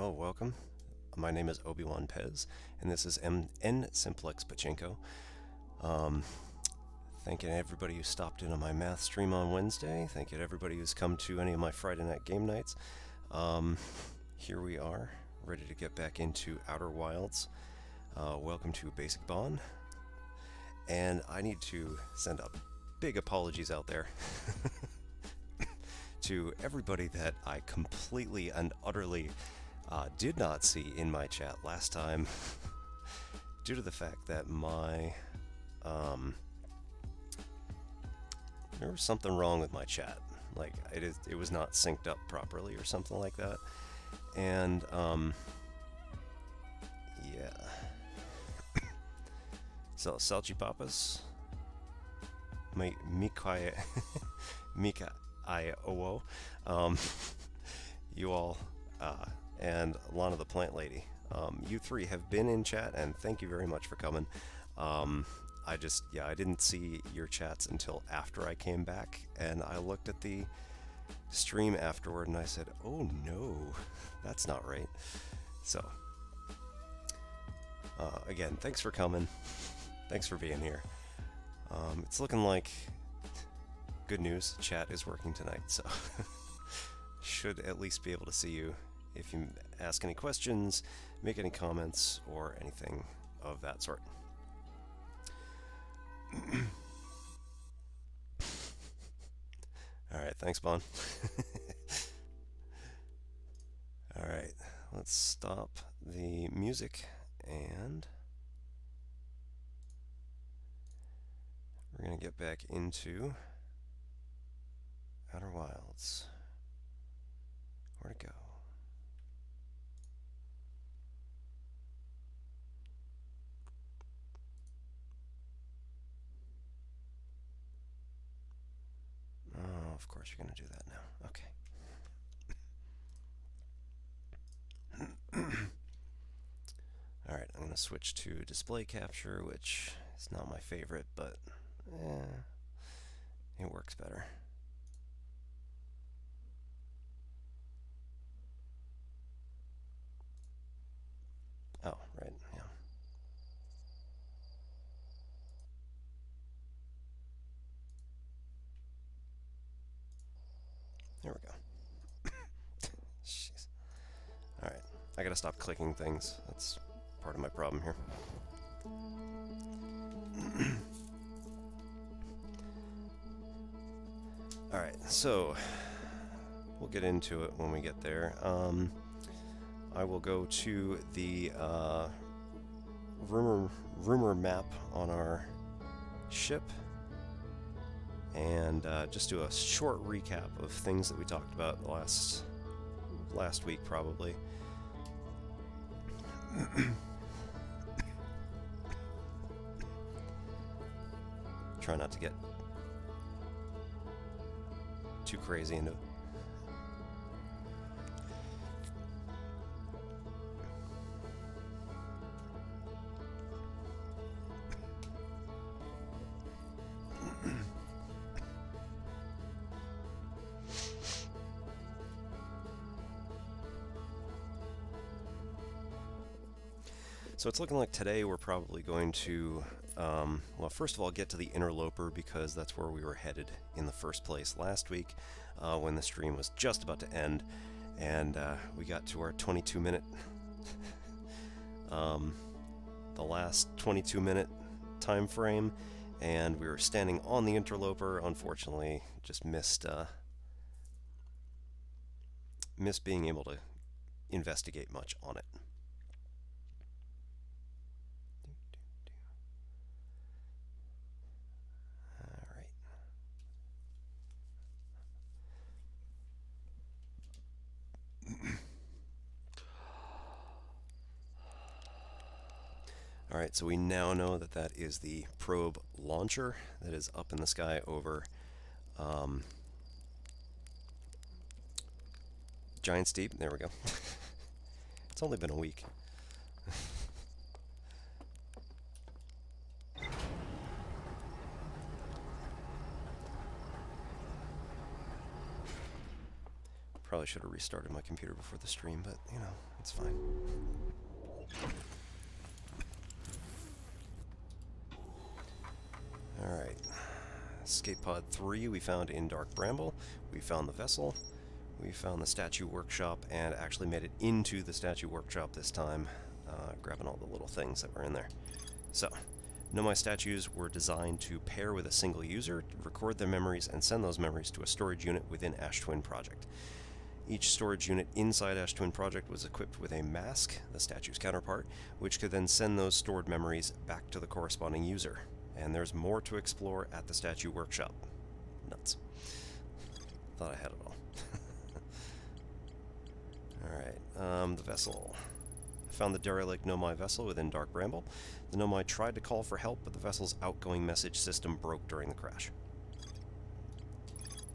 Well, welcome. My name is Obi-Wan Pez, and this is N Simplex Pachinko. Um, Thanking everybody who stopped in on my math stream on Wednesday. Thank you to everybody who's come to any of my Friday night game nights. Here we are, ready to get back into Outer Wilds. Welcome to Basic Bond. And I need to send up big apologies out there to everybody that I completely and utterly did not see in my chat last time due to the fact that my there was something wrong with my chat. Like it was not synced up properly or something like that. And yeah. So Salchipapas, Mikai Mika Owo, you all, and Lana the Plant Lady. You three have been in chat, and thank you very much for coming. I didn't see your chats until after I came back, and I looked at the stream afterward, and I said, oh no, that's not right. So, again, thanks for coming. Thanks for being here. It's looking like good news. Chat is working tonight, so should at least be able to see you if you ask any questions, make any comments, or anything of that sort. Alright, thanks, Bon. Alright, let's stop the music and we're going to get back into Outer Wilds. Where'd it go? Oh, of course you're going to do that now. Okay. Alright, I'm going to switch to display capture, which is not my favorite, but it works better. Oh, right, yeah. There we go. Jeez. Alright, I gotta stop clicking things. That's part of my problem here. Alright, so we'll get into it when we get there. I will go to the rumor map on our ship and just do a short recap of things that we talked about last week, probably. Try not to get too crazy into it. So it's looking like today we're probably going to, well, first of all, get to the Interloper because that's where we were headed in the first place last week when the stream was just about to end, and we got to our 22-minute, the last 22-minute time frame, and we were standing on the Interloper. Unfortunately, just missed being able to investigate much on it. Alright, so we now know that that is the probe launcher that is up in the sky over Giant Steep. There we go. It's only been a week. Probably should have restarted my computer before the stream, but, you know, it's fine. Alright. Escape pod 3 we found in Dark Bramble. We found the vessel. We found the statue workshop and actually made it into the statue workshop this time, grabbing all the little things that were in there. So, Nomai statues were designed to pair with a single user, record their memories, and send those memories to a storage unit within Ash Twin Project. Each storage unit inside Ash Twin Project was equipped with a mask, the statue's counterpart, which could then send those stored memories back to the corresponding user. And there's more to explore at the statue workshop. Nuts. Thought I had it all. Alright, the vessel. I found the derelict Nomai vessel within Dark Bramble. The Nomai tried to call for help, but the vessel's outgoing message system broke during the crash.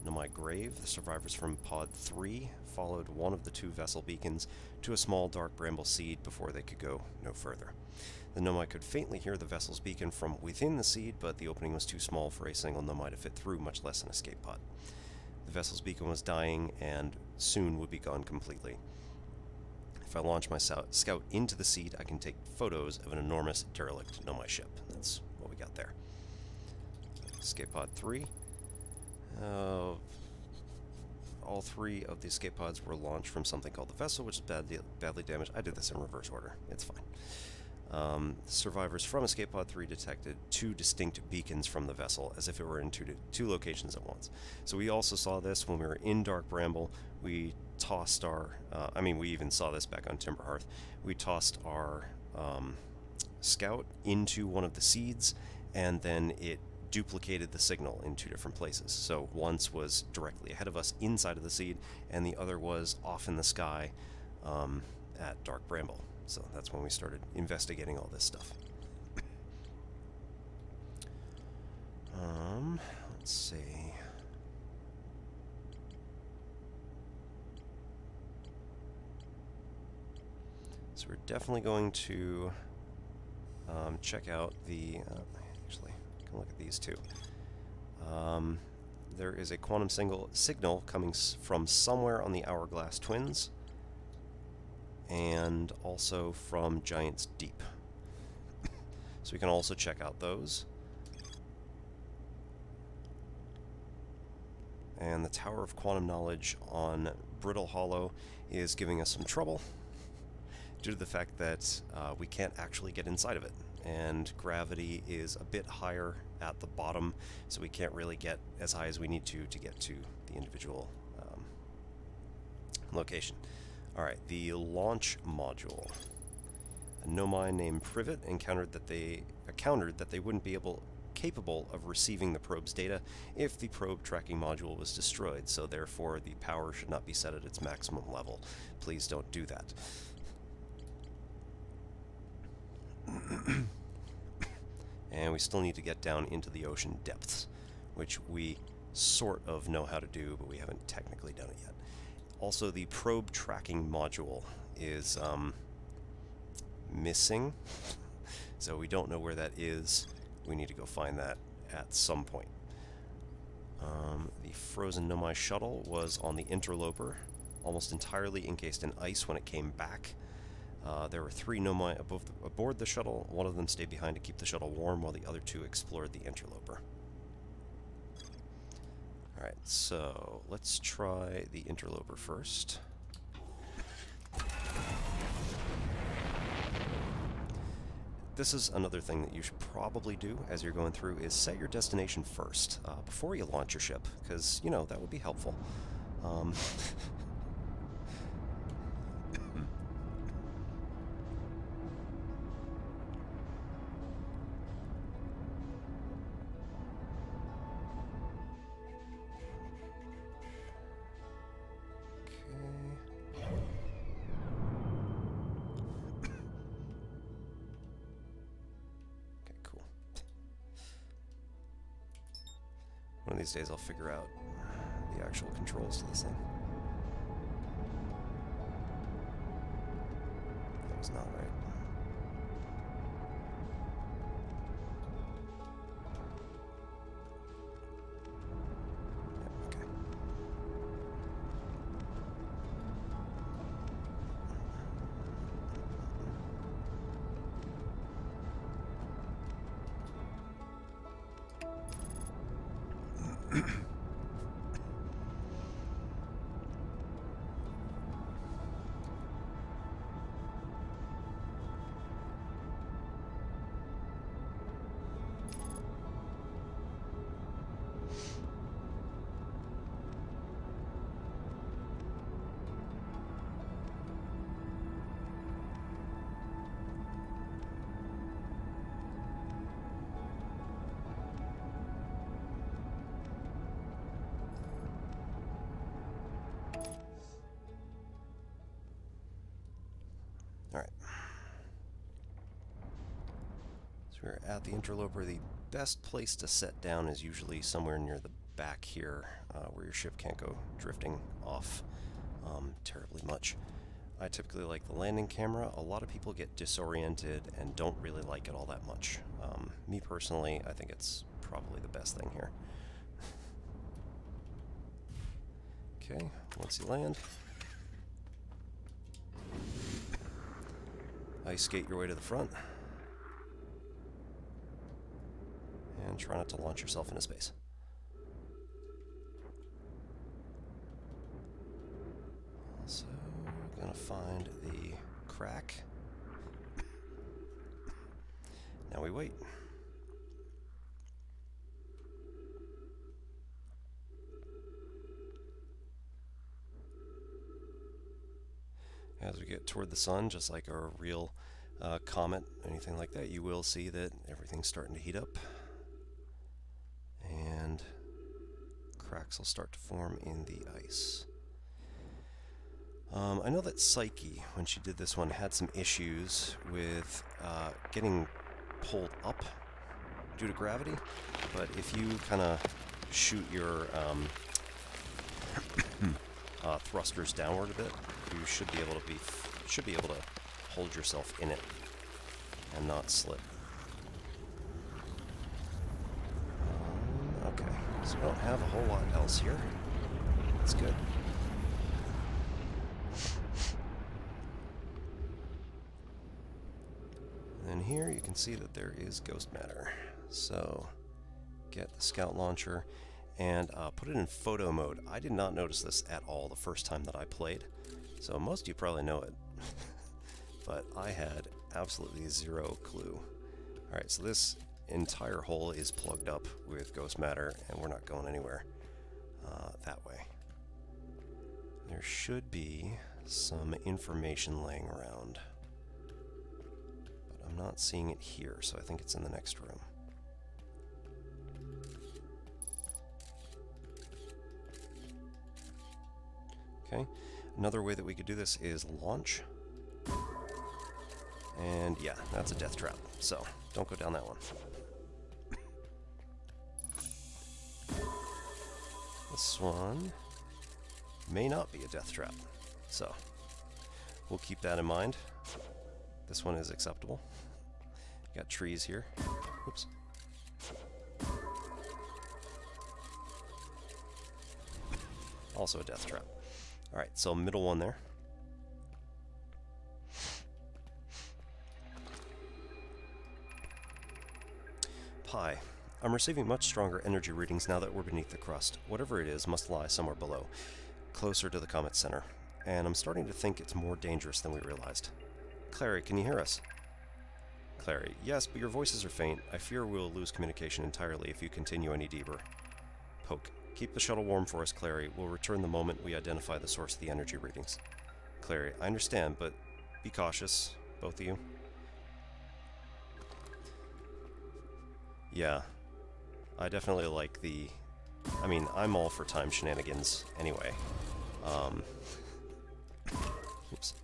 Nomai Grave, the survivors from Pod 3, followed one of the 2 vessel beacons to a small Dark Bramble seed before they could go no further. The Nomai could faintly hear the vessel's beacon from within the seed, but the opening was too small for a single Nomai to fit through, much less an escape pod. The vessel's beacon was dying and soon would be gone completely. If I launch my scout into the seed, I can take photos of an enormous derelict Nomai ship. That's what we got there. Escape pod 3. All 3 of the escape pods were launched from something called the vessel, which is badly damaged. I did this in reverse order. It's fine. Survivors from escape pod 3 detected 2 distinct beacons from the vessel, as if it were in two locations at once. So we also saw this when we were in Dark Bramble. We tossed our, we even saw this back on Timberhearth. We tossed our scout into one of the seeds, and then it duplicated the signal in 2 different places. So once was directly ahead of us inside of the seed, and the other was off in the sky at Dark Bramble. So that's when we started investigating all this stuff. Let's see. So we're definitely going to check out the... actually, I can look at these 2. There is a quantum signal coming from somewhere on the Hourglass Twins, and also from Giant's Deep. So we can also check out those. And the Tower of Quantum Knowledge on Brittle Hollow is giving us some trouble due to the fact that we can't actually get inside of it, and gravity is a bit higher at the bottom, so we can't really get as high as we need to get to the individual location. Alright, the launch module. A Nomai named Privet countered that they wouldn't be capable of receiving the probe's data if the probe tracking module was destroyed, so therefore the power should not be set at its maximum level. Please don't do that. And we still need to get down into the ocean depths, which we sort of know how to do, but we haven't technically done it yet. Also, the probe tracking module is missing, so we don't know where that is. We need to go find that at some point. The frozen Nomai shuttle was on the interloper, almost entirely encased in ice when it came back. There were 3 Nomai aboard the shuttle. One of them stayed behind to keep the shuttle warm, while the other 2 explored the interloper. Alright, so let's try the interloper first. This is another thing that you should probably do as you're going through, is set your destination first, before you launch your ship, because, you know, that would be helpful. One of these days I'll figure out the actual controls to this thing. That was not right. Yep, okay. Alright. So we're at the interloper. The best place to set down is usually somewhere near the back here, where your ship can't go drifting off terribly much. I typically like the landing camera. A lot of people get disoriented and don't really like it all that much. Me personally, I think it's probably the best thing here. Okay, once you land, ice skate your way to the front. And try not to launch yourself into space. Also, gonna find the crack. Now we wait. As we get toward the sun, just like a real comet, anything like that, you will see that everything's starting to heat up. And cracks will start to form in the ice. I know that Psyche, when she did this one, had some issues with getting pulled up due to gravity, but if you kind of shoot your thrusters downward a bit, you should be able to hold yourself in it and not slip. Okay, so we don't have a whole lot else here. That's good. And here you can see that there is ghost matter. So get the scout launcher and put it in photo mode. I did not notice this at all the first time that I played, so most of you probably know it, but I had absolutely zero clue. Alright, so this entire hole is plugged up with ghost matter, and we're not going anywhere that way. There should be some information laying around, but I'm not seeing it here, so I think it's in the next room. Okay, another way that we could do this is launch. And yeah, that's a death trap, so don't go down that one. This one may not be a death trap, so we'll keep that in mind. This one is acceptable. Got trees here. Oops. Also a death trap. Alright, so middle one there. Pi. I'm receiving much stronger energy readings now that we're beneath the crust. Whatever it is must lie somewhere below, closer to the comet's center. And I'm starting to think it's more dangerous than we realized. Clary, can you hear us? Clary, yes, but your voices are faint. I fear we'll lose communication entirely if you continue any deeper. Poke. Keep the shuttle warm for us, Clary. We'll return the moment we identify the source of the energy readings. Clary, I understand, but be cautious, both of you. Yeah, I definitely like the... I mean, I'm all for time shenanigans anyway. Oops.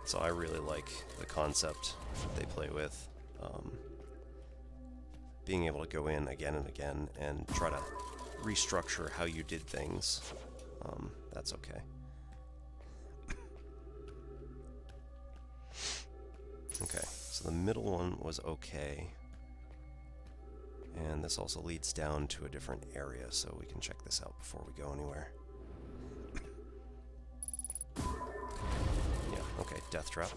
So I really like the concept they play with. Being able to go in again and again and try to restructure how you did things. That's okay. Okay, so the middle one was okay. And this also leads down to a different area, so we can check this out before we go anywhere. Yeah, okay, death trap.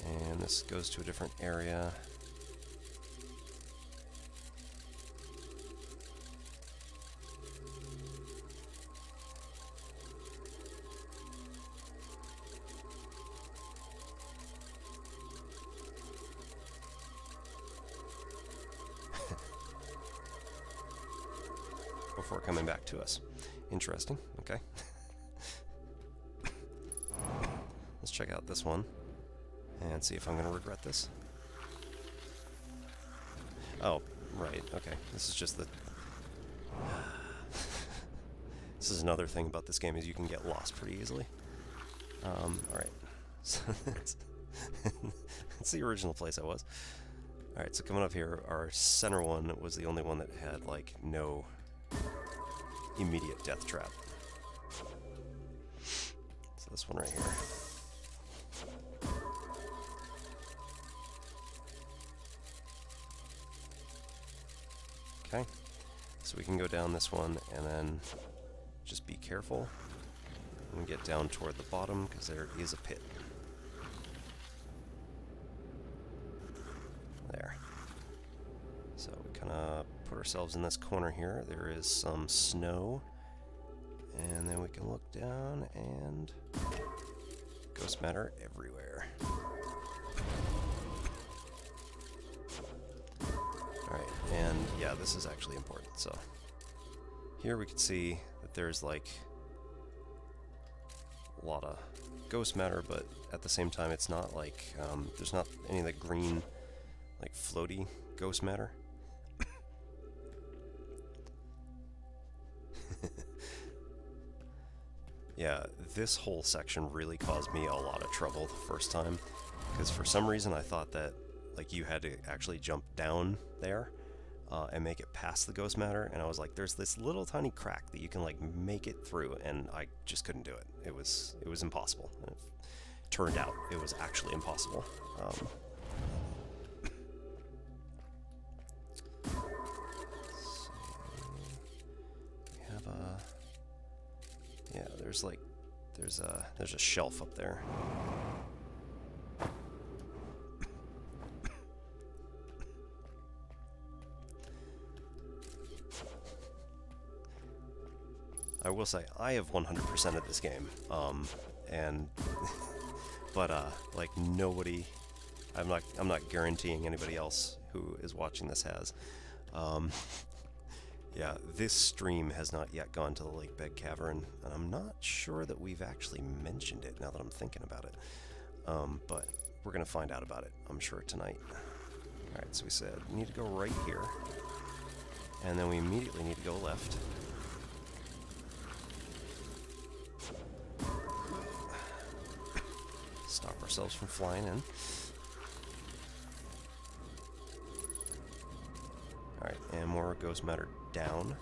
And this goes to a different area. Before coming back to us. Interesting, okay. Let's check out this one and see if I'm going to regret this. Oh, right, okay. This is just the... This is another thing about this game, is you can get lost pretty easily. Alright. So that's the original place I was. Alright, so coming up here, our center one was the only one that had, like, no immediate death trap. So this one right here. Okay, so we can go down this one and then just be careful and get down toward the bottom, because there is a pit. There. So we kind of put ourselves in this corner here. There is some snow, and then we can look down and ghost matter everywhere. Alright, and yeah, this is actually important. So here we can see that there's like a lot of ghost matter, but at the same time it's not like, there's not any of the green, like floaty ghost matter. Yeah, this whole section really caused me a lot of trouble the first time, because for some reason I thought that like you had to actually jump down there and make it past the ghost matter, and I was like, there's this little tiny crack that you can like make it through, and I just couldn't do it. It was impossible. It turned out it was actually impossible. Yeah, there's a shelf up there. I will say I have 100% of this game, and but like nobody, I'm not guaranteeing anybody else who is watching this has. Yeah, this stream has not yet gone to the Lake Bed Cavern, and I'm not sure that we've actually mentioned it now that I'm thinking about it. But we're going to find out about it, I'm sure, tonight. Alright, so we said we need to go right here, and then we immediately need to go left. Stop ourselves from flying in. Alright, and more ghost matter down.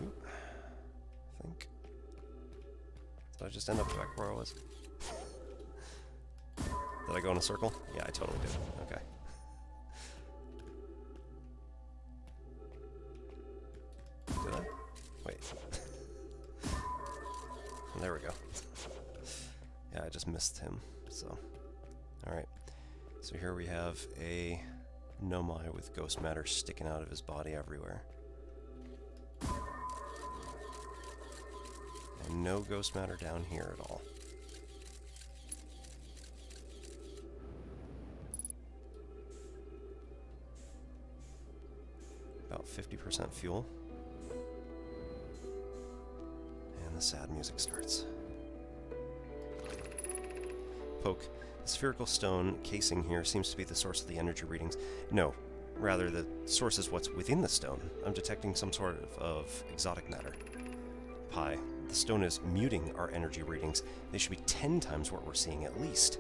Oop. I think. Did I just end up back where I was? Did I go in a circle? Yeah, I totally did. Okay. Did I? Wait. There we go. Yeah, I just missed him, so. Alright. So here we have a Nomai with ghost matter sticking out of his body everywhere. And no ghost matter down here at all. About 50% fuel. And the sad music starts. Poke. The spherical stone casing here seems to be the source of the energy readings. No, rather the source is what's within the stone. I'm detecting some sort of exotic matter. Pi. The stone is muting our energy readings. They should be 10 times what we're seeing at least.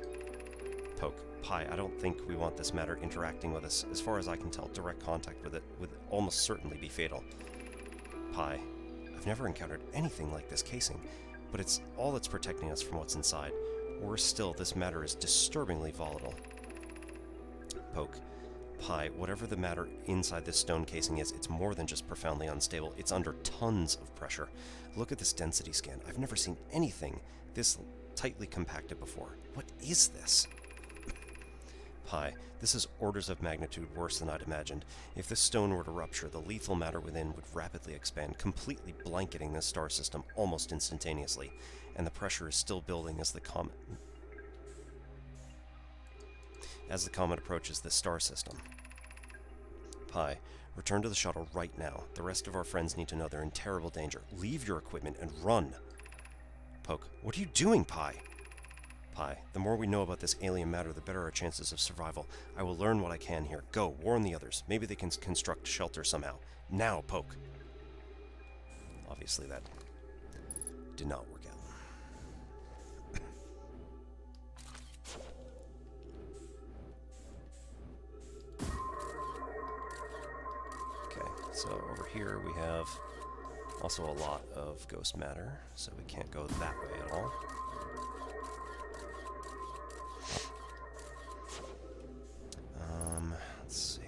Poke. Pi, I don't think we want this matter interacting with us. As far as I can tell, direct contact with it would almost certainly be fatal. Pi. I've never encountered anything like this casing, but it's all that's protecting us from what's inside. Worse still, this matter is disturbingly volatile. Poke. Pi, whatever the matter inside this stone casing is, it's more than just profoundly unstable. It's under tons of pressure. Look at this density scan. I've never seen anything this tightly compacted before. What is this? Pi, this is orders of magnitude worse than I'd imagined. If this stone were to rupture, the lethal matter within would rapidly expand, completely blanketing this star system almost instantaneously. And the pressure is still building as the comet approaches this star system. Pi, return to the shuttle right now. The rest of our friends need to know they're in terrible danger. Leave your equipment and run. Poke, what are you doing, Pi? Pi, the more we know about this alien matter, the better our chances of survival. I will learn what I can here. Go, warn the others. Maybe they can construct shelter somehow. Now, Poke. obviously that did not work out. So over here we have also a lot of ghost matter, so we can't go that way at all. Let's see.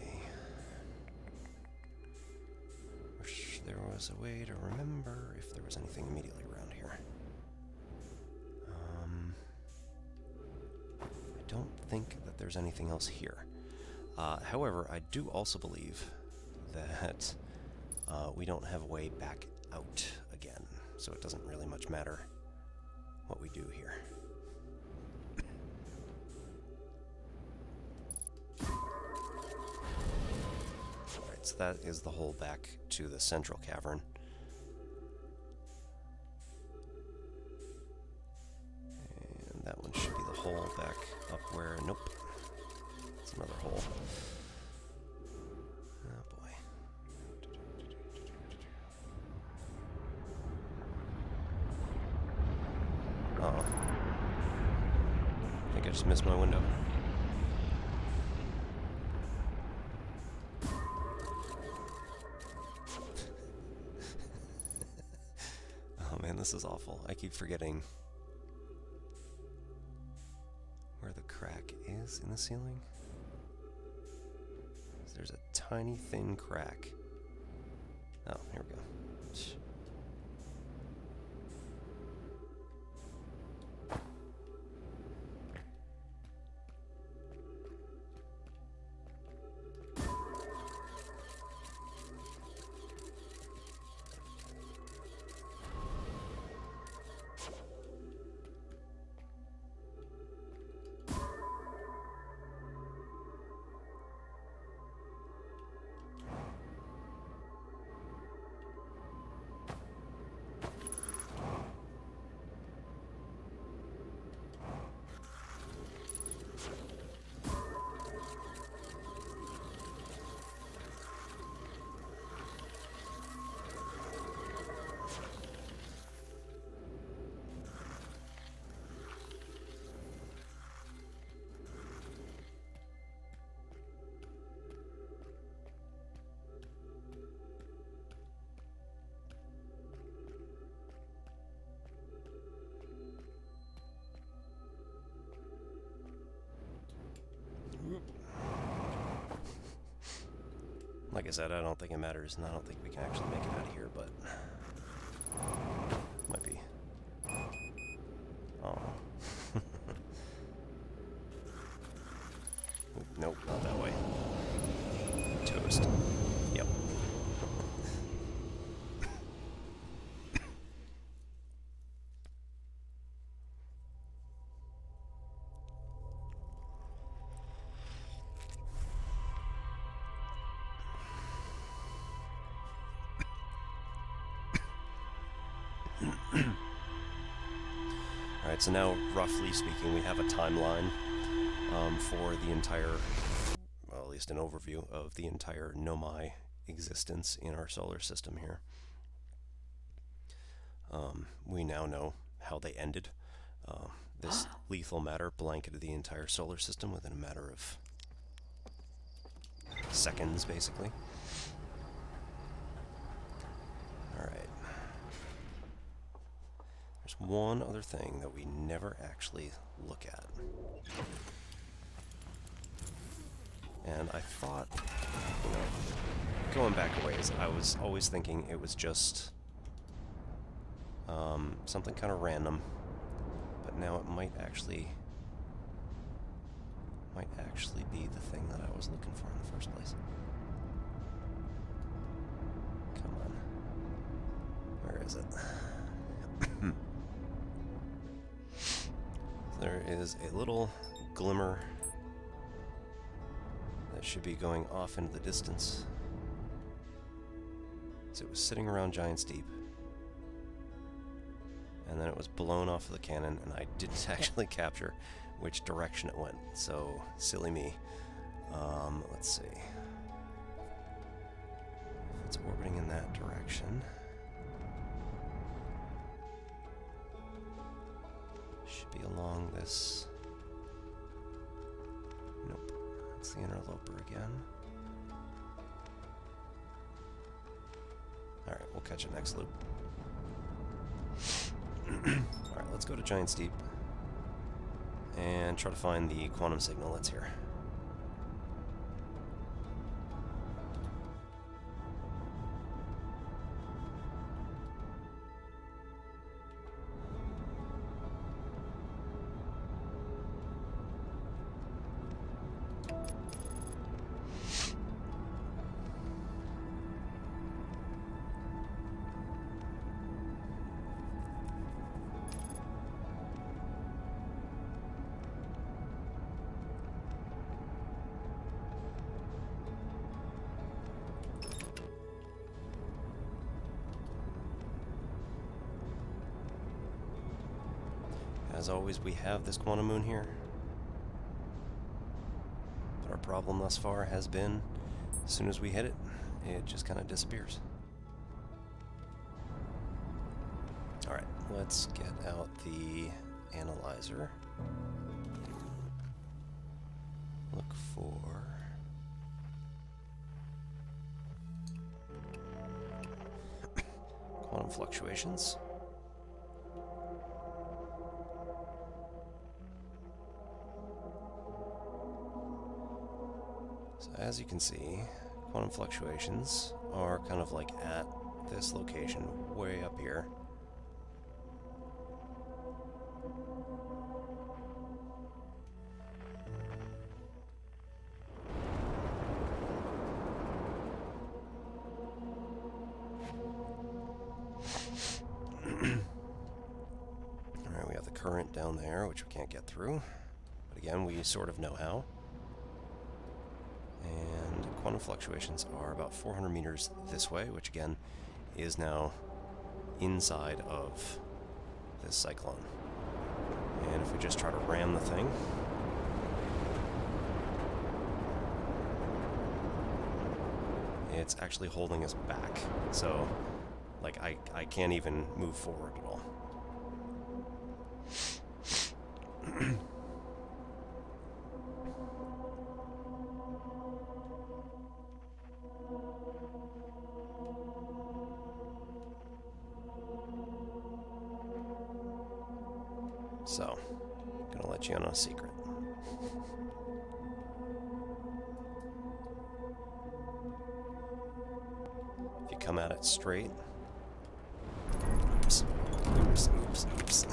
Wish there was a way to remember if there was anything immediately around here. I don't think that there's anything else here. However, I do also believe that we don't have a way back out again, so it doesn't really much matter what we do here. Alright, so that is the hole back to the central cavern. And that one should be the hole back up where... Nope. It's another hole. Uh-oh. I think I just missed my window. Oh man, this is awful. I keep forgetting where the crack is in the ceiling. There's a tiny thin crack. Oh, here we go. Like I said, I don't think it matters, and I don't think we can actually make it out of here, but... might be. Oh. Nope, not that way. Toast. Yep. Alright, so now, roughly speaking, we have a timeline for the entire, well, at least an overview of the entire Nomai existence in our solar system here. We now know how they ended. This lethal matter blanketed the entire solar system within a matter of seconds, basically. Alright. There's one other thing that we never actually look at. And I thought, you know, going back a ways, I was always thinking it was just something kind of random, but now it might actually be the thing that I was looking for in the first place. Come on. Where is it? There is a little glimmer that should be going off into the distance. So it was sitting around Giant's Deep, and then it was blown off of the cannon, and I didn't actually capture which direction it went, so silly me. Let's see. If it's orbiting in that direction, Should be along this. Nope. That's the interloper again. Alright, we'll catch it next loop. Alright, let's go to Giant's Deep and try to find the quantum signal that's here. As always, we have this quantum moon here. But our problem thus far has been, as soon as we hit it, it just kind of disappears. Alright, let's get out the analyzer. Look for quantum fluctuations. So as you can see, quantum fluctuations are kind of like at this location, way up here. Alright, we have the current down there, which we can't get through. But again, we sort of know how. And quantum fluctuations are about 400 meters this way, which again is now inside of this cyclone. And if we just try to ram the thing, it's actually holding us back. So, like, I can't even move forward at all. So, gonna let you in on a secret. If you come at it straight, oops, oops, oops, oops.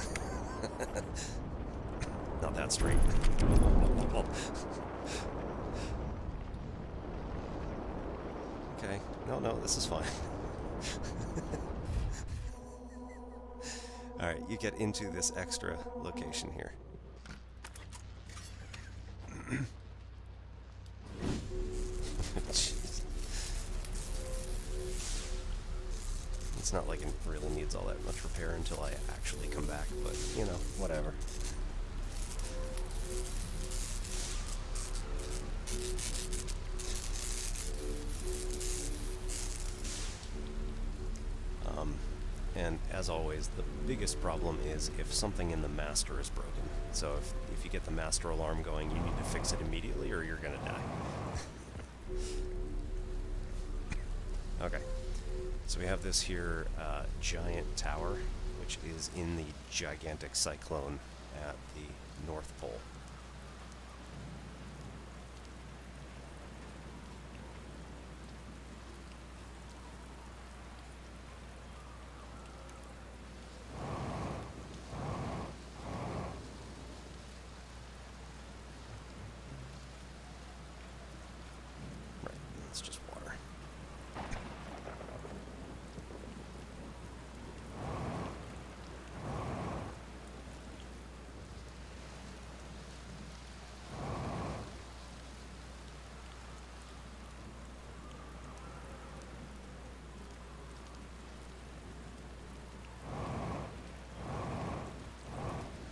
Not that straight. Okay, no, this is fine. Alright, you get into this extra location here. It's not like it really needs all that much repair until I actually come back, but, you know, whatever. And as always, the biggest problem is if something in the master is broken. So if you get the master alarm going, you need to fix it immediately or you're gonna die. Okay, so we have this here giant tower, which is in the gigantic cyclone at the North Pole. It's just water.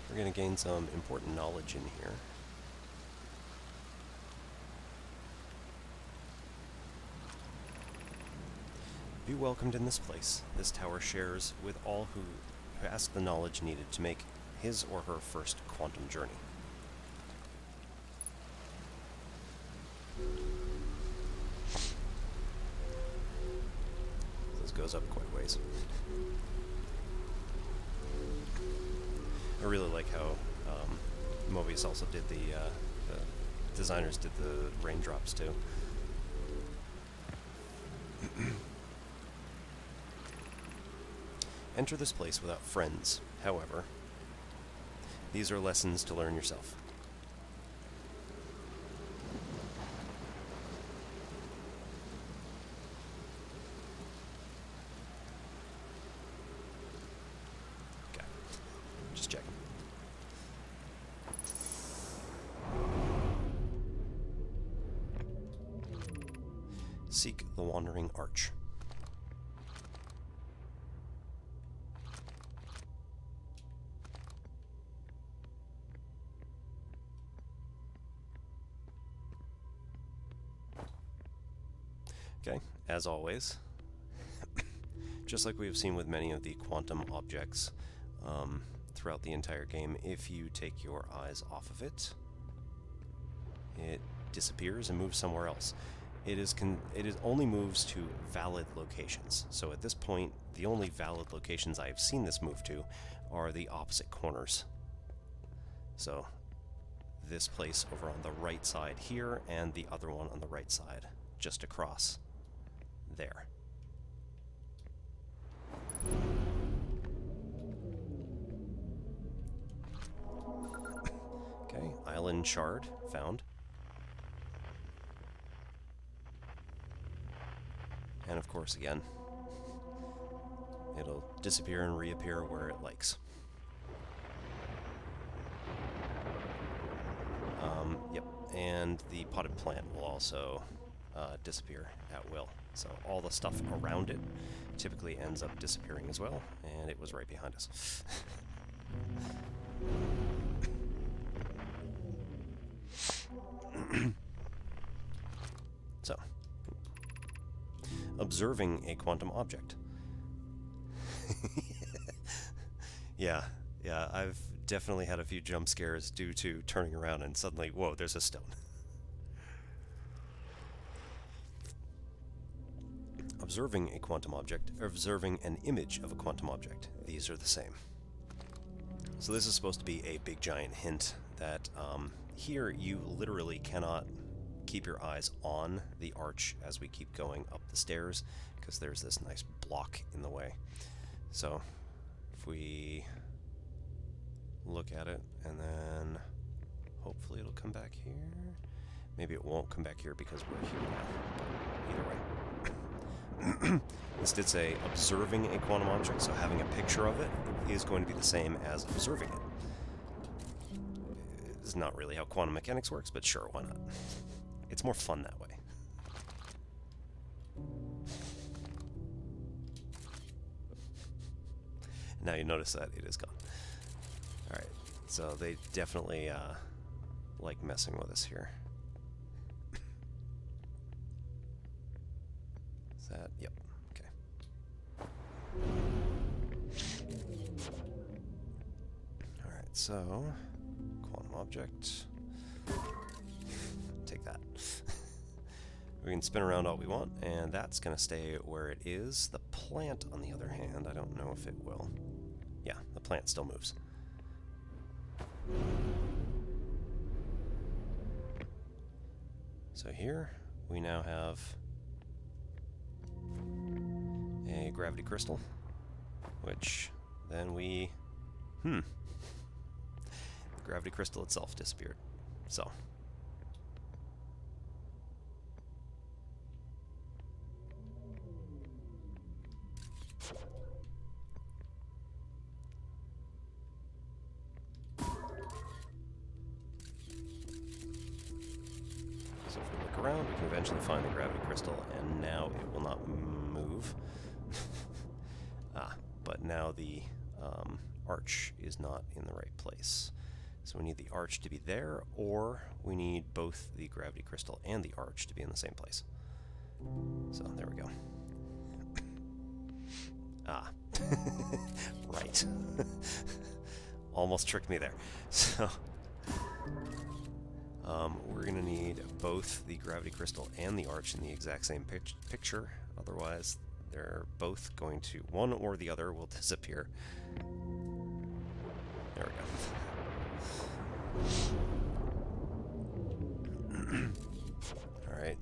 We're going to gain some important knowledge in here. Be welcomed in this place. This tower shares with all who ask the knowledge needed to make his or her first quantum journey. This goes up quite a ways. I really like how Mobius also did the designers did the raindrops too. Enter this place without friends, however. These are lessons to learn yourself. Okay, just checking. Seek the Wandering Arch. Okay, as always, just like we have seen with many of the quantum objects throughout the entire game, if you take your eyes off of it, it disappears and moves somewhere else. It only moves to valid locations. So at this point, the only valid locations I have seen this move to are the opposite corners. So this place over on the right side here, and the other one on the right side, just across there. Okay, island shard found. And of course, again, it'll disappear and reappear where it likes. Yep, and the potted plant will also disappear at will. So all the stuff around it typically ends up disappearing as well, and it was right behind us. So, observing a quantum object. Yeah, I've definitely had a few jump scares due to turning around and suddenly, whoa, there's a stone. Observing a quantum object, or observing an image of a quantum object. These are the same. So this is supposed to be a big giant hint that here you literally cannot keep your eyes on the arch as we keep going up the stairs, because there's this nice block in the way. So if we look at it, and then hopefully it'll come back here. Maybe it won't come back here because we're here now. Either way. This did say observing a quantum object, so having a picture of it is going to be the same as observing it. It's not really how quantum mechanics works, but sure, why not? It's more fun that way. Now you notice that it is gone. Alright, so they definitely like messing with us here. Is that? Yep. Okay. Alright, so quantum object. Take that. We can spin around all we want, and that's going to stay where it is. The plant, on the other hand, I don't know if it will. Yeah, the plant still moves. So here, we now have a gravity crystal, which then we... The gravity crystal itself disappeared. So... So if we look around, we can eventually find the gravity crystal, and now it will not move. But now the arch is not in the right place. So we need the arch to be there, or we need both the gravity crystal and the arch to be in the same place. So there we go. Right. almost tricked me there. So we're going to need both the gravity crystal and the arch in the exact same picture. Otherwise, they're both going to, one or the other will disappear. There we go. Alright,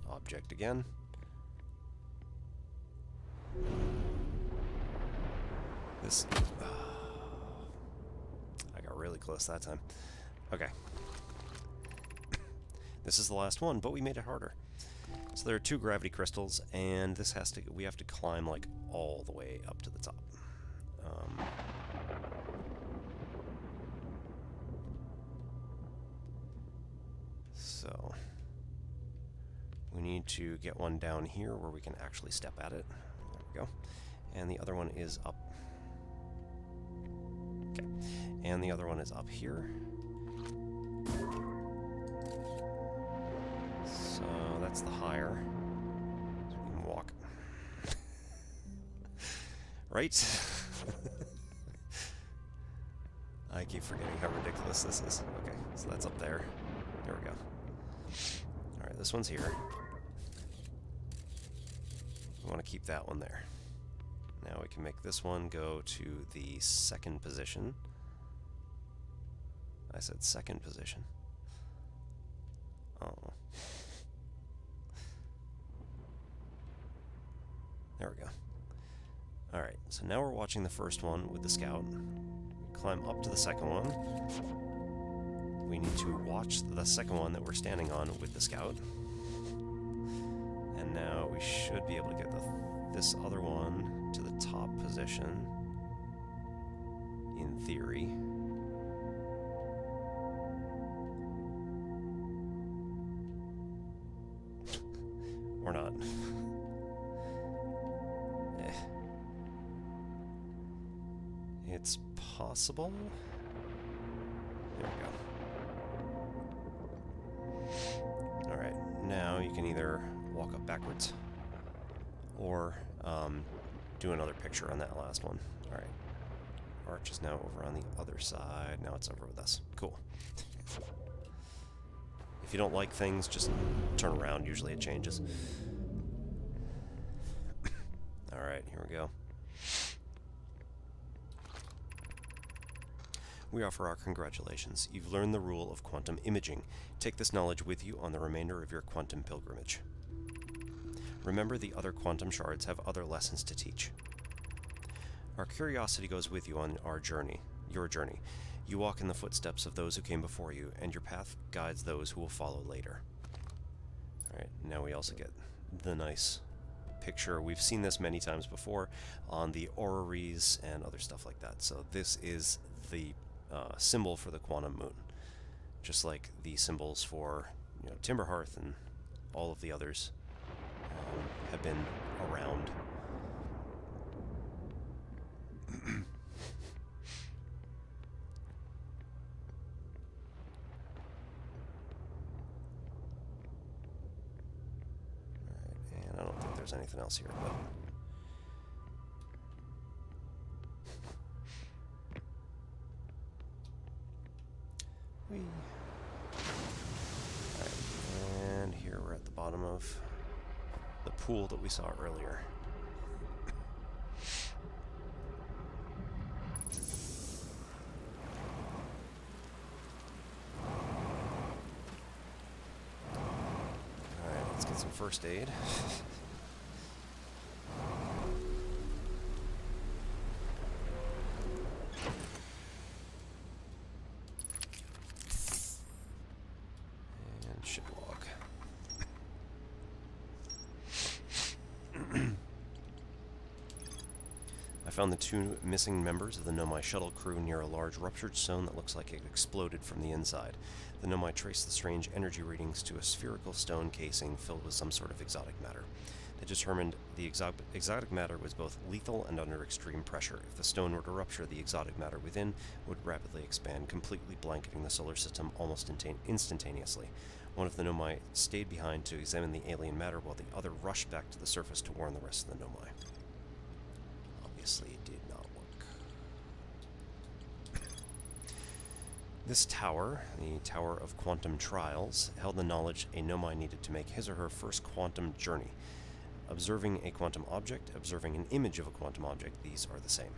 object again. This... I got really close that time. Okay. This is the last one, but we made it harder. So there are 2 gravity crystals, and this has to, we have to climb like all the way up to the top. So we need to get one down here where we can actually step at it. There we go. And the other one is up. Okay. And the other one is up here. So that's the higher. So we can walk. Right? I keep forgetting how ridiculous this is. Okay, so that's up there. There we go. Alright, this one's here. We want to keep that one there. Now we can make this one go to the 2nd position. I said 2nd position. Oh. There we go. Alright, so now we're watching the first one with the scout. Climb up to the 2nd one. We need to watch the 2nd one that we're standing on with the scout. And now we should be able to get this other one to the top position. In theory. Or not. It's possible. There we go. Alright, now you can either walk up backwards or do another picture on that last one. Alright. Arch is now over on the other side. Now it's over with us. Cool. If you don't like things, just turn around. Usually it changes. Alright, here we go. We offer our congratulations. You've learned the rule of quantum imaging. Take this knowledge with you on the remainder of your quantum pilgrimage. Remember, the other quantum shards have other lessons to teach. Our curiosity goes with you on our journey, your journey. You walk in the footsteps of those who came before you, and your path guides those who will follow later. Alright, now we also get the nice picture. We've seen this many times before on the orreries and other stuff like that. So this is the symbol for the quantum moon, just like the symbols for Timberhearth and all of the others have been around. Alright, and I don't think there's anything else here, but Alright, and here we're at the bottom of the pool that we saw earlier. Alright, let's get some first aid. I found the 2 missing members of the Nomai shuttle crew near a large ruptured stone that looks like it exploded from the inside. The Nomai traced the strange energy readings to a spherical stone casing filled with some sort of exotic matter. They determined the exotic matter was both lethal and under extreme pressure. If the stone were to rupture, the exotic matter within would rapidly expand, completely blanketing the solar system almost instantaneously. One of the Nomai stayed behind to examine the alien matter, while the other rushed back to the surface to warn the rest of the Nomai. Obviously, it did not work. This tower, the Tower of Quantum Trials, held the knowledge a nomai needed to make his or her first quantum journey. Observing a quantum object, observing an image of a quantum object, these are the same.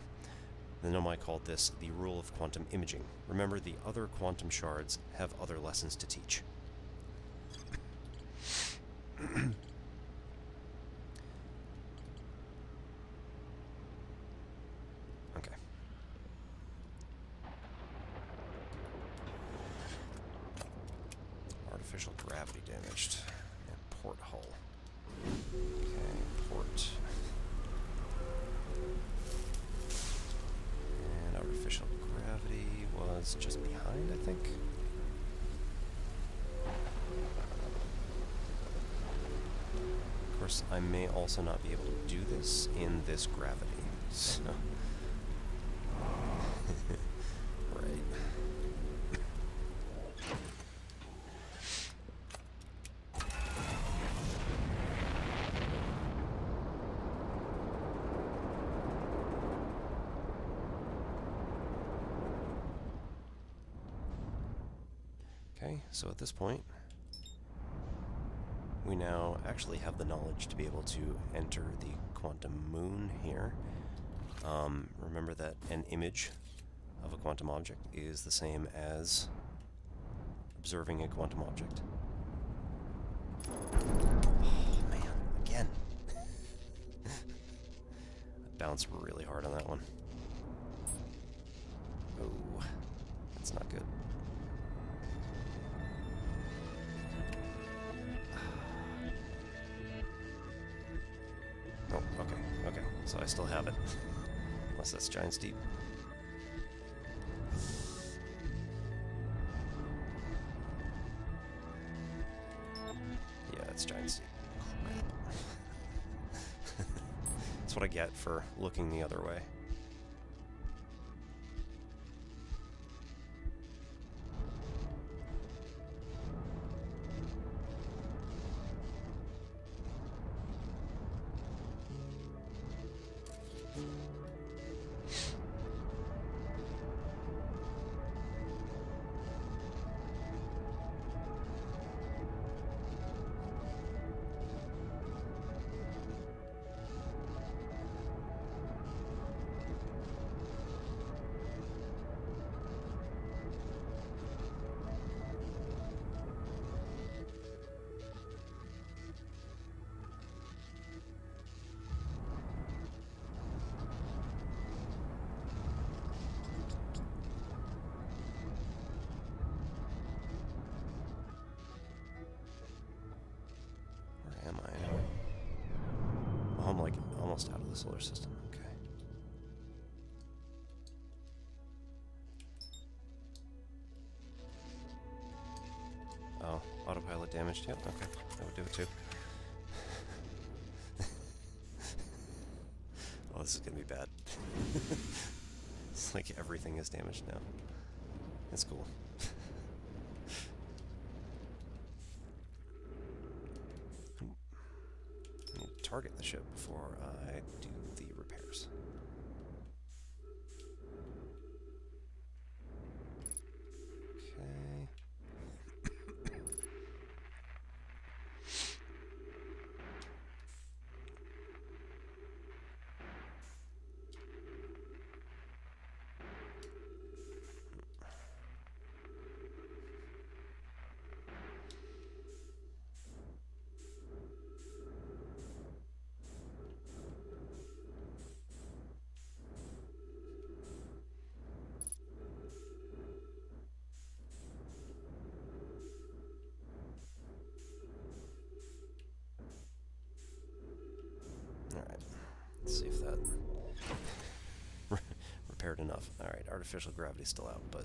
The nomai called this the rule of quantum imaging. Remember, the other quantum shards have other lessons to teach. Okay. Artificial gravity damaged. And port hull. Okay, port. And artificial gravity was just behind, I think. Of course, I may also not be able to do this in this gravity. So. Right. Okay, so at this point, we now actually have the knowledge to be able to enter the quantum moon here. Remember that an image of a quantum object is the same as observing a quantum object. Oh man, again. I bounced really hard on that one. Oh, that's not good. Oh, okay, so I still have it. Unless that's giant steep. Yeah, it's giant steep. Crap. That's what I get for looking the other way. I'm like almost out of the solar system. Okay. Oh, autopilot damaged. Yep, okay. That would do it too. Oh, this is gonna be bad. It's like everything is damaged now. It's cool. Target the ship before I do the repairs. Okay. Let's see if that repaired enough. Alright, artificial gravity's still out, but...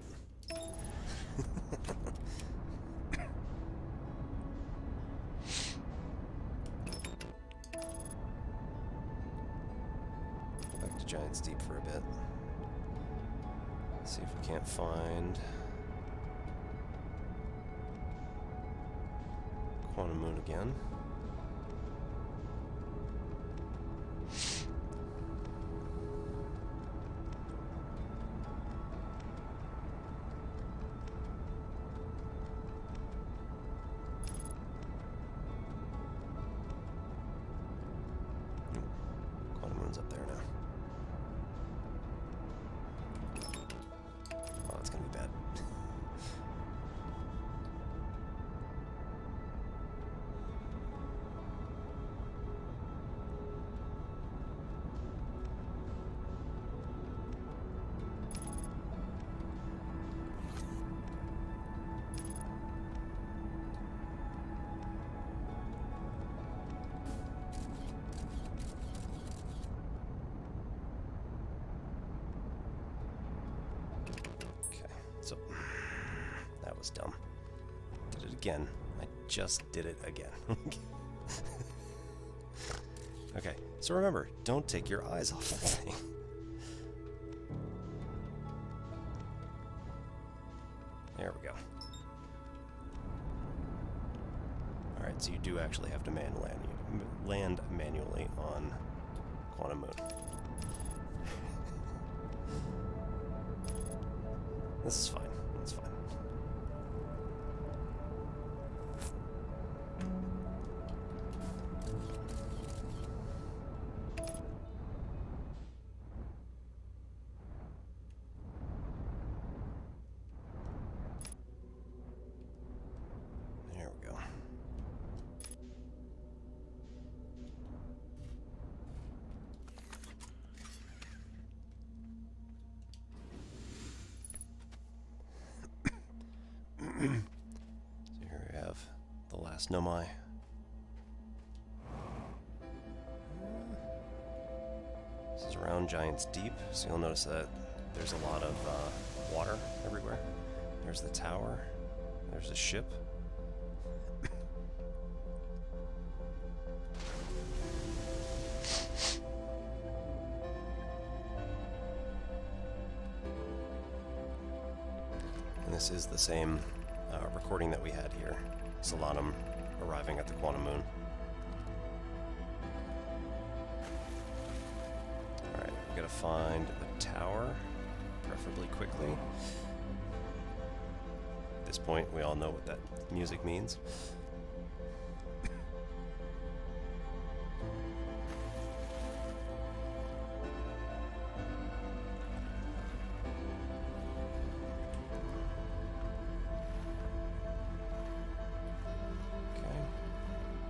Go back to Giant Steep for a bit. See if we can't find... Quantum Moon again. again. I just did it again. Okay, so remember, don't take your eyes off the thing. There we go. Alright, so you do actually have to land manually on Quantum Moon. This is fine. That's fine. There we go. So here we have the last Nomai. This is around Giant's Deep, so you'll notice that there's a lot of water everywhere. There's the tower. There's a ship. And this is the same recording that we had here. Solanum arriving at the Quantum Moon. Alright, we gotta find a tower, preferably quickly. At this point, we all know what that music means.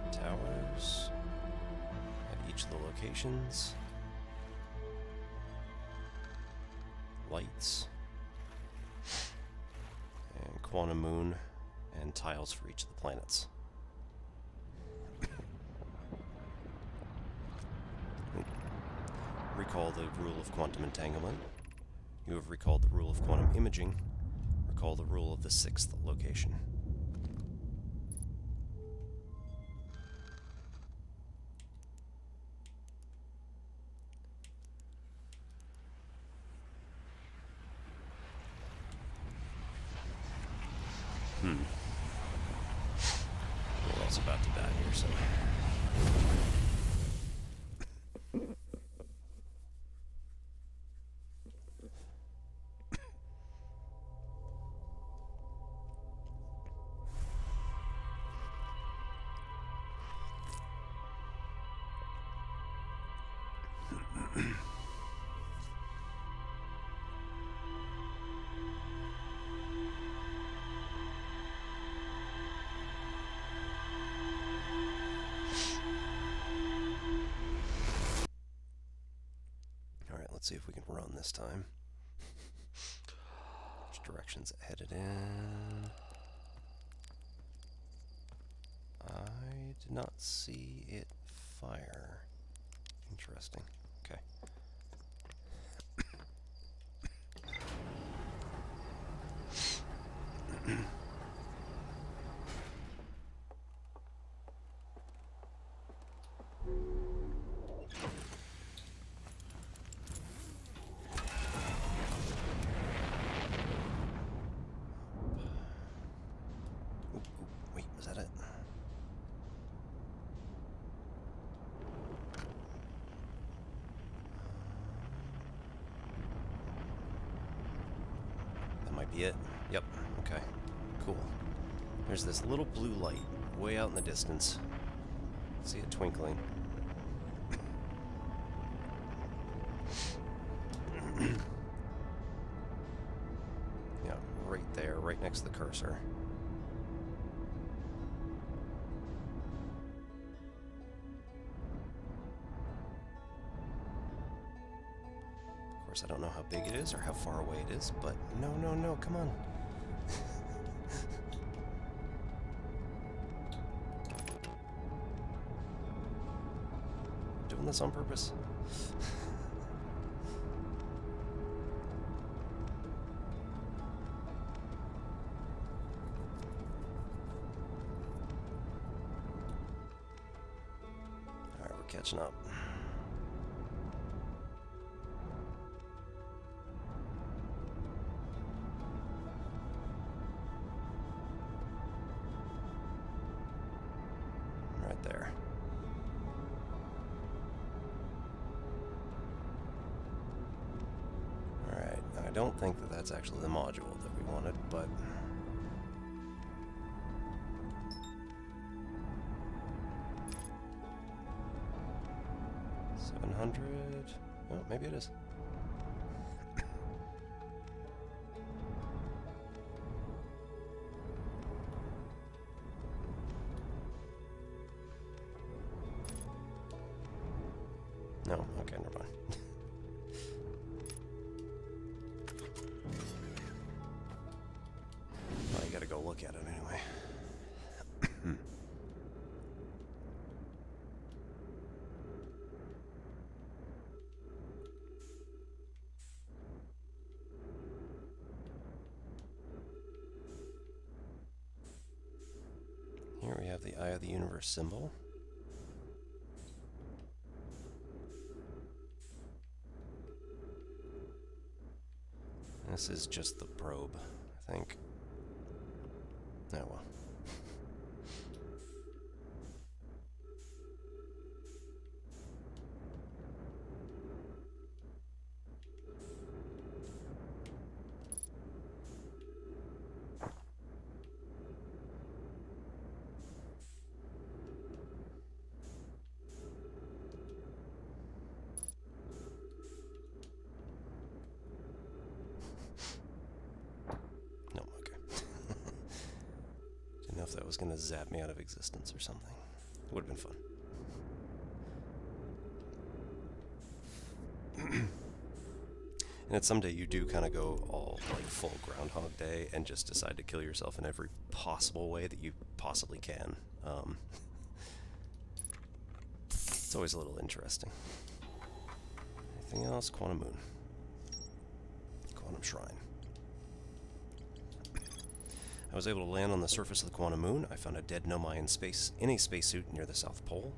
Towers at each of the locations. Lights. And Quantum Moon and tiles for each of the planets. Recall the rule of quantum entanglement. You have recalled the rule of quantum imaging. Recall the rule of the 6th location. We're also about to die here, so... Let's see if we can run this time. Which direction's it headed in? I did not see it fire. Interesting. Okay. Wait, was that it? That might be it. Yep. Okay. Cool. There's this little blue light way out in the distance. See it twinkling. Yeah, right there, right next to the cursor. Of course, I don't know how big it is or how far away it is, but no, come on. Doing this on purpose. catching up. Right there. Alright, I don't think that that's actually the module that we wanted, but... $700... Oh, maybe it is. No, okay, never mind. Well, you gotta go look at it anyway. Here we have the Eye of the Universe symbol. This is just the probe, I think. Oh well. If that was going to zap me out of existence or something. It would have been fun. And it's someday you do kind of go all like full Groundhog Day and just decide to kill yourself in every possible way that you possibly can. It's always a little interesting. Anything else? Quantum Moon. Quantum Shrine. I was able to land on the surface of the Quantum Moon. I found a dead Nomai in a spacesuit near the South Pole.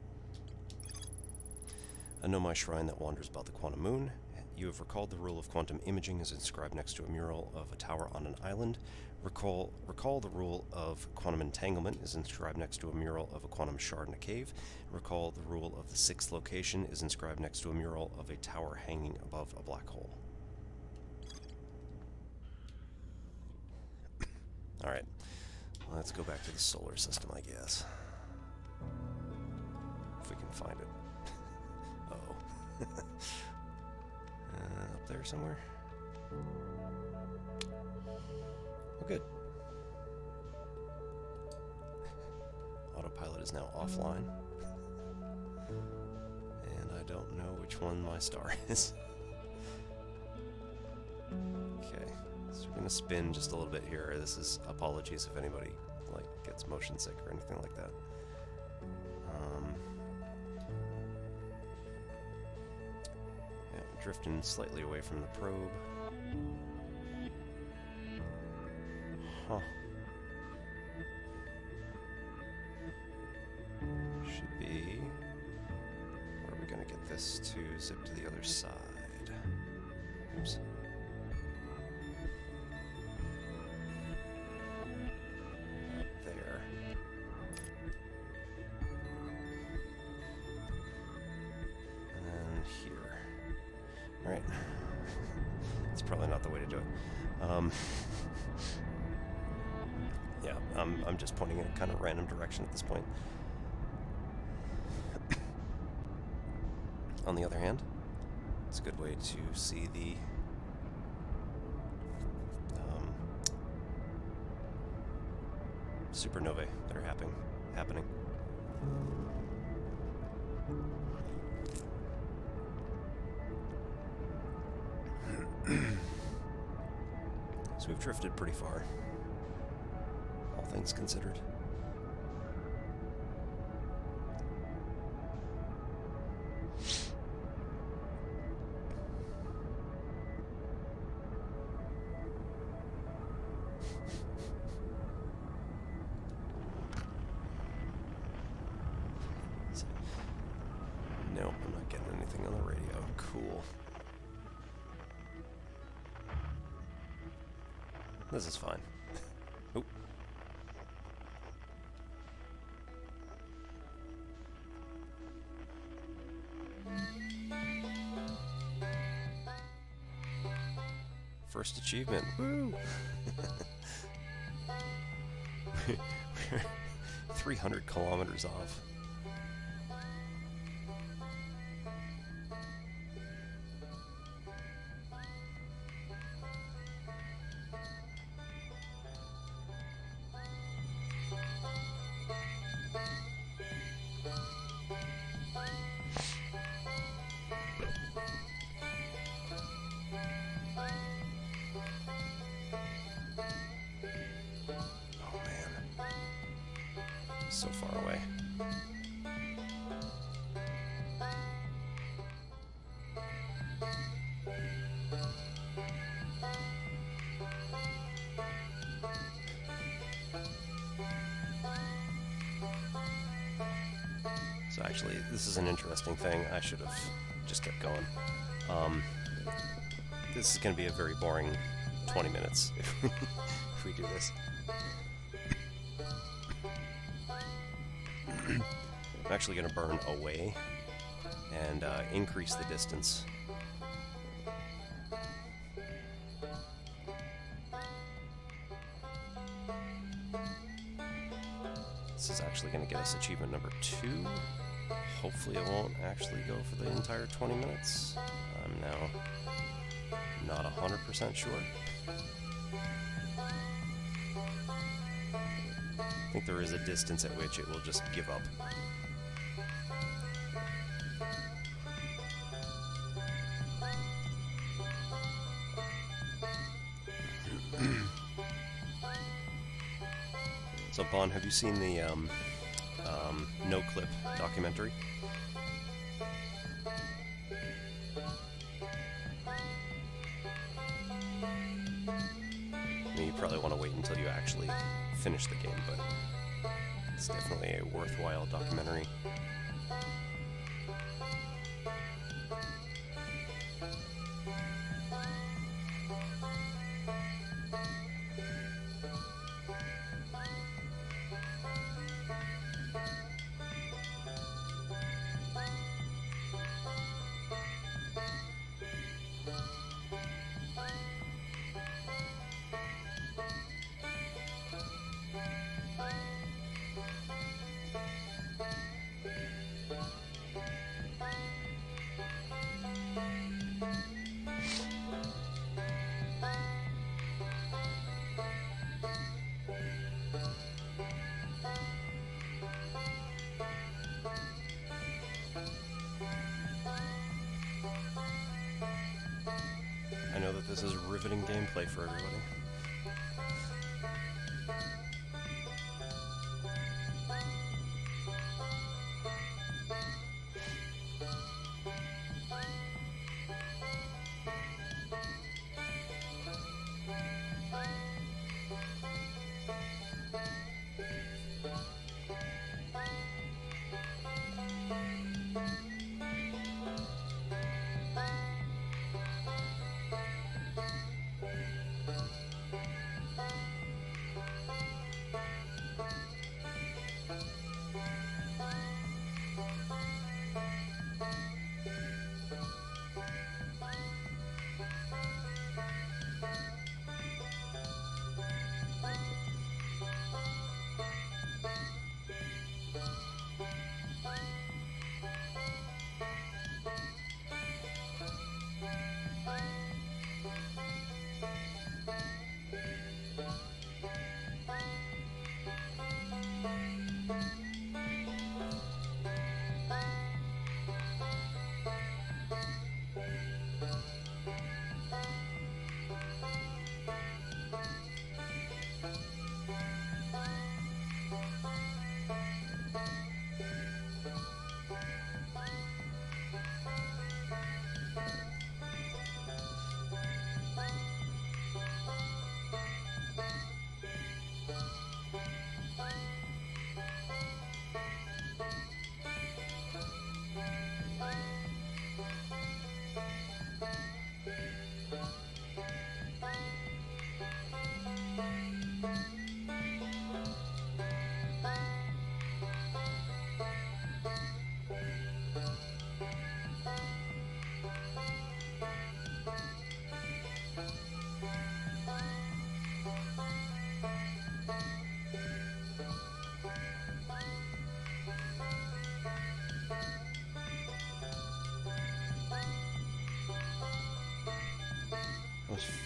A Nomai shrine that wanders about the Quantum Moon. You have recalled the rule of quantum imaging is inscribed next to a mural of a tower on an island. Recall the rule of quantum entanglement is inscribed next to a mural of a quantum shard in a cave. Recall the rule of the sixth location is inscribed next to a mural of a tower hanging above a black hole. Alright, let's go back to the solar system, I guess. If we can find it. Uh-oh. Up there somewhere? Oh, good. Autopilot is now offline. And I don't know which one my star is. Okay. So we're gonna spin just a little bit here. This is apologies if anybody like gets motion sick or anything like that. Yeah, drifting slightly away from the probe. Huh. Should be. Where are we gonna get this to zip to the other side? Oops. Right. It's probably not the way to do it. Yeah, I'm just pointing in a kind of random direction at this point. On the other hand, it's a good way to see the supernovae that are happening. So we've drifted pretty far, all things considered. No This is fine. Oop. First achievement. Woo! 300 kilometers off. So far away. So actually, this is an interesting thing. I should have just kept going. This is going to be a very boring 20 minutes if we do this. I'm actually going to burn away and increase the distance. This is actually going to get us achievement number 2. Hopefully it won't actually go for the entire 20 minutes. I'm now not 100% sure. I think there is a distance at which it will just give up. So, Bon, have you seen the No Clip documentary? I mean, you probably want to wait until you actually finish the game, but it's definitely a worthwhile documentary. I know that this is riveting gameplay for everybody.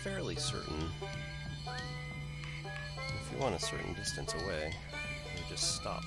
fairly certain if you want a certain distance away, you just stop.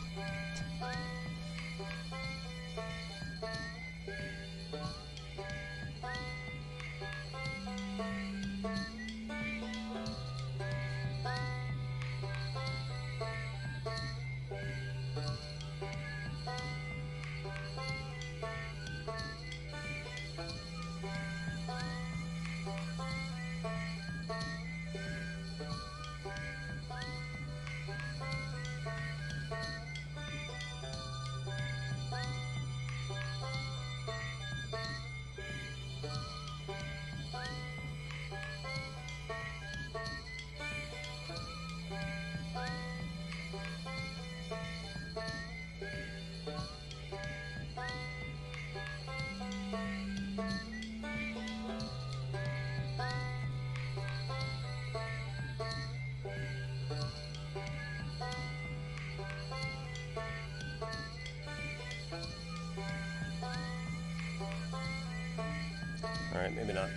Alright, maybe not.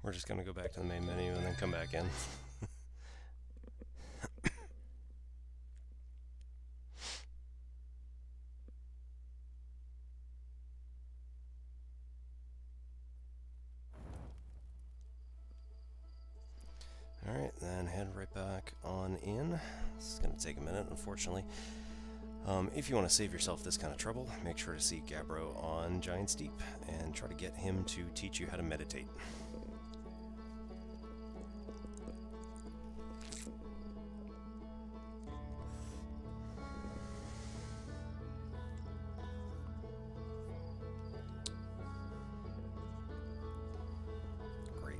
We're just gonna go back to the main menu and then come back in. Alright, then head right back on in. This is gonna take a minute, unfortunately. If you want to save yourself this kind of trouble, make sure to see Gabbro on Giant Steep and try to get him to teach you how to meditate. Great.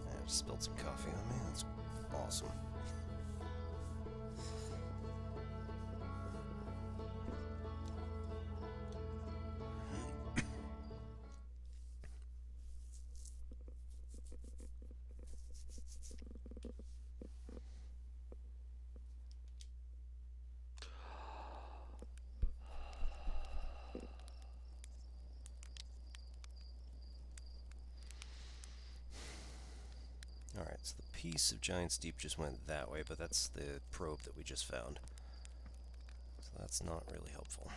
I just spilled some coffee on me. That's awesome. Alright, so the piece of Giant Steep just went that way, but that's the probe that we just found. So that's not really helpful.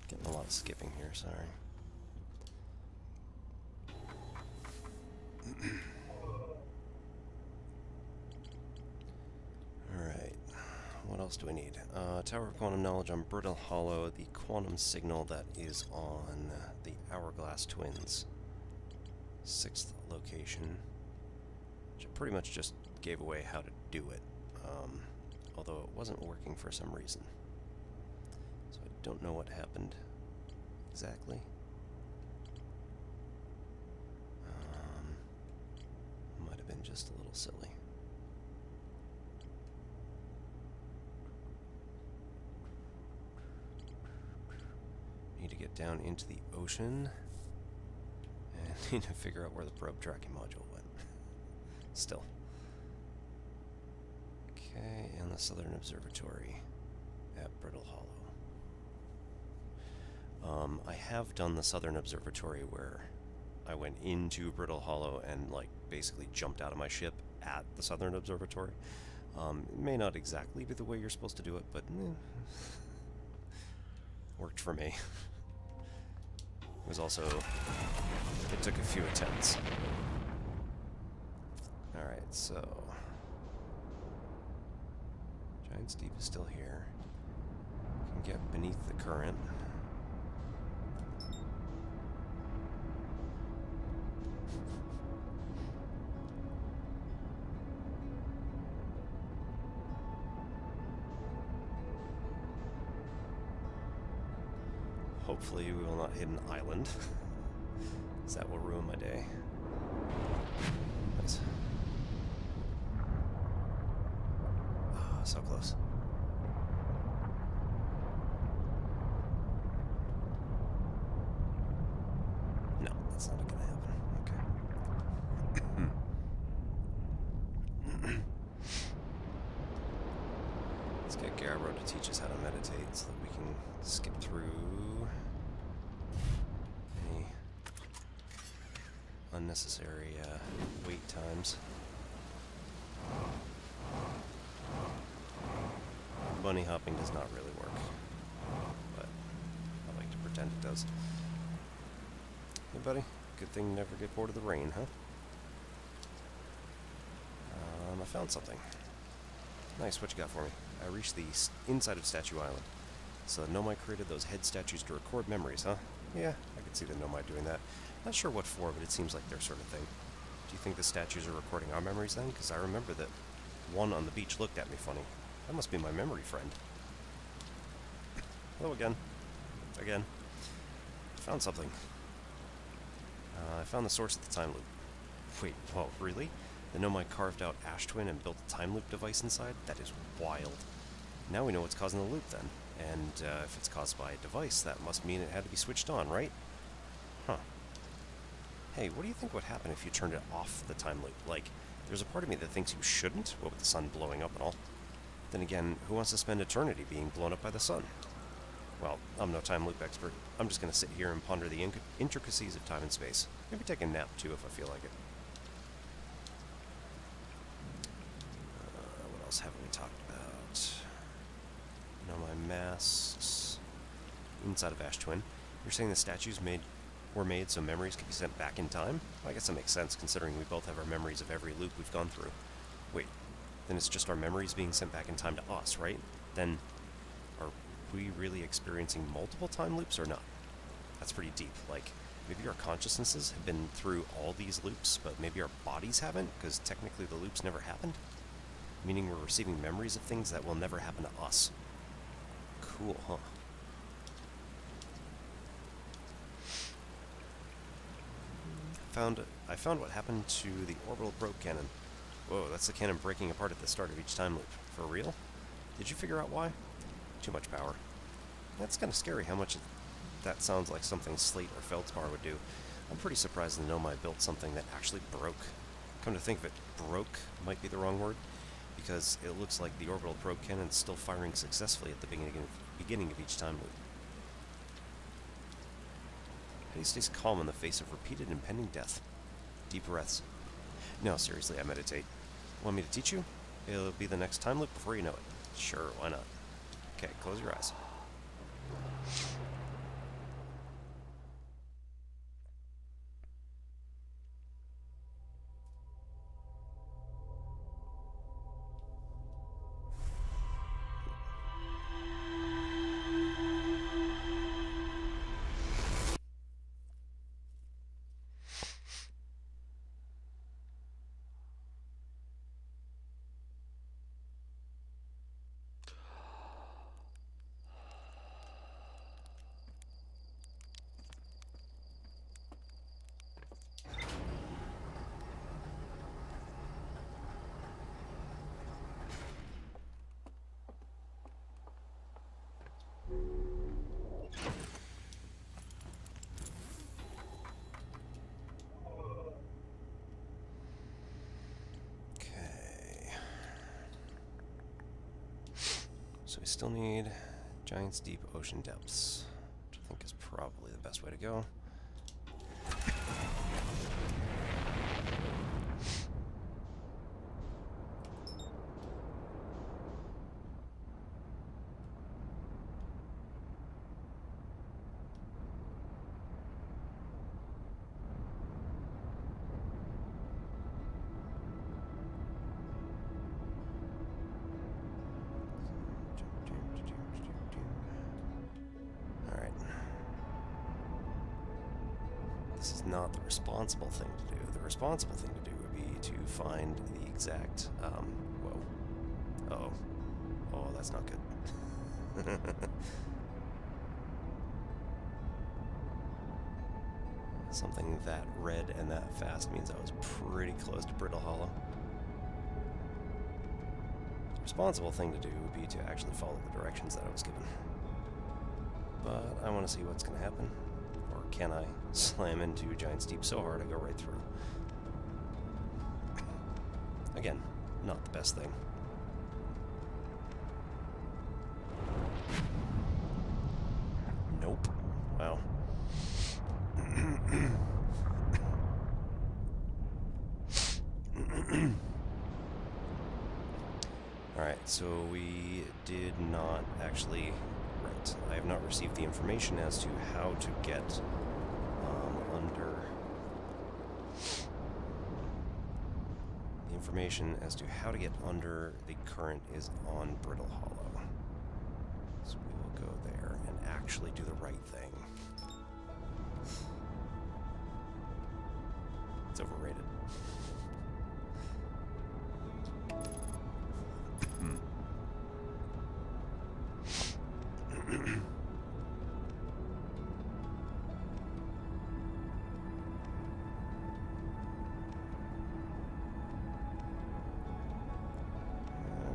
Getting a lot of skipping here, sorry. Alright, what else do we need? Tower of Quantum Knowledge on Brittle Hollow, the quantum signal that is on the Hourglass Twins. 6th location, which I pretty much just gave away how to do it, although it wasn't working for some reason. So I don't know what happened exactly. Might have been just a little silly. Need to get down into the ocean and need to figure out where the probe tracking module went. Still. Okay, and the Southern Observatory at Brittle Hollow. I have done the Southern Observatory where I went into Brittle Hollow and like basically jumped out of my ship at the Southern Observatory. It may not exactly be the way you're supposed to do it, but worked for me. It was also, it took a few attempts. Alright, so Giant Steep is still here. Can get beneath the current. Hopefully we will not hit an island, because that will ruin my day. Nice. Ah, so close. teach us how to meditate so that we can skip through any unnecessary wait times. Bunny hopping does not really work, but I like to pretend it does. Hey buddy, good thing you never get bored of the rain, huh? I found something. Nice, what you got for me? I reached the inside of Statue Island. So the Nomai created those head statues to record memories, huh? Yeah, I could see the Nomai doing that. Not sure what for, but it seems like their sort of thing. Do you think the statues are recording our memories then? Because I remember that one on the beach looked at me funny. That must be my memory friend. Hello again. Again. I found something. I found the source of the time loop. Wait, whoa, really? The Nomai carved out Ash Twin and built a time loop device inside? That is wild. Now we know what's causing the loop then. And if it's caused by a device, that must mean it had to be switched on, right? Huh. Hey, what do you think would happen if you turned it off, the time loop? Like, there's a part of me that thinks you shouldn't, what with the sun blowing up and all. Then again, who wants to spend eternity being blown up by the sun? Well, I'm no time loop expert. I'm just going to sit here and ponder the intricacies of time and space. Maybe take a nap, too, if I feel like it. What else haven't we talked about? Nomai masks. Inside of Ash Twin. You're saying the statues were made so memories can be sent back in time? Well, I guess that makes sense, considering we both have our memories of every loop we've gone through. Wait, then it's just our memories being sent back in time to us, right? Then, are we really experiencing multiple time loops or not? That's pretty deep. Like, maybe our consciousnesses have been through all these loops, but maybe our bodies haven't, because technically the loops never happened? Meaning we're receiving memories of things that will never happen to us. Cool, huh? I found what happened to the orbital probe cannon. Whoa, that's the cannon breaking apart at the start of each time loop. For real? Did you figure out why? Too much power. That's kind of scary how much that sounds like something Slate or Feldspar would do. I'm pretty surprised the Nomai built something that actually broke. Come to think of it, broke might be the wrong word, because it looks like the orbital probe cannon is still firing successfully at the beginning of each time loop. How do you stay calm in the face of repeated impending death? Deep breaths. No, seriously, I meditate. Want me to teach you? It'll be the next time loop before you know it. Sure, why not? Okay, close your eyes. So we still need Giant's Deep Ocean Depths, which I think is probably the best way to go. This is not the responsible thing to do. The responsible thing to do would be to find the exact, whoa. Uh-oh. Oh, that's not good. Something that red and that fast means I was pretty close to Brittle Hollow. The responsible thing to do would be to actually follow the directions that I was given. But I want to see what's going to happen. Or can I slam into Giant's Deep so hard I go right through? Again, not the best thing. So we did not actually. Right. I have not received the information as to how to get under. The information as to how to get under the current is on Brittle Hollow. So we will go there and actually do the right thing. It's overrated.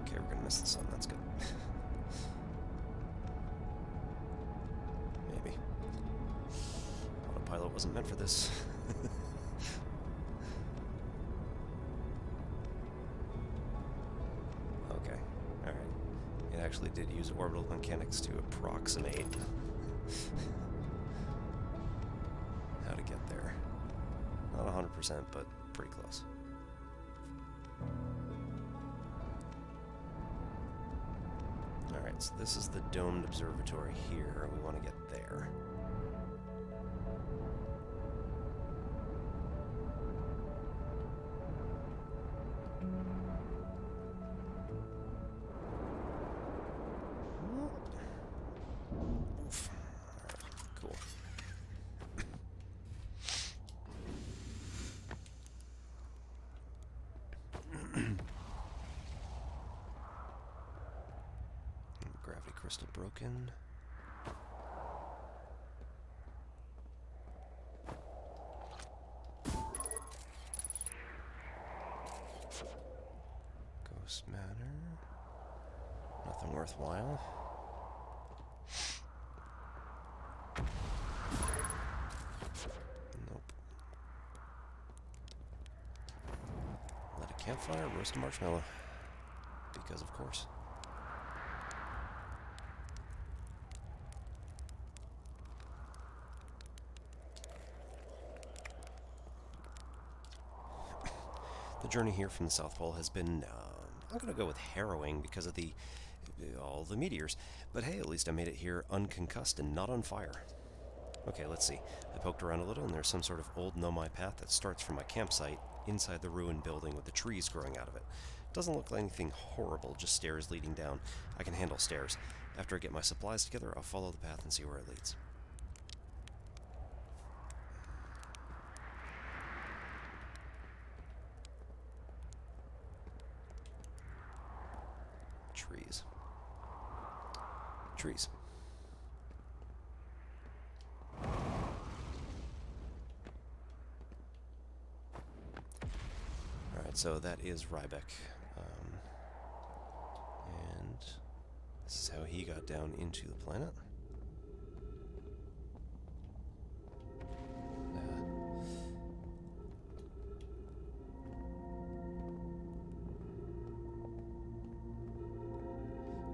Okay, we're gonna miss the sun. That's good. Maybe. Autopilot wasn't meant for this. Okay, alright. It actually did use orbital mechanics to approximate how to get there. Not 100%, but pretty close. Alright, so this is the domed observatory here. We want to get there. Oof. Alright, cool. Gravity crystal broken. Ghost matter. Nothing worthwhile. Nope. Light a campfire, roast a marshmallow. Because of course. The journey here from the South Pole has been, I'm going to go with harrowing because of all the meteors. But hey, at least I made it here unconcussed and not on fire. Okay, let's see. I poked around a little and there's some sort of old Nomai path that starts from my campsite inside the ruined building with the trees growing out of it. Doesn't look like anything horrible, just stairs leading down. I can handle stairs. After I get my supplies together, I'll follow the path and see where it leads. Trees. Trees. Alright, so that is Rybeck. And this is how he got down into the planet.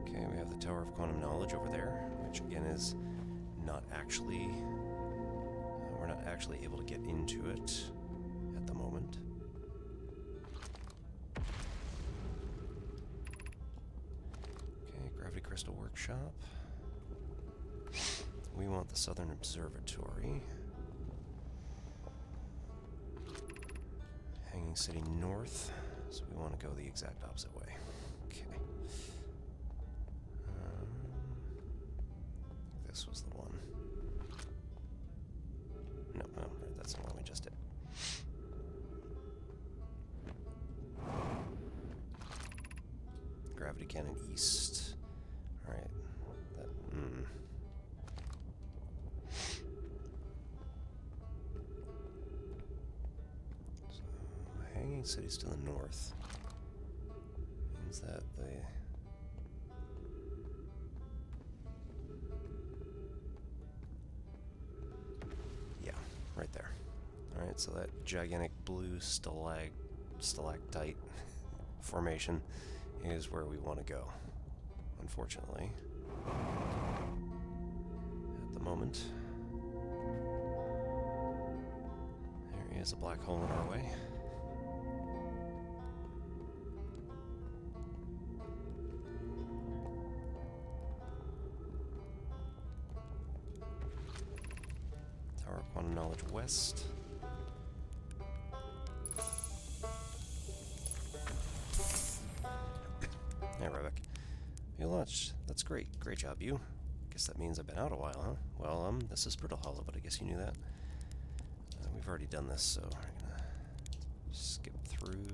Okay, we have the Tower of Quantum Knowledge over there, which again is not actually... we're not actually able to get into it at the moment. Okay, Gravity Crystal Workshop. We want the Southern Observatory. Hanging City North, so we want to go the exact opposite way. Okay. This was the one. No, right, that's the one we just did. Gravity Cannon East. Alright. That, So, Hanging City's to the north. Means that the... right there. Alright, so that gigantic blue stalactite formation is where we want to go. Unfortunately, at the moment, there is a black hole in our way. Tower of Quantum Knowledge West. Hey, Rebek. You launched. That's great. Great job, you. Guess that means I've been out a while, huh? Well, this is Brittle Hollow, but I guess you knew that. We've already done this, so we're gonna skip through.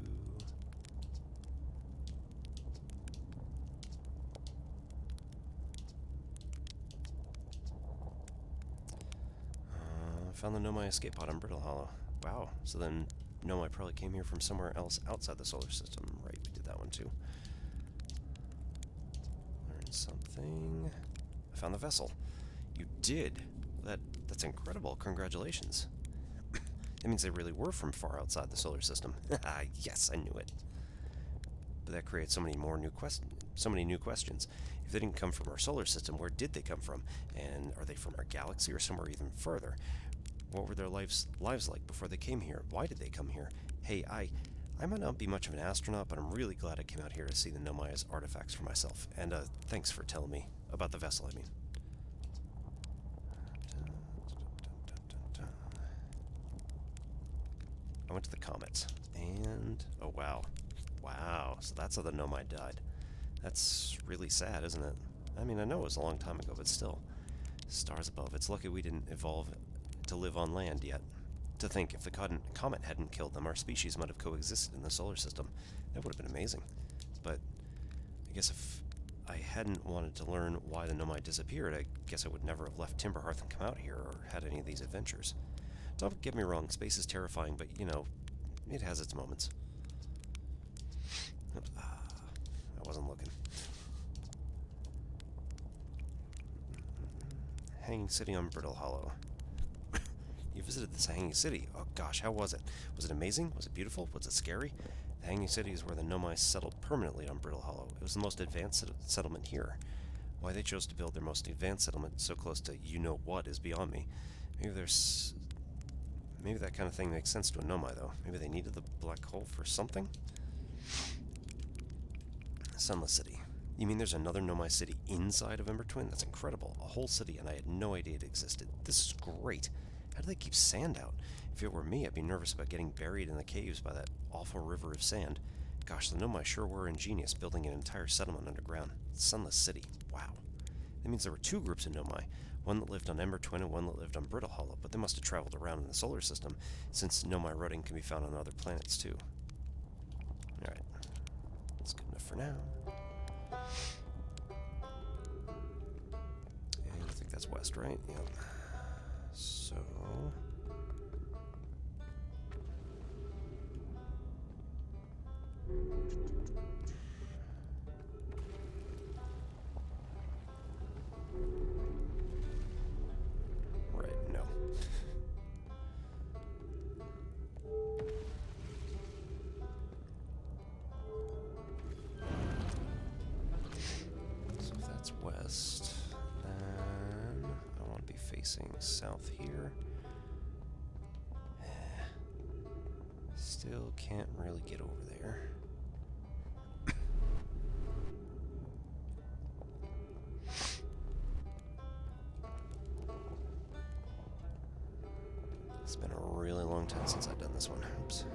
Found the Nomai escape pod on Brittle Hollow. Wow, so then Nomai probably came here from somewhere else outside the solar system. Right, we did that one too. Learned something. I found the vessel. You did? That's incredible. Congratulations. It means they really were from far outside the solar system. Yes, I knew it. But that creates so many new questions. If they didn't come from our solar system, where did they come from? And are they from our galaxy or somewhere even further? What were their lives like before they came here? Why did they come here? Hey, I might not be much of an astronaut, but I'm really glad I came out here to see the Nomai's artifacts for myself. And thanks for telling me about the vessel, I mean. I went to the comets, and oh wow. Wow, so that's how the Nomai died. That's really sad, isn't it? I mean, I know it was a long time ago, but still. Stars above. It's lucky we didn't evolve to live on land yet. To think, if the comet hadn't killed them, our species might have coexisted in the solar system. That would have been amazing. But I guess if I hadn't wanted to learn why the Nomai disappeared, I guess I would never have left Timberhearth and come out here or had any of these adventures. Don't get me wrong, space is terrifying, but, you know, it has its moments. Oops. I wasn't looking. Hanging City on Brittle Hollow. You visited this Hanging City. Oh gosh, how was it? Was it amazing? Was it beautiful? Was it scary? The Hanging City is where the Nomai settled permanently on Brittle Hollow. It was the most advanced settlement here. Why they chose to build their most advanced settlement so close to you-know-what is beyond me. Maybe that kind of thing makes sense to a Nomai, though. Maybe they needed the black hole for something? Sunless City. You mean there's another Nomai city inside of Ember Twin? That's incredible. A whole city, and I had no idea it existed. This is great. How do they keep sand out? If it were me, I'd be nervous about getting buried in the caves by that awful river of sand. Gosh, the Nomai sure were ingenious, building an entire settlement underground. Sunless City. Wow. That means there were two groups of Nomai. One that lived on Ember Twin and one that lived on Brittle Hollow, but they must have traveled around in the solar system, since Nomai rotting can be found on other planets, too. Alright. That's good enough for now. And I think that's west, right? Yep. So... Right, no. So if that's west, then I want to be facing south here. Still can't really get over there. It's been a really long time since I've done this one. Oops.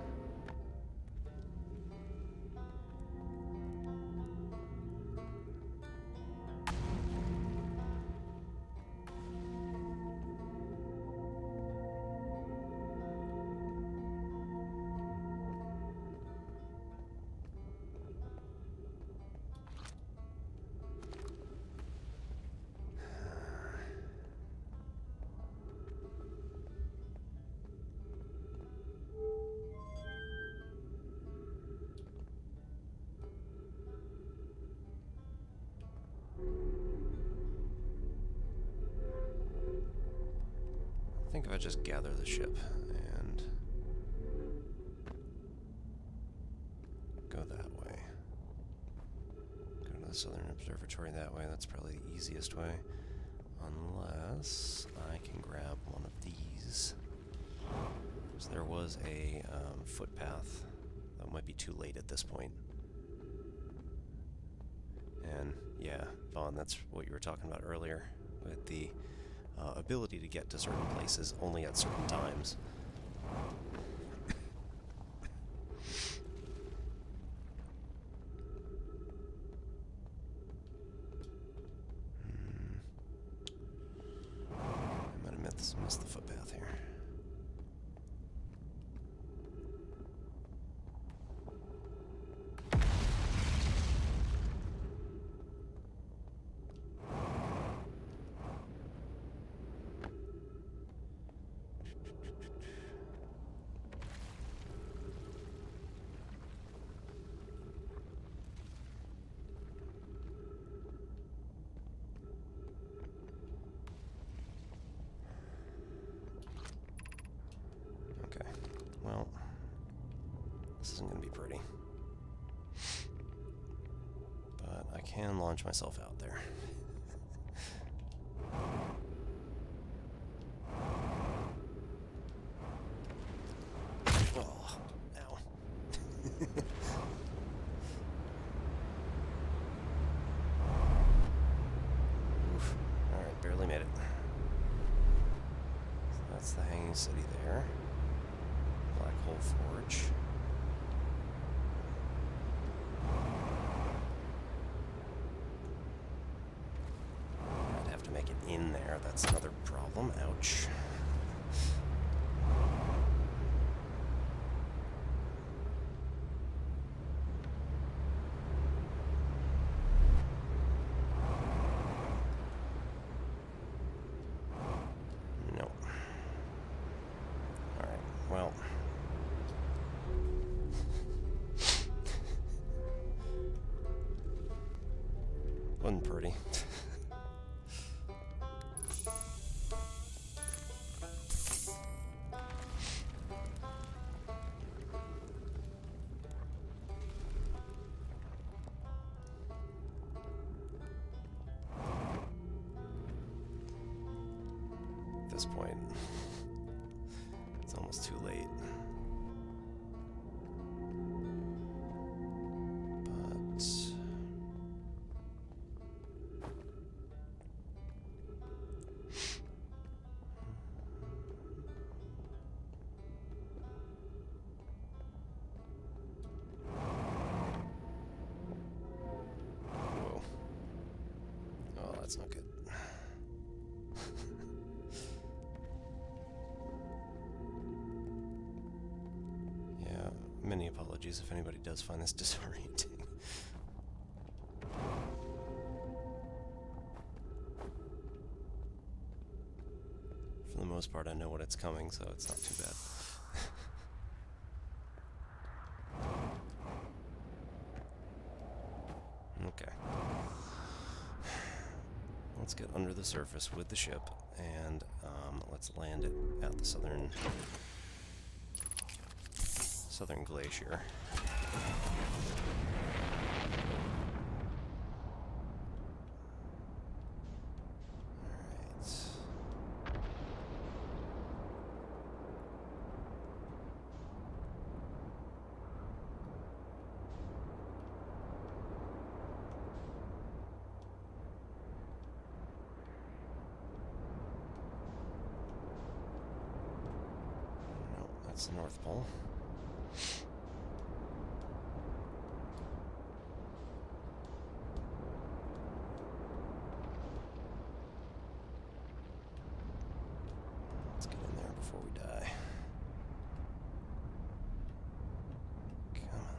I think if I just gather the ship and go that way, go to the Southern Observatory that way, that's probably the easiest way, unless I can grab one of these. So there was a footpath. That might be too late at this point. And yeah, Vaughn, that's what you were talking about earlier with the ability to get to certain places only at certain times. I might have missed the footpath here. Well, this isn't going to be pretty. But I can launch myself out there. Oh, ow. Oof. Alright, barely made it. So that's the hanging city there. Black Hole Forge. I'd have to make it in there. That's another problem. Ouch. Nope. Alright, well. Wasn't pretty. At this point, it's almost too late. Whoa. Oh, that's not good. Yeah, many apologies if anybody does find this disorienting. For the most part, I know when it's coming, so it's not too bad. Okay. Let's get under the surface with the ship, and let's land it at the southern glacier. No, that's the North Pole. Let's get in there before we die. Come on.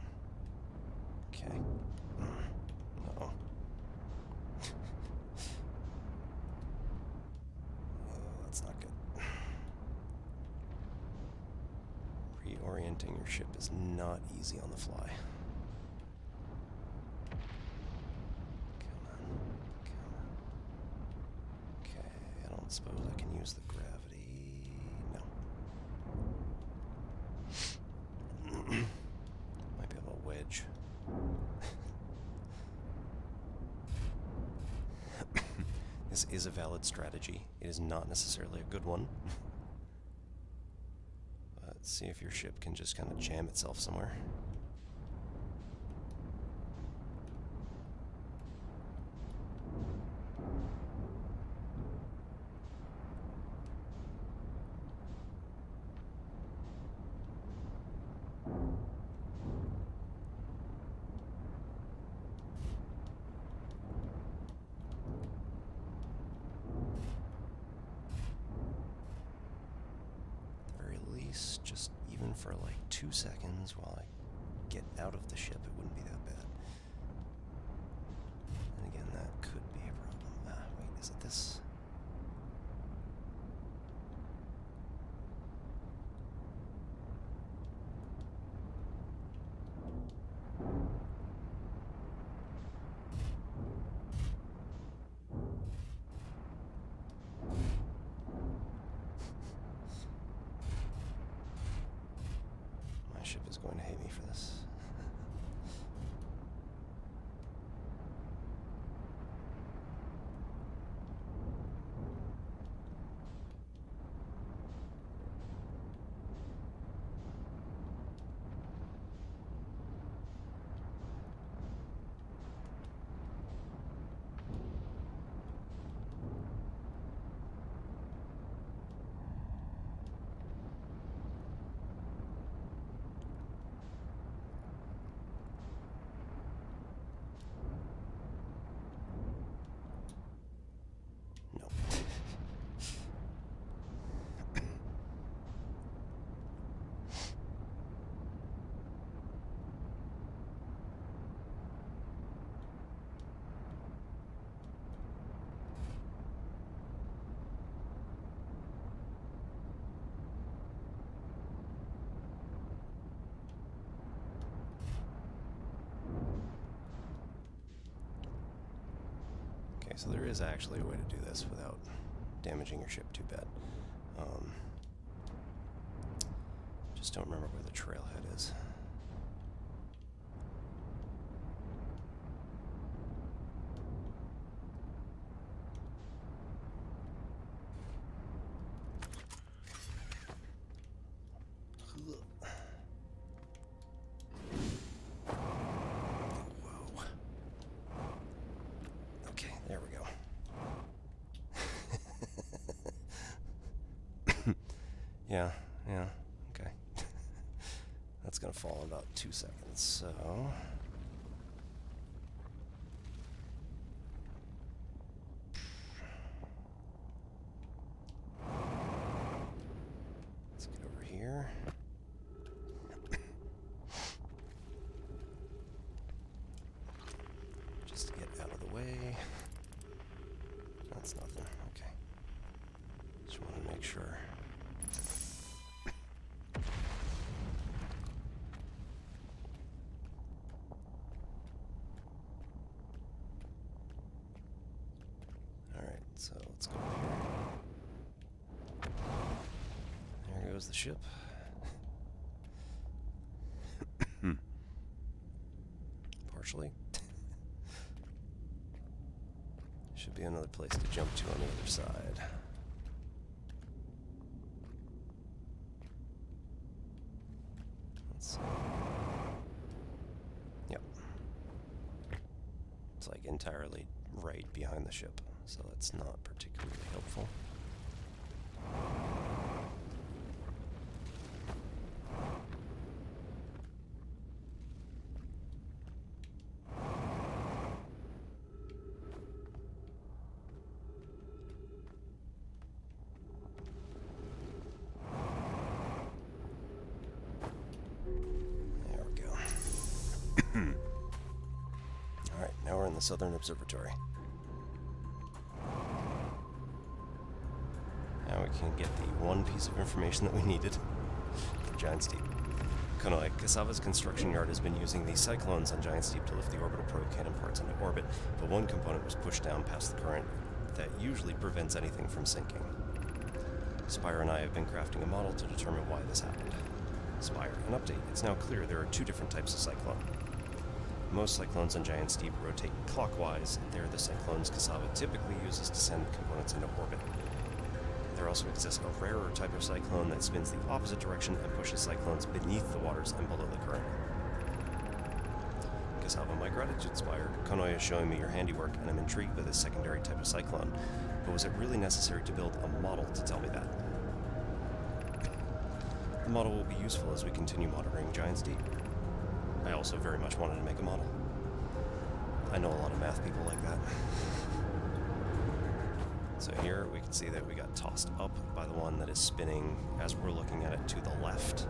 Okay. Uh-oh. Oh, that's not good. Reorienting your ship is not easy on the fly. Come on. Come on. Okay, I don't suppose I can use the gravity. No. Might be able to wedge. This is a valid strategy. It is not necessarily a good one. Let's see if your ship can just kind of jam itself somewhere. base, just even for like 2 seconds while I get out of the ship, it wouldn't be that bad. And again, that could be a problem. Wait, is it this? My ship is going to hate me for this. Okay, so there is actually a way to do this without damaging your ship too bad. Just don't remember where the trailhead is. Whoa. Okay, there we go. Yeah, okay. That's gonna fall in about 2 seconds, so... Let's get over here. Just to get out of the way. That's nothing, okay. Just want to make sure. Alright, so let's go here. There goes the ship. Partially. Should be another place to jump to on the other side. Let's see. Yep. It's like entirely right behind the ship, so that's not particularly helpful. There we go. Alright, now we're in the Southern Observatory. Now we can get the one piece of information that we needed for Giant Steep. Konoi, Kasava's construction yard has been using the cyclones on Giant Steep to lift the orbital probe cannon parts into orbit, but one component was pushed down past the current that usually prevents anything from sinking. Spire and I have been crafting a model to determine why this happened. Spire, an update. It's now clear there are two different types of cyclone. Most cyclones on Giant Steep rotate clockwise. They're the cyclones Kasava typically uses to send components into orbit. There also exists a rarer type of cyclone that spins the opposite direction and pushes cyclones beneath the waters and below the current. Kasava, my gratitude, Spire. Konoi is showing me your handiwork, and I'm intrigued by this secondary type of cyclone. But was it really necessary to build a model to tell me that? The model will be useful as we continue monitoring Giant Steep. I also very much wanted to make a model. I know a lot of math people like that. So here we can see that we got tossed up by the one that is spinning as we're looking at it to the left.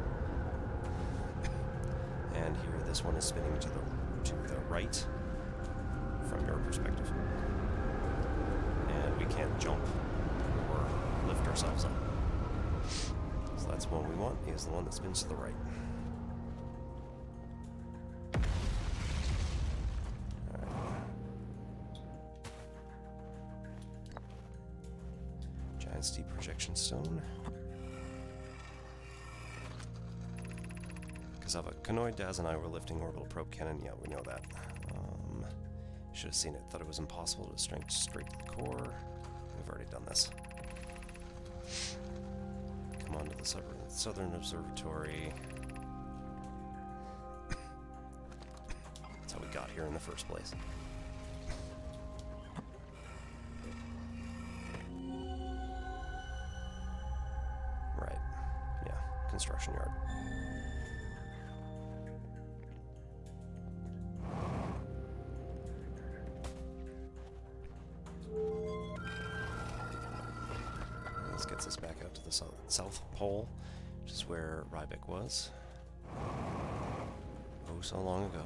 And here this one is spinning to the right from your perspective. And we can't jump or lift ourselves up. So that's the one we want, is the one that spins to the right. Giant steep projection stone. Kasava, Kanoid, Daz, and I were lifting orbital probe cannon. Yeah, we know that. Should have seen it. Thought it was impossible to strength straight to the core. We've already done this. Come on to the Southern Observatory. That's how we got here in the first place. Right. Yeah, construction yard. This gets us back out to the South Pole, which is where Rybek was. Oh, so long ago.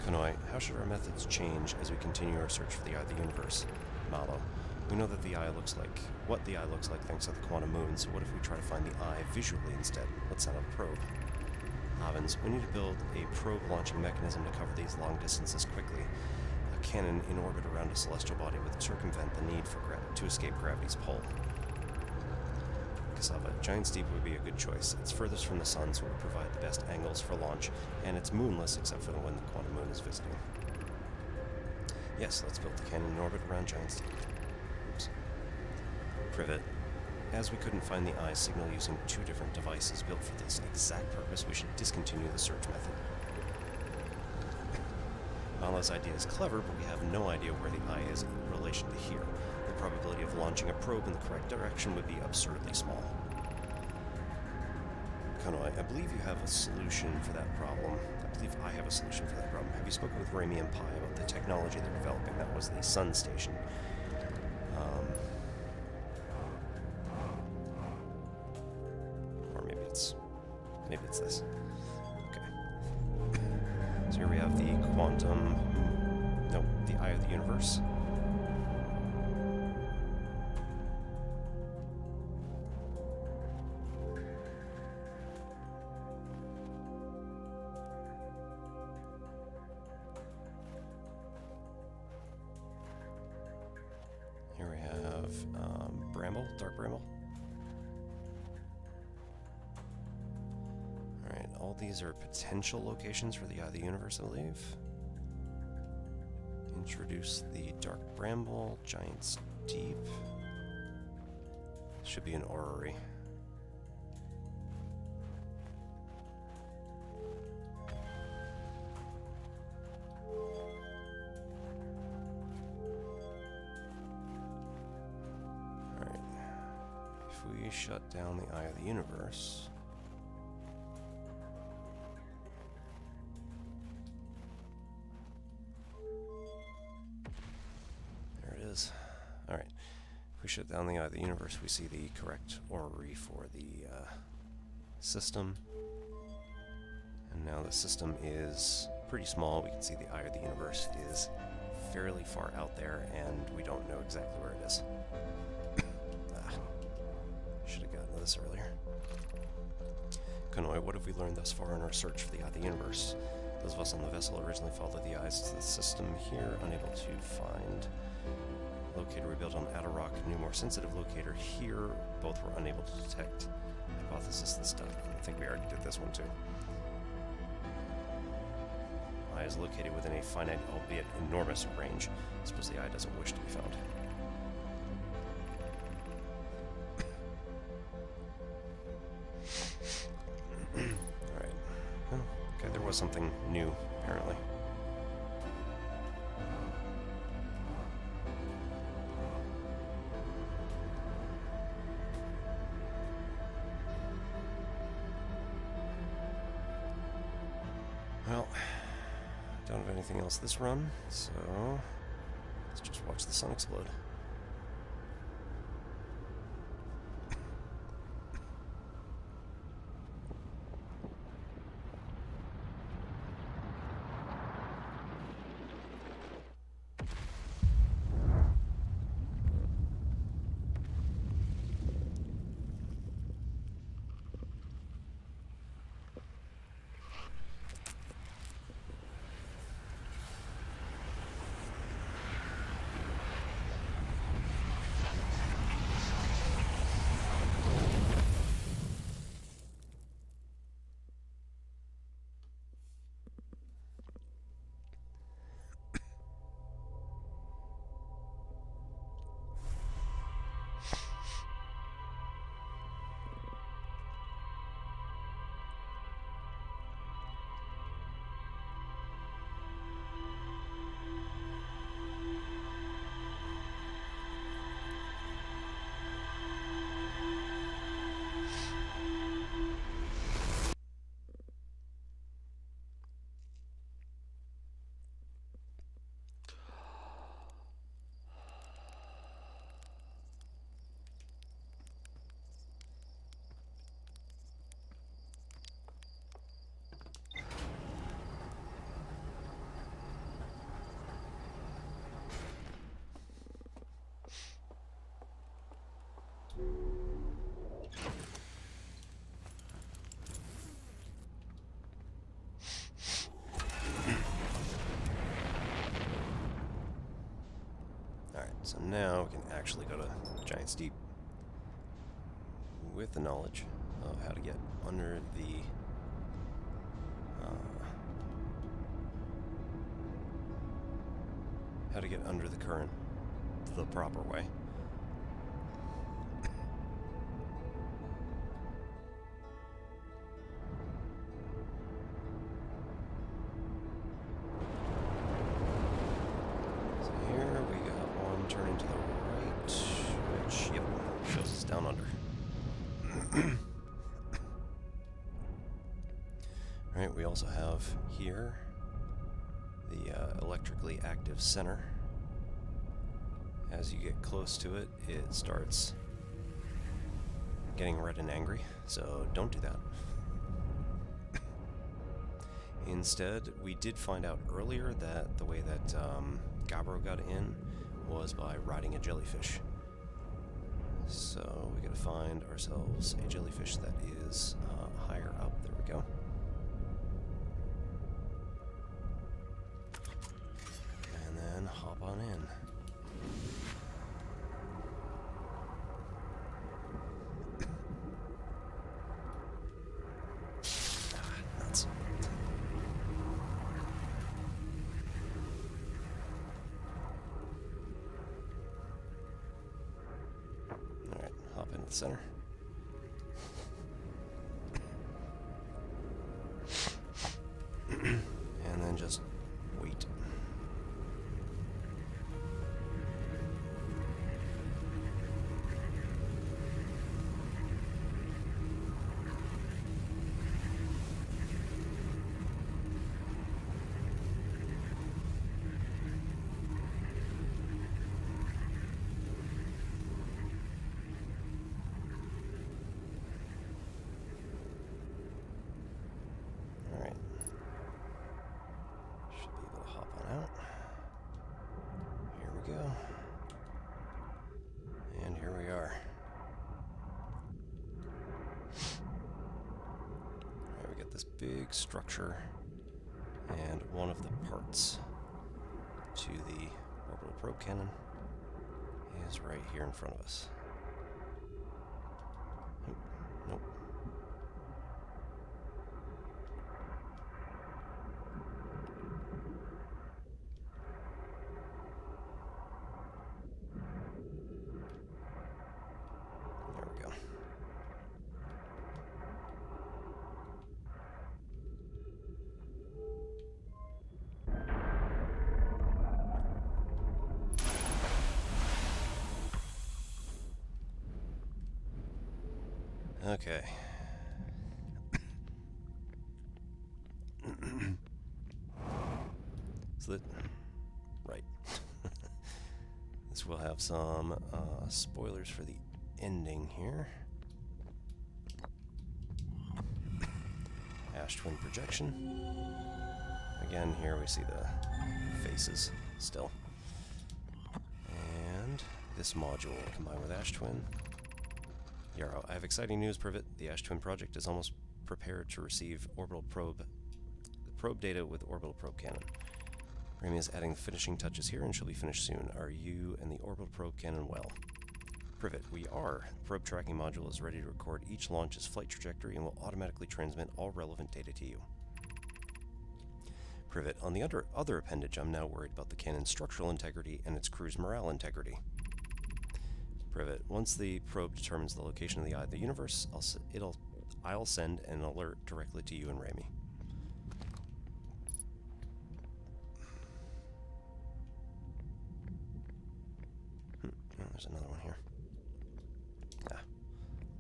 Kanoi, how should our methods change as we continue our search for the Eye of the Universe? Malo, we know that the Eye looks like what the Eye looks like thanks to the quantum moon, so what if we try to find the Eye visually instead? Let's set up a probe. Havens, we need to build a probe launching mechanism to cover these long distances quickly. A cannon in orbit around a celestial body would circumvent the need for to escape gravity's pull. Kasava, Giant Steep would be a good choice. It's furthest from the sun, so it would provide the best angles for launch, and it's moonless except for when the quantum moon is visiting. Yes, let's build the cannon in orbit around Giant Steep. Oops. Privet. As we couldn't find the Eye signal using two different devices built for this exact purpose, we should discontinue the search method. Mala's idea is clever, but we have no idea where the Eye is in relation to here. The probability of launching a probe in the correct direction would be absurdly small. Kanoi, I believe you have a solution for that problem. I believe I have a solution for that problem. Have you spoken with Rami and Pi about the technology they're developing? That was the Sun Station. Maybe it's this. Okay. So here we have the quantum... No, the Eye of the Universe. Here we have Bramble, Dark Bramble. All these are potential locations for the Eye of the Universe, I believe. Introduce the Dark Bramble, Giant Steep. Should be an orrery. Alright. If we shut down the Eye of the Universe... Alright, if we shut down the Eye of the Universe, we see the correct orrery for the system. And now the system is pretty small. We can see the Eye of the Universe is fairly far out there, and we don't know exactly where it is. Should have gotten to this earlier. Kanoi, what have we learned thus far in our search for the Eye of the Universe? Those of us on the vessel originally followed the eyes to the system here, unable to find... Locator we built on Atarock, new more sensitive locator here. Both were unable to detect. Hypothesis this done. I think we already did this one too. Eye is located within a finite, albeit enormous, range. I suppose the Eye doesn't wish to be found. Alright. Oh, okay, there was something new, apparently. Well, don't have anything else this run, so let's just watch the sun explode. Alright, so now we can actually go to Giant's Deep with the knowledge of how to get under the current the proper way. So here we got one turning to the right, which, yep, shows us down under. Alright, we also have here the electrically active center. As you get close to it, it starts getting red and angry, so don't do that. Instead, we did find out earlier that the way that Gabbro got in was by riding a jellyfish. So we gotta find ourselves a jellyfish that is higher up. There we go. And then hop on in. Nuts. Alright, hop into the center. And then just wait. Alright. Should be able to hop on out. Here we go. And here we are. Alright, we got this big structure, and one of the parts to the orbital probe cannon is right here in front of us. Nope. Nope. There we go. Okay. that right. This will have some spoilers for the ending here. Ash Twin projection. Again, here we see the faces still. And this module combined with Ash Twin. Yarrow, I have exciting news, Privet. The Ash Twin project is almost prepared to receive orbital probe data with orbital probe cannon. Rami is adding the finishing touches here and she'll be finished soon. Are you and the orbital probe cannon well? Privet, we are. The probe tracking module is ready to record each launch's flight trajectory and will automatically transmit all relevant data to you. Privet, on the other appendage, I'm now worried about the cannon's structural integrity and its crew's morale integrity. Privet, once the probe determines the location of the Eye of the Universe, I'll send an alert directly to you and Rami. There's another one here.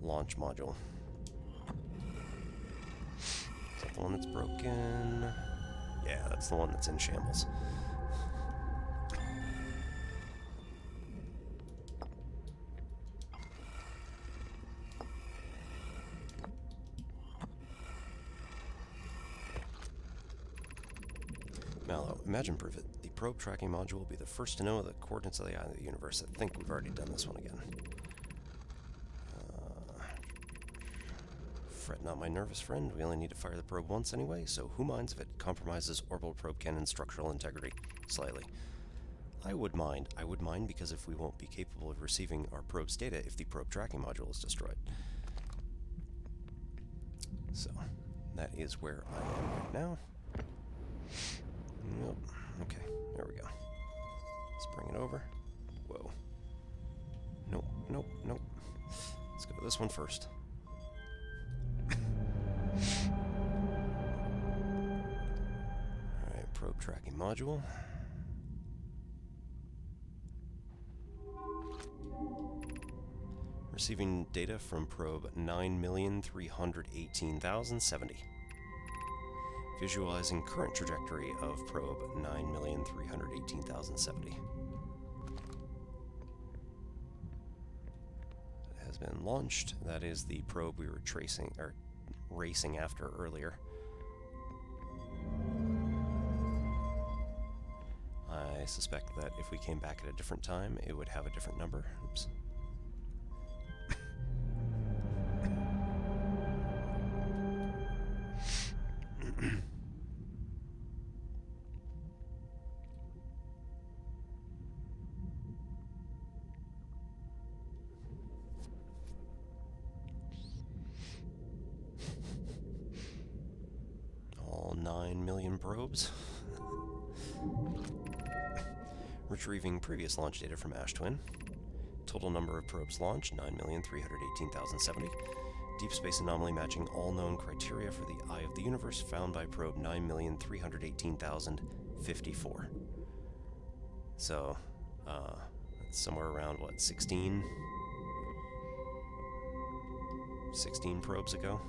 Launch module. Is that the one that's broken? Yeah, that's the one that's in shambles. Mallow, imagine Privet. The probe tracking module will be the first to know the coordinates of the Eye of the Universe. I think we've already done this one again. Fret not, my nervous friend. We only need to fire the probe once anyway, so who minds if it compromises orbital probe cannon's structural integrity slightly? I would mind. I would mind because if we won't be capable of receiving our probe's data if the probe tracking module is destroyed. So, that is where I am right now. Nope. Okay, there we go. Let's bring it over. Whoa. Nope, nope, nope. Let's go to this one first. Alright, probe tracking module. Receiving data from probe 9,318,070. Visualizing current trajectory of probe 9,318,070. It has been launched. That is the probe we were racing after earlier. I suspect that if we came back at a different time, it would have a different number. Oops. All 9 million probes. Retrieving previous launch data from Ash Twin. Total number of probes launched, 9,318,070. Deep space anomaly matching all known criteria for the Eye of the Universe found by probe 9,318,054. So, that's somewhere around, what, 16 probes ago?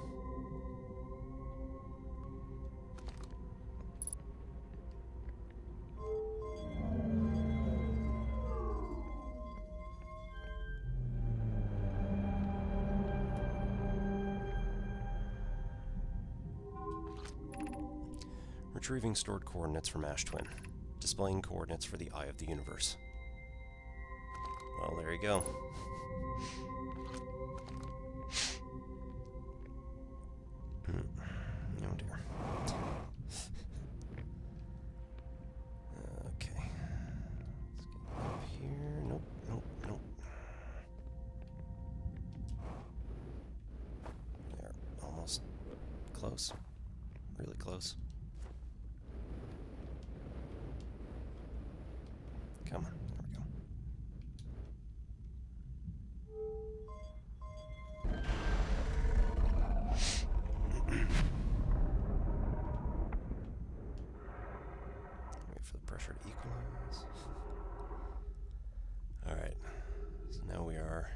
Retrieving stored coordinates from Ash Twin. Displaying coordinates for the Eye of the Universe. Well, there you go. Oh dear. Okay. Let's get up here. Nope, nope, nope. There. Almost close. Really close. Come on, there we go. Wait for the pressure to equalize. Alright, so now we are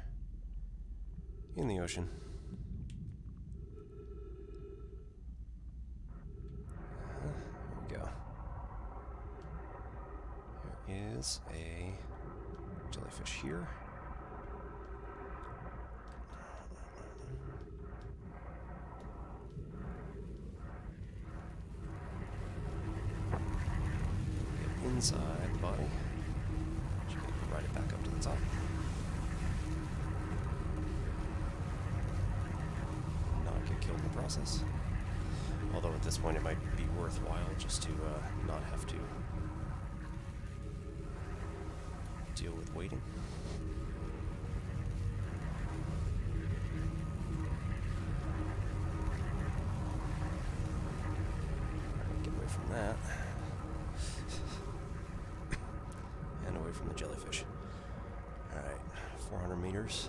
in the ocean. There we go. is a jellyfish here. Get inside the body. Should be able to ride it back up to the top. Not get killed in the process. Although at this point it might be worthwhile just to not have to deal with waiting. Get away from that. And away from the jellyfish. Alright, 400 meters.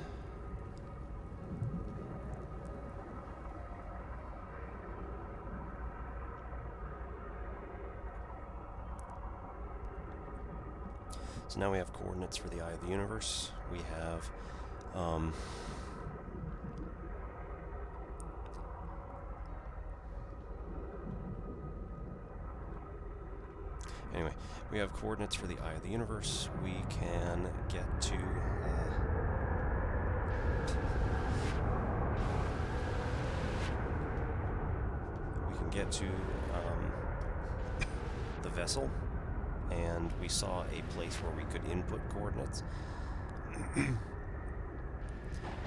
So now we have coordinates for the eye of the universe. We have anyway, we have coordinates for the eye of the universe. We can get to the vessel. And we saw a place where we could input coordinates.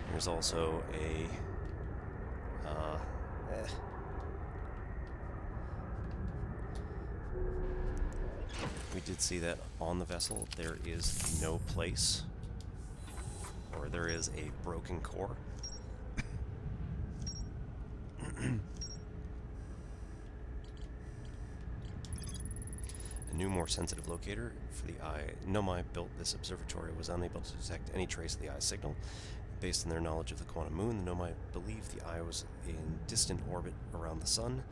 There's also a we did see that on the vessel there is no place, or there is a broken core. New, more sensitive locator for the eye. Nomai built this observatory was unable to detect any trace of the eye's signal. Based on their knowledge of the quantum moon, the Nomai believed the eye was in distant orbit around the sun.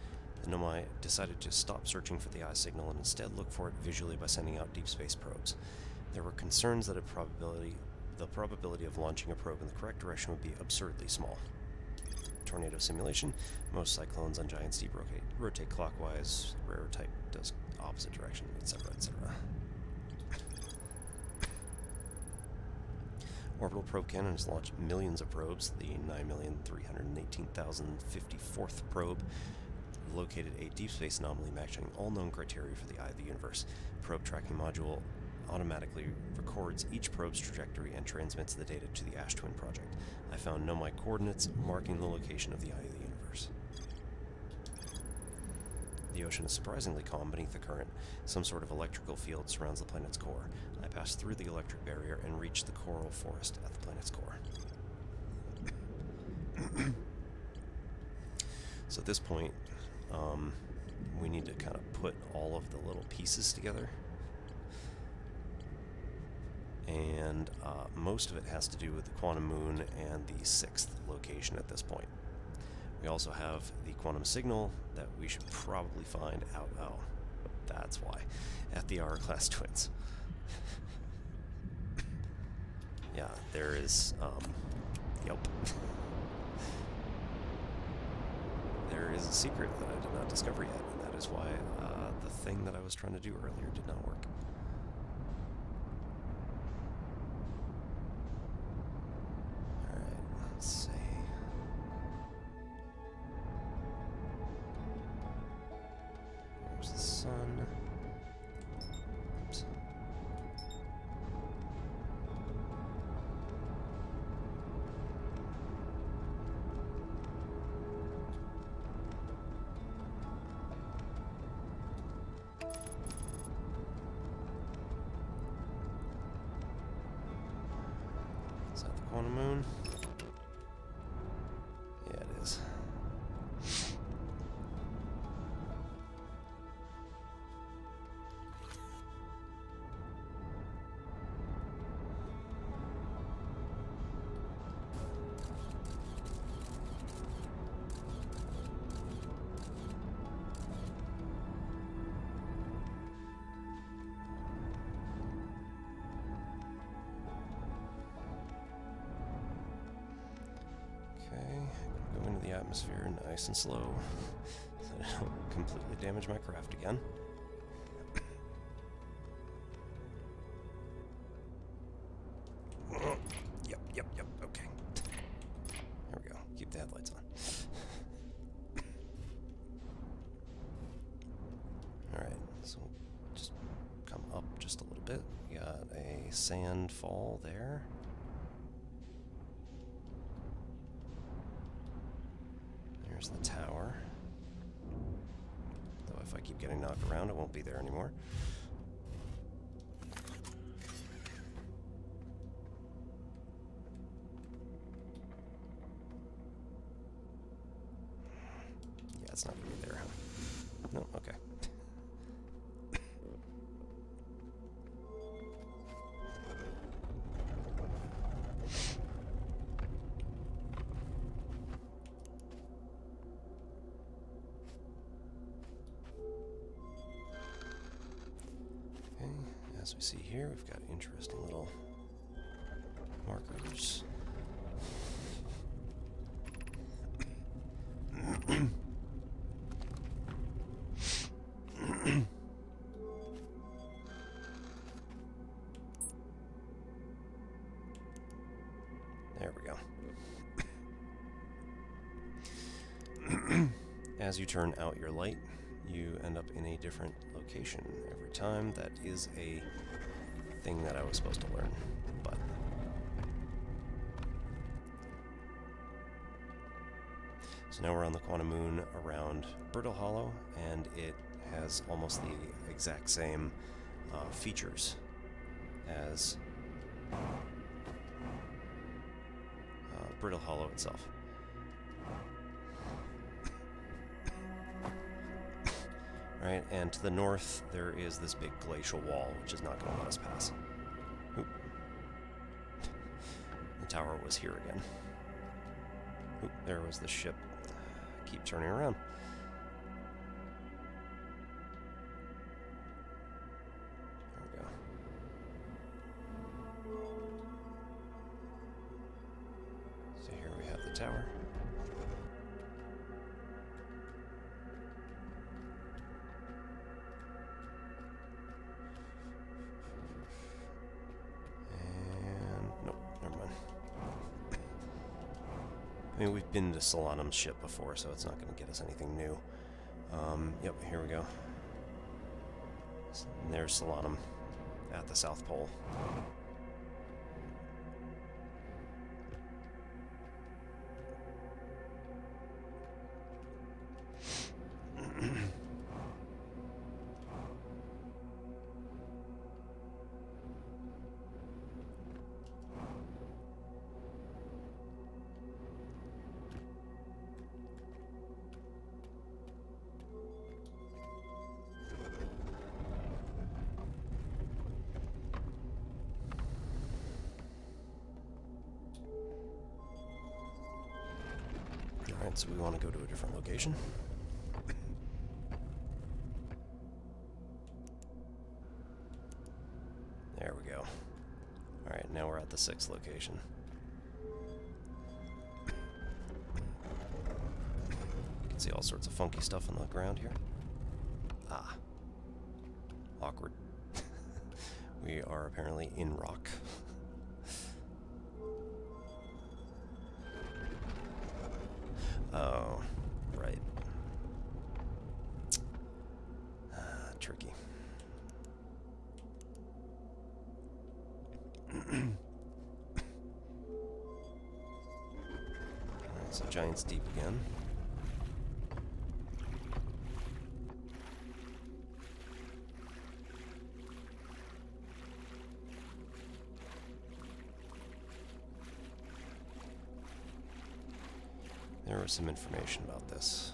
The Nomai decided to stop searching for the eye signal and instead look for it visually by sending out deep space probes. There were concerns that the probability of launching a probe in the correct direction would be absurdly small. Tornado simulation. Most cyclones on giant steep rotate clockwise. Rarer type does opposite direction, etc., etc. Orbital probe cannon has launched millions of probes. The 9,318,054th probe located a deep space anomaly matching all known criteria for the eye of the universe. Probe tracking module automatically records each probe's trajectory and transmits the data to the Ash Twin project. I found Nomai coordinates marking the location of the eye of the universe. The ocean is surprisingly calm beneath the current. Some sort of electrical field surrounds the planet's core. I passed through the electric barrier and reached the coral forest at the planet's core. So at this point, we need to kind of put all of the little pieces together. And most of it has to do with the quantum moon and the 6th location at this point. We also have the quantum signal that we should probably find out. Oh, that's why. At the hourglass twins. Yeah, there is, yep. There is a secret that I did not discover yet, and that is why the thing that I was trying to do earlier did not work. Alright, let's see. There's the sun. Oops. Is that the quantum moon? Yeah, it is. Go into the atmosphere nice and slow so I don't completely damage my craft again. So just come up just a little bit. We got a sand fall there. There's the tower. Though if I keep getting knocked around, it won't be there anymore. Yeah, it's not going to be there, huh? No, okay. As we see here, we've got interesting little markers. There we go. As you turn out your light, you end up in a different location every time. That is a thing that I was supposed to learn, but so now we're on the Quantum Moon around Brittle Hollow, and it has almost the exact same features as Brittle Hollow itself. Right, and to the north there is this big glacial wall, which is not going to let us pass. Oop. The tower was here again. Oop, there was the ship. Keep turning around. There we go. So here we have the tower. I mean, we've been to Solanum's ship before, so it's not going to get us anything new. Yep, here we go. And there's Solanum at the South Pole. Alright, so we want to go to a different location. There we go. Alright, now we're at the 6th location. You can see all sorts of funky stuff on the ground here. Ah. Awkward. We are apparently in rock. Oh, right. Tricky. Alright, so Giant's Deep again. There was some information about this.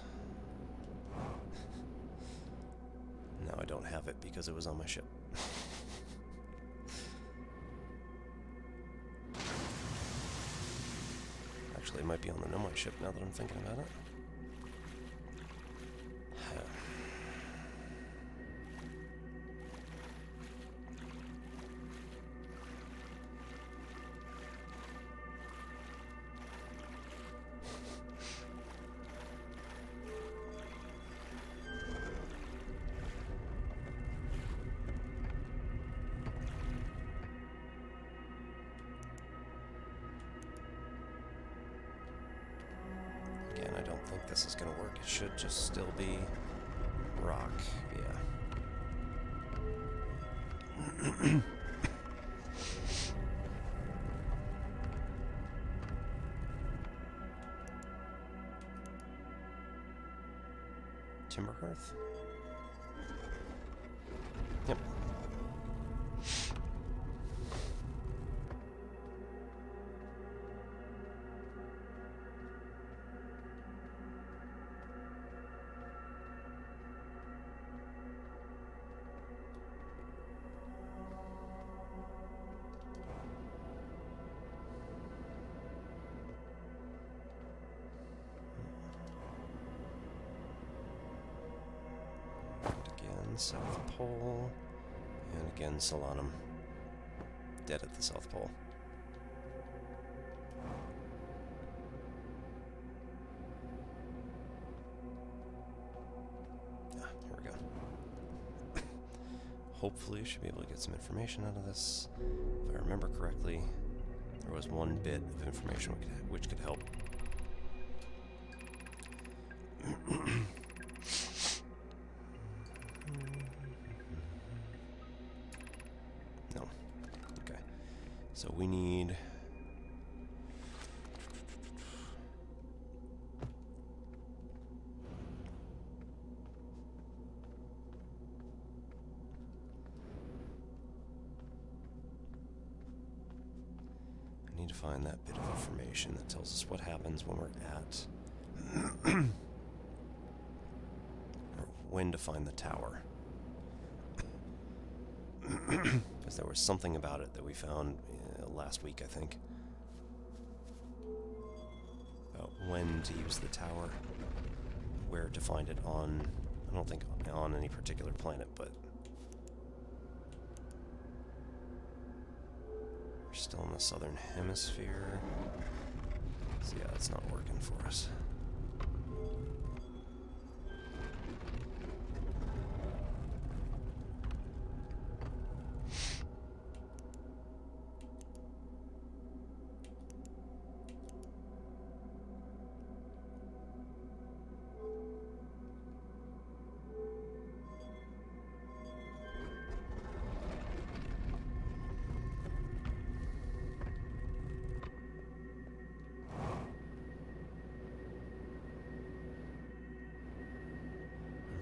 Now I don't have it because it was on my ship. Actually, it might be on the Nomite ship now that I'm thinking about it. Again, I don't think this is going to work. It should just still be rock. Yeah. Timber hearth? Yep. South Pole, and again Solanum, dead at the South Pole. Ah, here we go. Hopefully I should be able to get some information out of this. If I remember correctly, there was one bit of information which could help. So we need... I need to find that bit of information that tells us what happens when we're at... or when to find the tower. Because there was something about it that we found last week, I think. About when to use the tower, where to find it on, I don't think on any particular planet, but we're still in the southern hemisphere. So yeah, it's not working for us.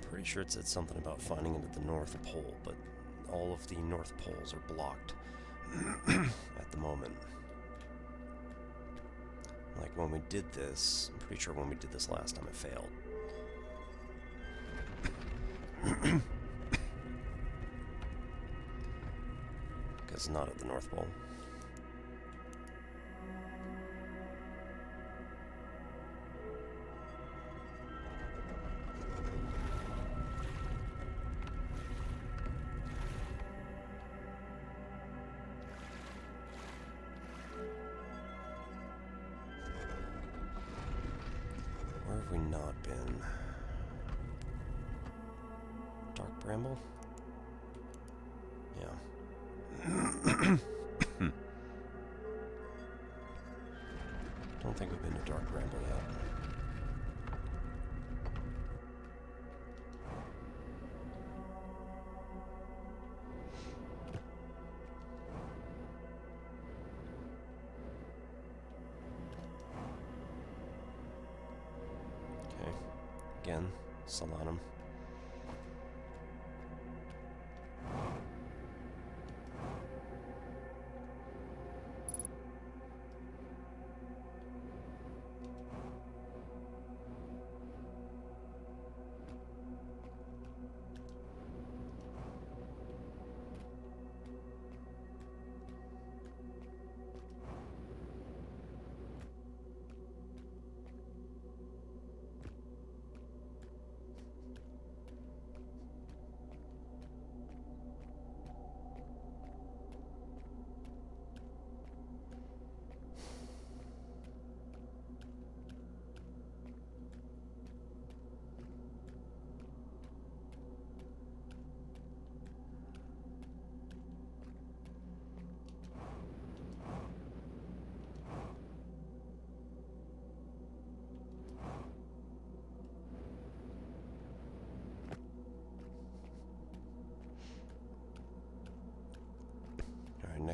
Pretty sure it said something about finding it at the North Pole, but all of the North Poles are blocked at the moment. Like when we did this, I'm pretty sure when we did this last time it failed. Because it's not at the North Pole. Where have we not been? Dark Bramble? Yeah. Don't think we've been to Dark Bramble yet. Okay. Again, Solanum.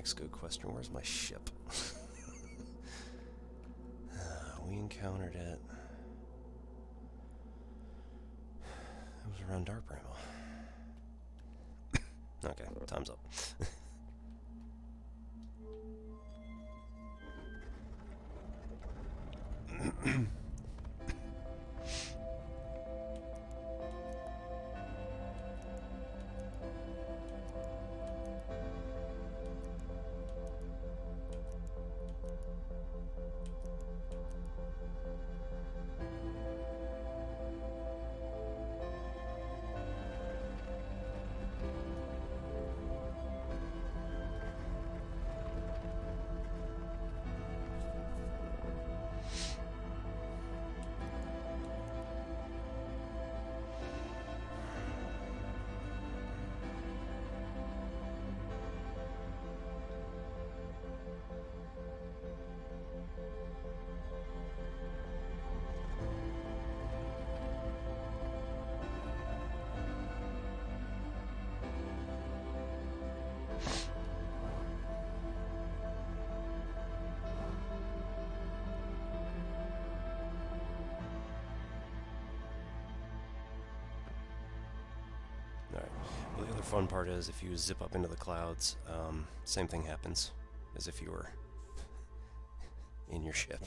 next good question. Where's my ship? We encountered it. It was around Dark Bramble. Okay, time's up. Alright. Well, the other fun part is if you zip up into the clouds, same thing happens as if you were in your ship.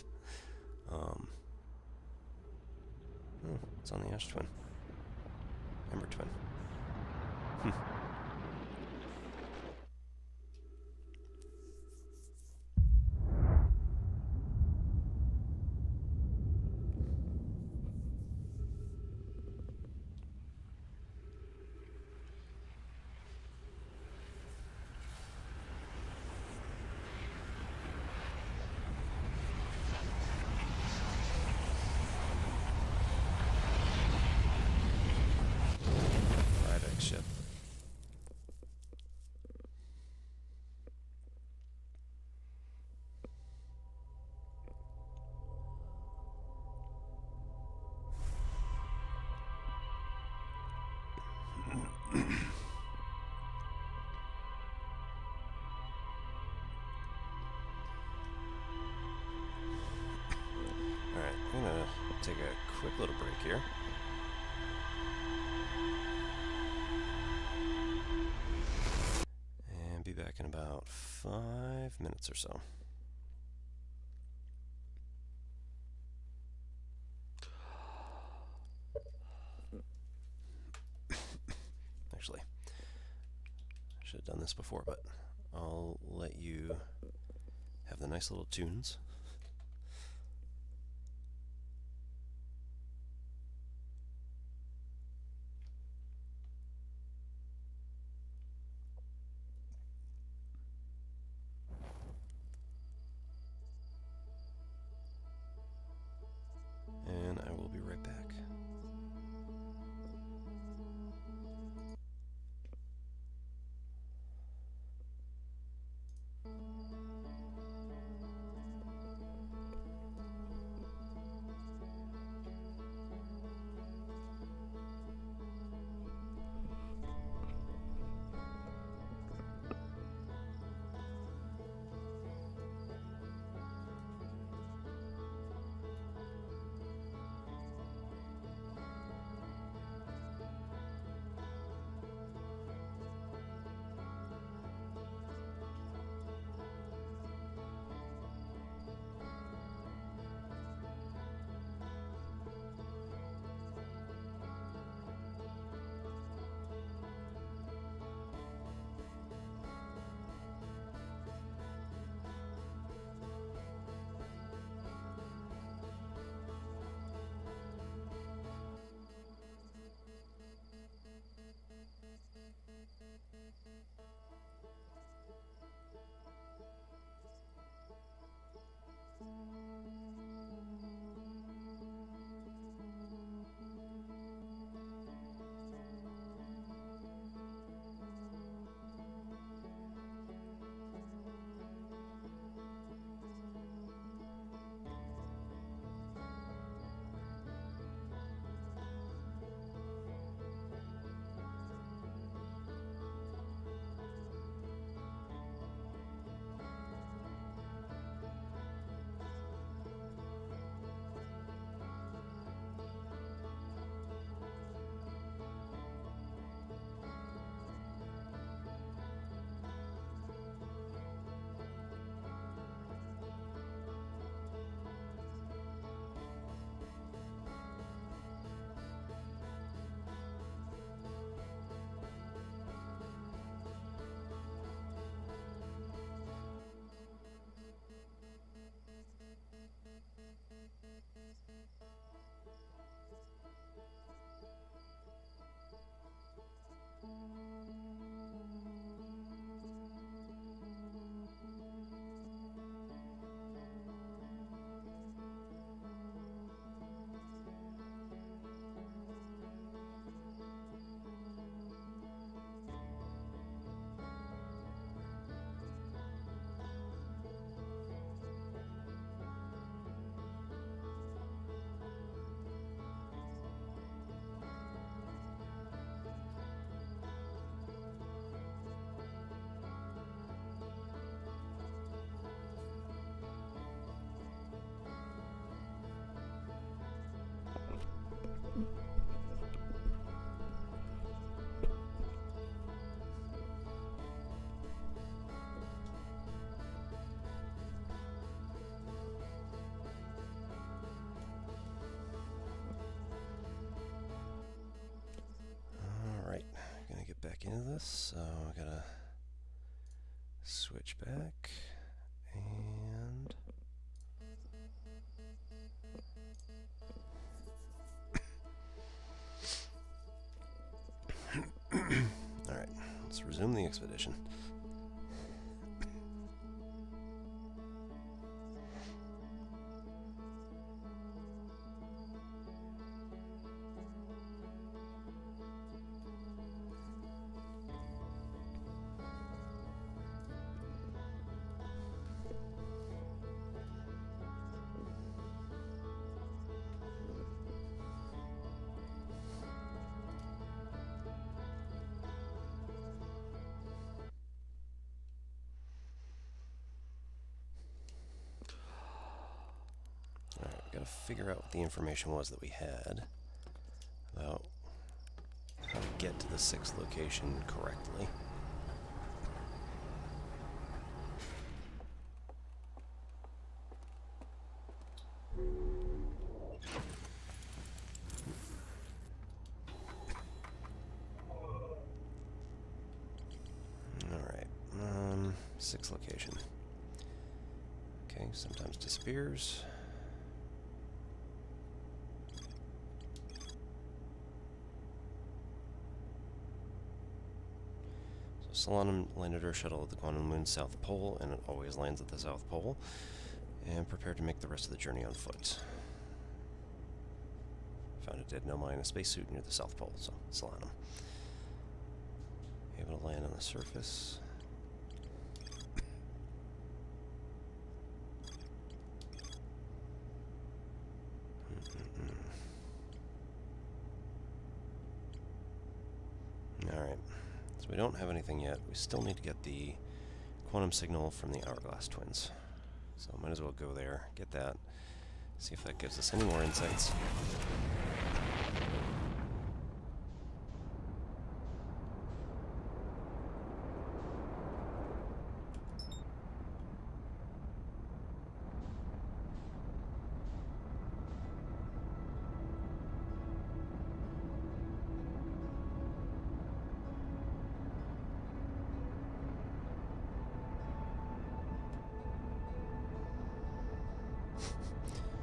It's on the Ash Twin. Ember Twin. Ship. Alright, I'm gonna take a quick little break here. And be back in about 5 minutes or so. Actually, I should have done this before, but I'll let you have the nice little tunes. And I will be right back. this, so I gotta switch back and alright, let's resume the expedition. Gotta figure out what the information was that we had about how to get to the 6th location correctly. Alright, 6th location. Okay, sometimes disappears. Solanum landed her shuttle at the Quantum Moon's South Pole, and it always lands at the South Pole, and prepared to make the rest of the journey on foot. Found a dead Nomai in a spacesuit near the South Pole, so Solanum. Able to land on the surface. Alright. We don't have anything yet. We still need to get the quantum signal from the Hourglass Twins. So might as well go there, get that, see if that gives us any more insights.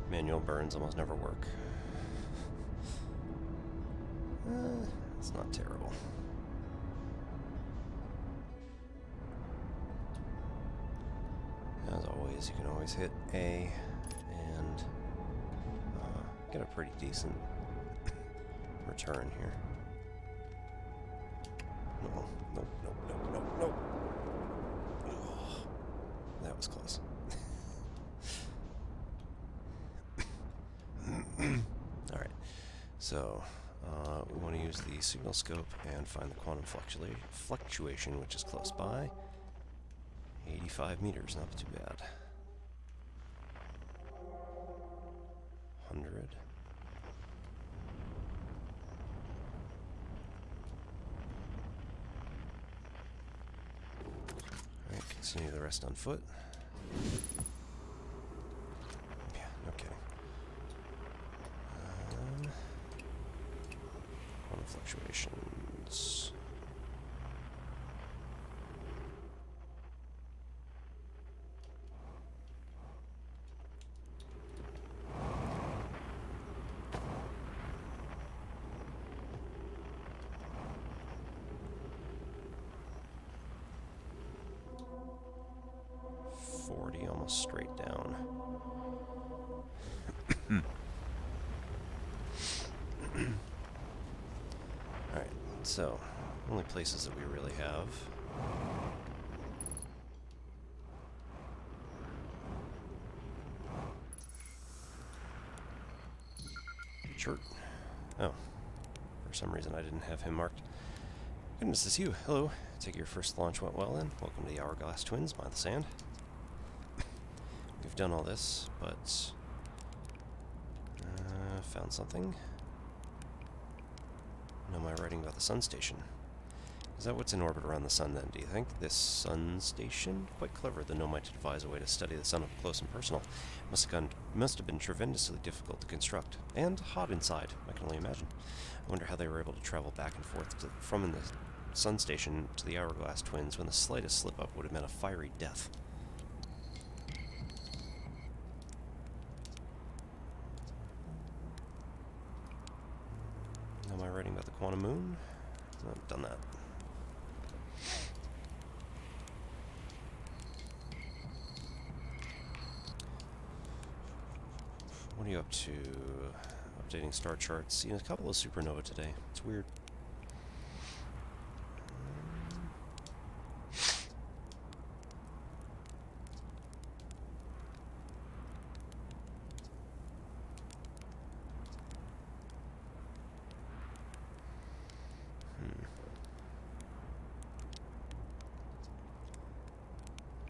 Manual burns almost never work. It's not terrible. As always, you can always hit A and get a pretty decent return here. No, nope, nope, nope, nope, nope. Oh, that was close. Alright, so we want to use the signal scope and find the quantum fluctuation, which is close by. 85 meters, not too bad. 100. Alright, continue the rest on foot. Yeah, no kidding. Quantum fluctuations. Almost straight down. Alright, so only places that we really have. Chert. Oh, for some reason I didn't have him marked. Goodness, it's you. Hello. Take your first launch went well then. Welcome to the Hourglass Twins, by the sand. We've done all this, but found something. No, am I writing about the sun station? Is that what's in orbit around the sun then, do you think? This sun station? Quite clever, the Nomai to devise a way to study the sun up close and personal. Must have been tremendously difficult to construct. And hot inside, I can only imagine. I wonder how they were able to travel back and forth from the sun station to the Hourglass Twins when the slightest slip-up would have meant a fiery death. Am I writing about the quantum moon? I've done that. What are you up to? Updating star charts. Seen a couple of supernova today. It's weird.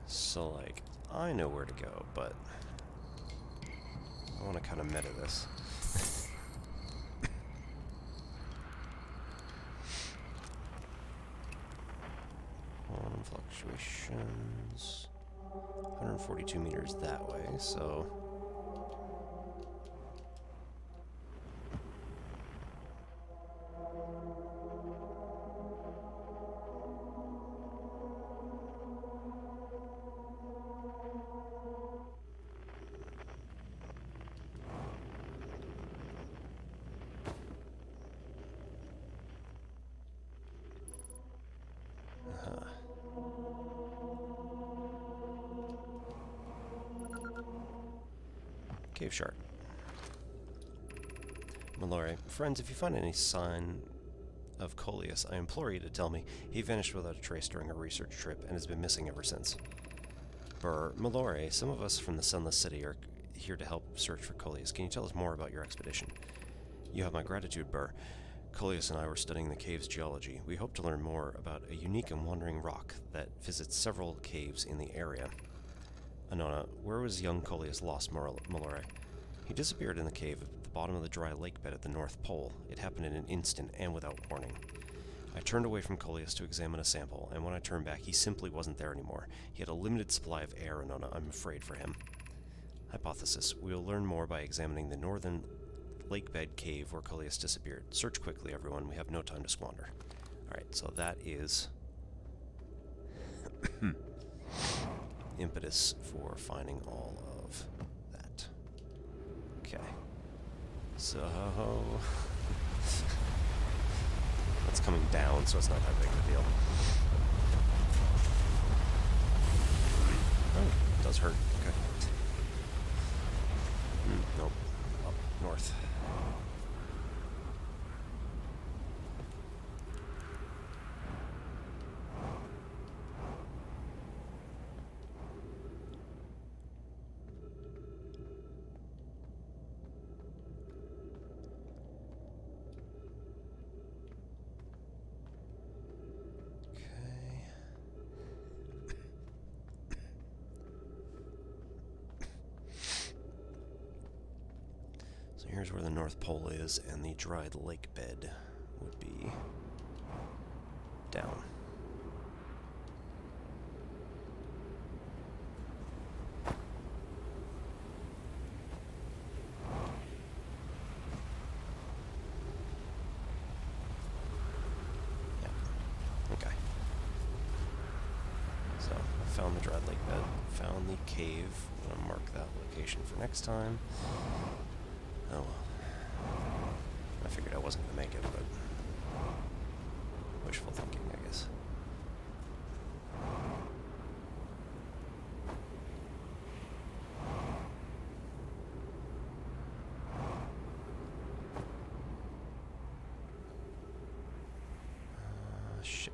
So, like, I know where to go, but I want to kind of meta this. Quantum fluctuations. 142 meters that way, so... Cave shark. Mallory, friends, if you find any sign of Coleus, I implore you to tell me. He vanished without a trace during a research trip and has been missing ever since. Burr, Mallory, some of us from the Sunless City are here to help search for Coleus. Can you tell us more about your expedition? You have my gratitude, Burr. Coleus and I were studying the cave's geology. We hope to learn more about a unique and wandering rock that visits several caves in the area. Anona, where was young Coleus lost, Mallory? He disappeared in the cave at the bottom of the dry lake bed at the North Pole. It happened in an instant and without warning. I turned away from Coleus to examine a sample, and when I turned back, he simply wasn't there anymore. He had a limited supply of air, Anona. I'm afraid for him. Hypothesis. We'll learn more by examining the northern lake bed cave where Coleus disappeared. Search quickly, everyone. We have no time to squander. Alright, so that is... impetus for finding all of that. Okay. So... that's coming down, so it's not that big of a deal. Oh, it does hurt. Okay. Nope. Up north. Here's where the North Pole is, and the dried lake bed would be down. Yeah. Okay. So, I found the dried lake bed, found the cave. I'm going to mark that location for next time. Oh well. I figured I wasn't going to make it, but wishful thinking, I guess. Shit.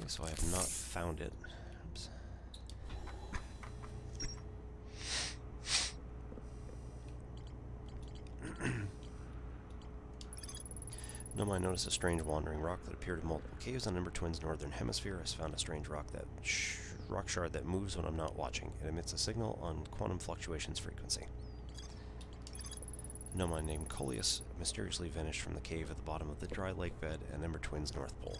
So I have not found it. Oops. No, I noticed a strange wandering rock that appeared in multiple caves on Ember Twin's northern hemisphere. Has found a strange rock shard that moves when I'm not watching. It emits a signal on quantum fluctuations frequency. A gnome named Coleus mysteriously vanished from the cave at the bottom of the dry lake bed at Ember Twin's North Pole.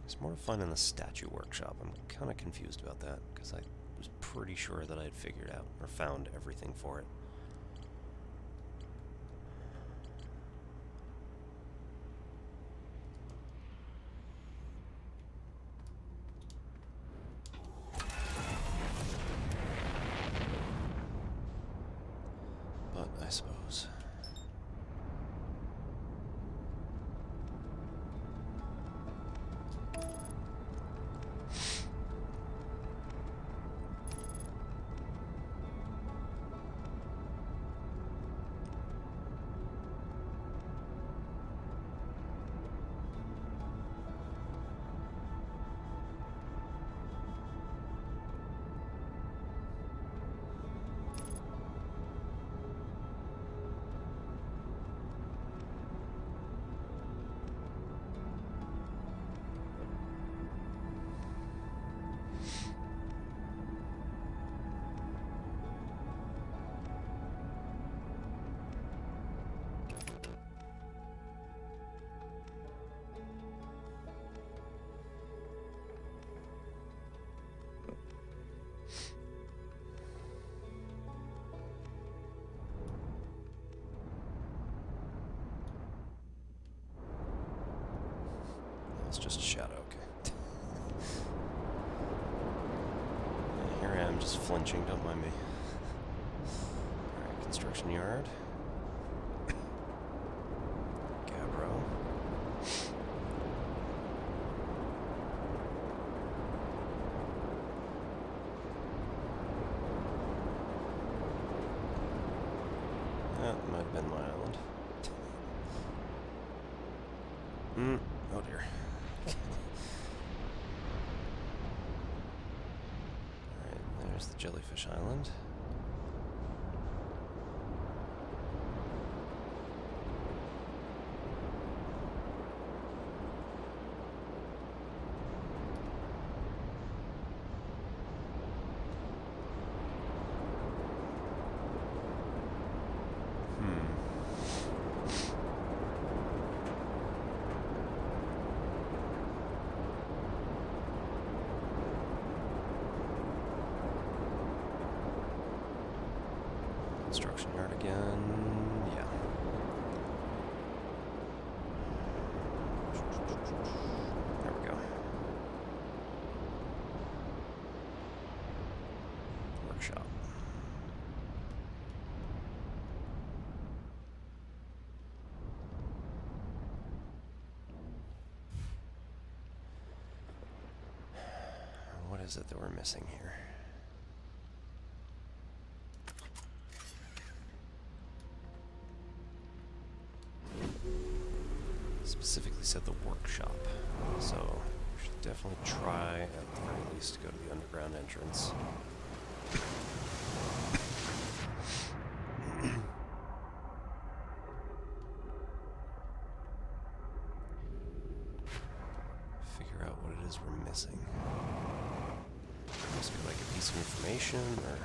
It's more fun in the statue workshop. I'm kind of confused about that, because I was pretty sure that I had figured out or found everything for it. But I suppose... It's just a shadow, okay. Here I am, just flinching, don't mind me. Alright, construction yard. Gabbro. That might have been my island. Oh dear. Alright, there's the Jellyfish Island. Construction yard again. Yeah. There we go. Workshop. What is it that we're missing here? Specifically said the workshop, so we should definitely try at the very least to go to the underground entrance. Figure out what it is we're missing. Must be like a piece of information, or...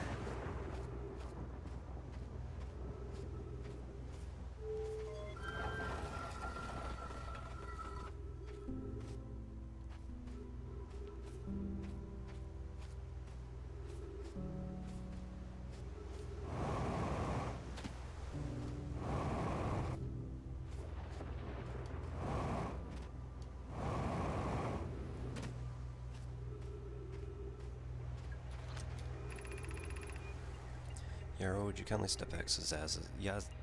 Yarrow, would you kindly step back so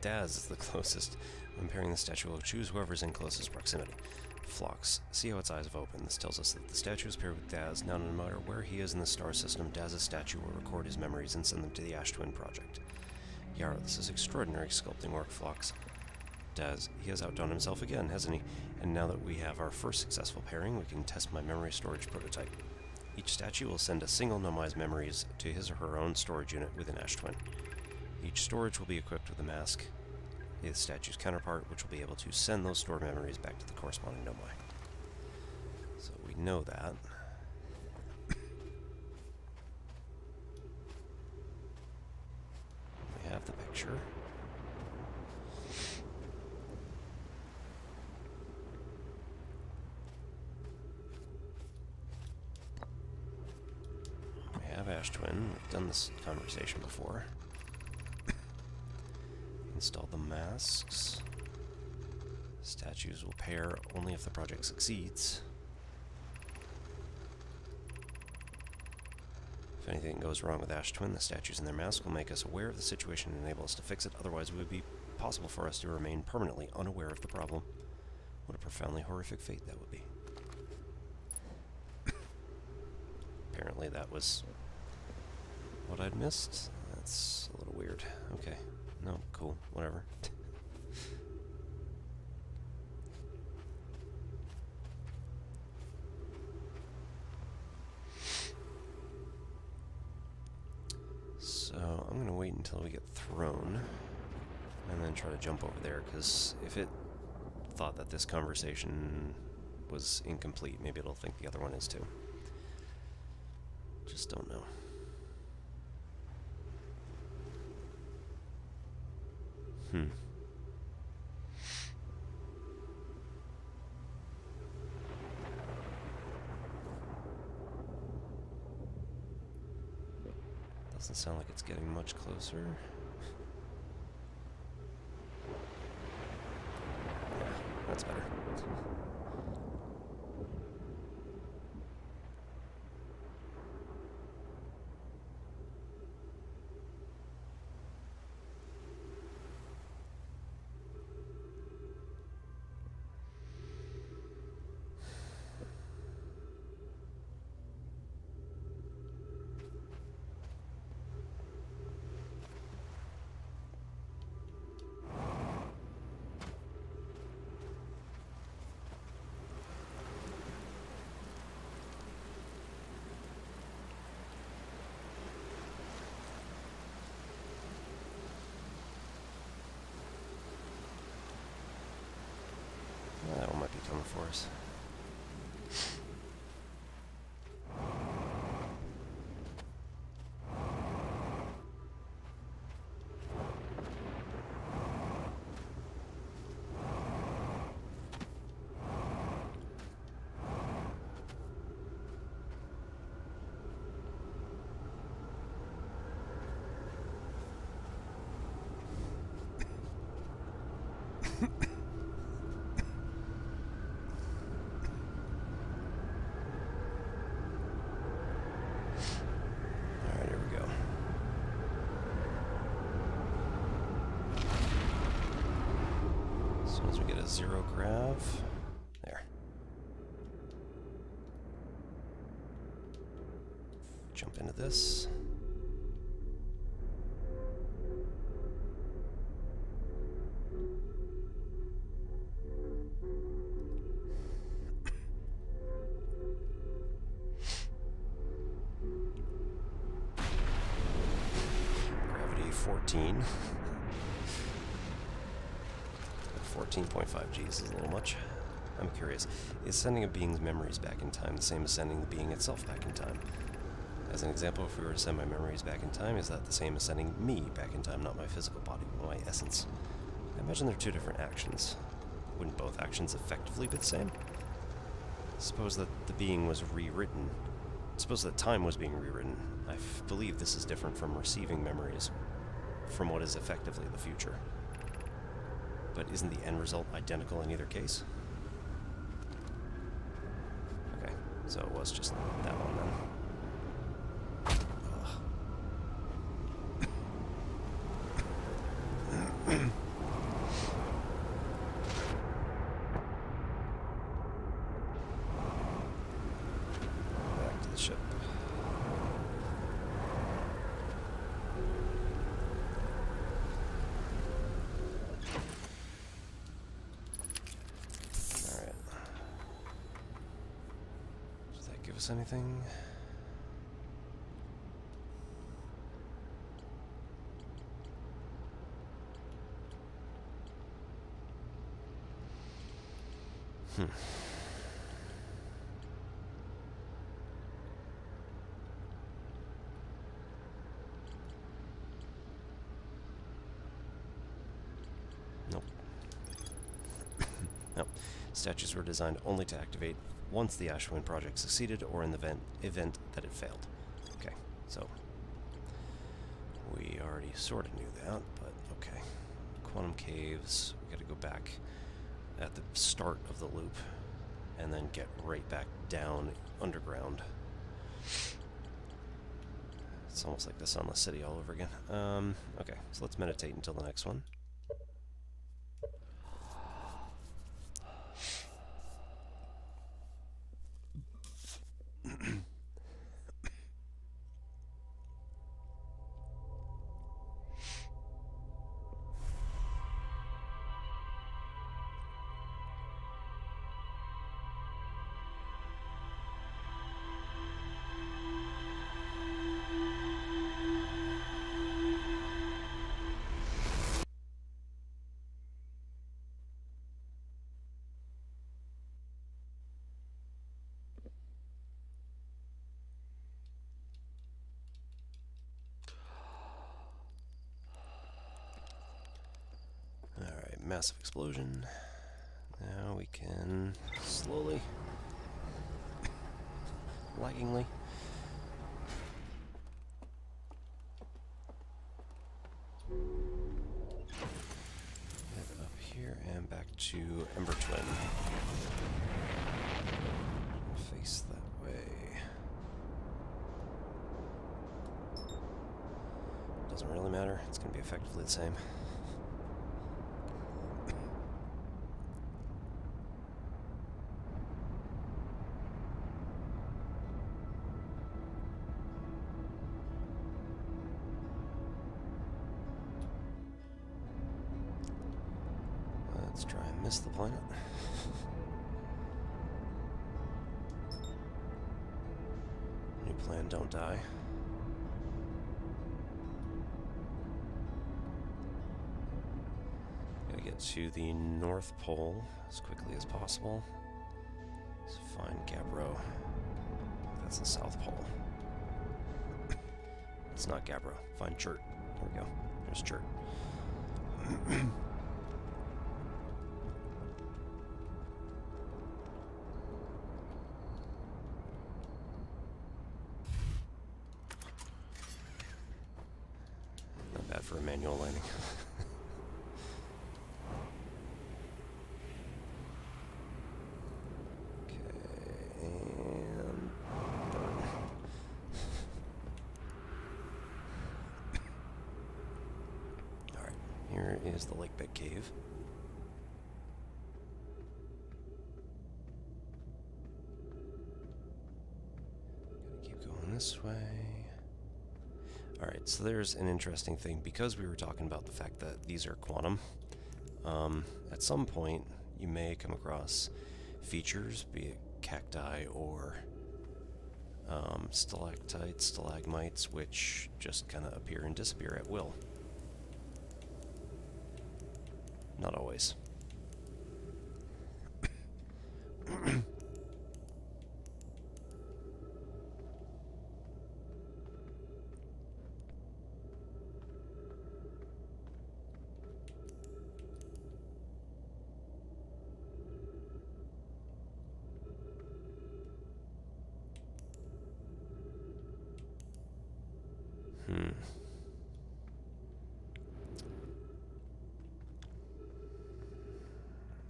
Daz is the closest. When pairing the statue, we'll choose whoever's in closest proximity. Phlox, see how its eyes have opened. This tells us that the statue is paired with Daz. Now, no matter where he is in the star system, Daz's statue will record his memories and send them to the Ash Twin Project. Yarrow, this is extraordinary sculpting work, Phlox. he has outdone himself again, hasn't he? And now that we have our first successful pairing, we can test my memory storage prototype. Each statue will send a single Nomai's memories to his or her own storage unit within Ash Twin. Each storage will be equipped with a mask, his statue's counterpart, which will be able to send those stored memories back to the corresponding Nomai. So we know that. We have the picture. We have Ash Twin. We've done this conversation before. Install the masks. Statues will pair only if the project succeeds. If anything goes wrong with Ash Twin, the statues and their masks will make us aware of the situation and enable us to fix it. Otherwise, it would be possible for us to remain permanently unaware of the problem. What a profoundly horrific fate that would be. Apparently that was what I'd missed. That's a little weird. Okay. No, cool. Whatever. So I'm going to wait until we get thrown and then try to jump over there, because if it thought that this conversation was incomplete, maybe it'll think the other one is too. Just don't know. Doesn't sound like it's getting much closer. Yeah, that's better. That one might be coming for us. Zero grav. There. Jump into this. Gravity 14. 14.5 Gs is a little much. I'm curious, is sending a being's memories back in time the same as sending the being itself back in time? As an example, if we were to send my memories back in time, is that the same as sending me back in time, not my physical body, but my essence? I imagine they're two different actions. Wouldn't both actions effectively be the same? Suppose that the being was rewritten. Suppose that time was being rewritten. I believe this is different from receiving memories from what is effectively the future. But isn't the end result identical in either case? Okay, so it was just that one then. Back to the ship. give us anything? Nope. Nope. Statues were designed only to activate once the Ashwin project succeeded or in the event that it failed. Okay, so we already sort of knew that, but okay. Quantum caves, we gotta go back at the start of the loop and then get right back down underground. It's almost like the Sunless City all over again. Okay, so let's meditate until the next one. Alright, massive explosion. Now we can slowly, laggingly, head up here and back to Ember Twin. Face that way. Doesn't really matter, it's going to be effectively the same. Let's try and miss the planet. New plan, don't die. Gotta get to the North Pole as quickly as possible. Let's find Gabbro. That's the South Pole. It's not Gabbro. Find Chert. There we go. There's Chert. Not bad for a manual landing. Here is the lake bed cave. Gotta keep going this way. Alright, so there's an interesting thing. Because we were talking about the fact that these are quantum, at some point you may come across features, be it cacti or stalactites, stalagmites, which just kind of appear and disappear at will. Not always.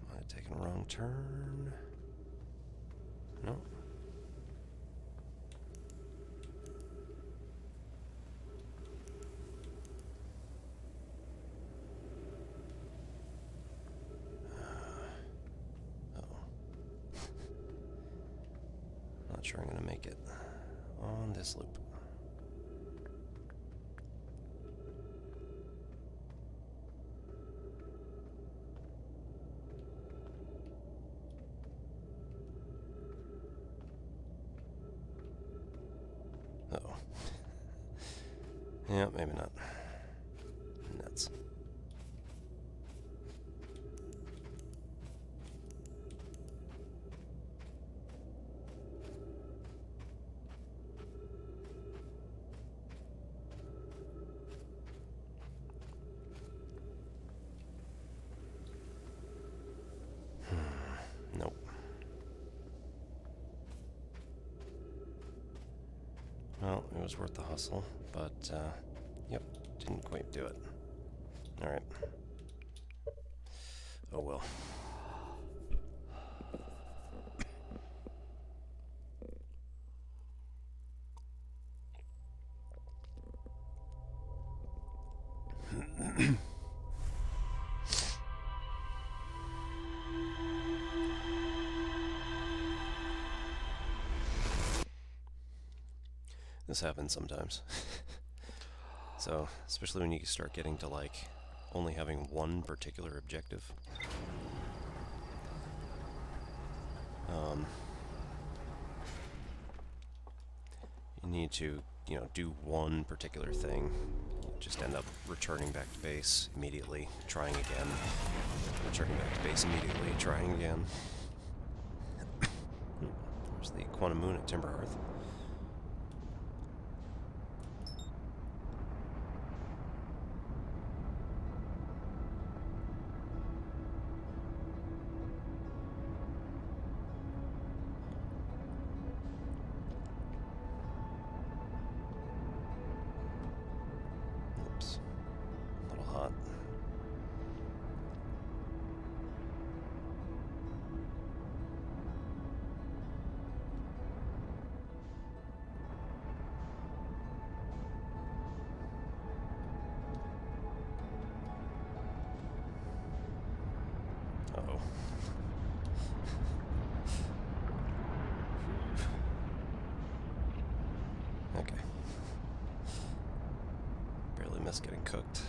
Might have taken a wrong turn. No. Not sure I'm going to make it on this loop. Yeah, maybe not. Nuts. Nope. Well, it was worth the hustle, but, yep, didn't quite do it. Alright. Oh well. This happens sometimes. So, especially when you start getting to, like, only having one particular objective. You need to, do one particular thing. You just end up returning back to base immediately, trying again. Returning back to base immediately, trying again. There's the Quantum Moon at Timberhearth. Oops. A little hot. Uh-oh. Okay. Barely missed getting cooked.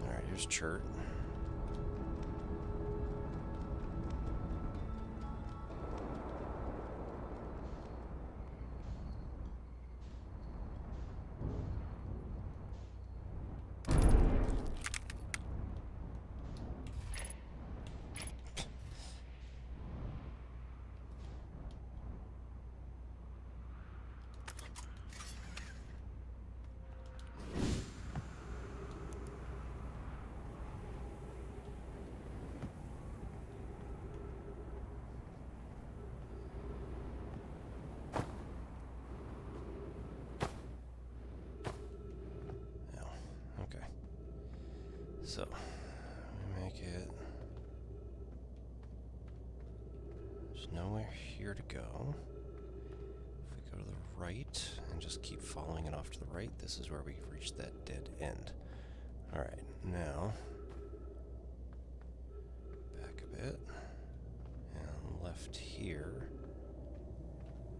Alright, here's Chert. Okay. So, we make it. There's nowhere here to go. If we go to the right and just keep following it off to the right, this is where we reach that dead end. Alright, now back a bit and left here.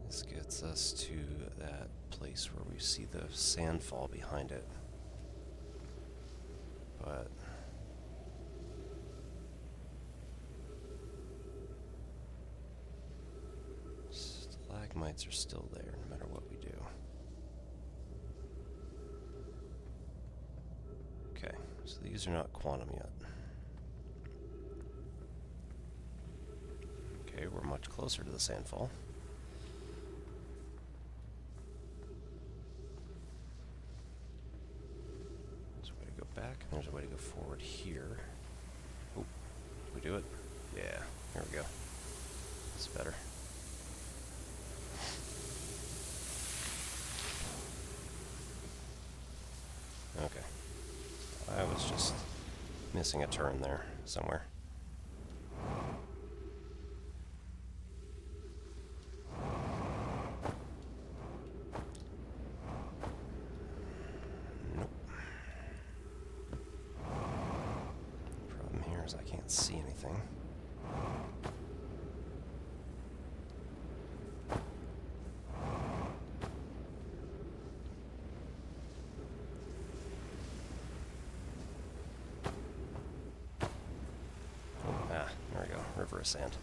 This gets us to that place where we see the sand fall behind it. But stalagmites are still there no matter what we do. Okay, so these are not quantum yet. Okay, we're much closer to the sandfall. There's a way to go back, and there's a way to go forward here. Oh, did we do it? Yeah, here we go. It's better. Okay. I was just missing a turn there somewhere. Nope. Problem here is I can't see anything. There we go, river of sand.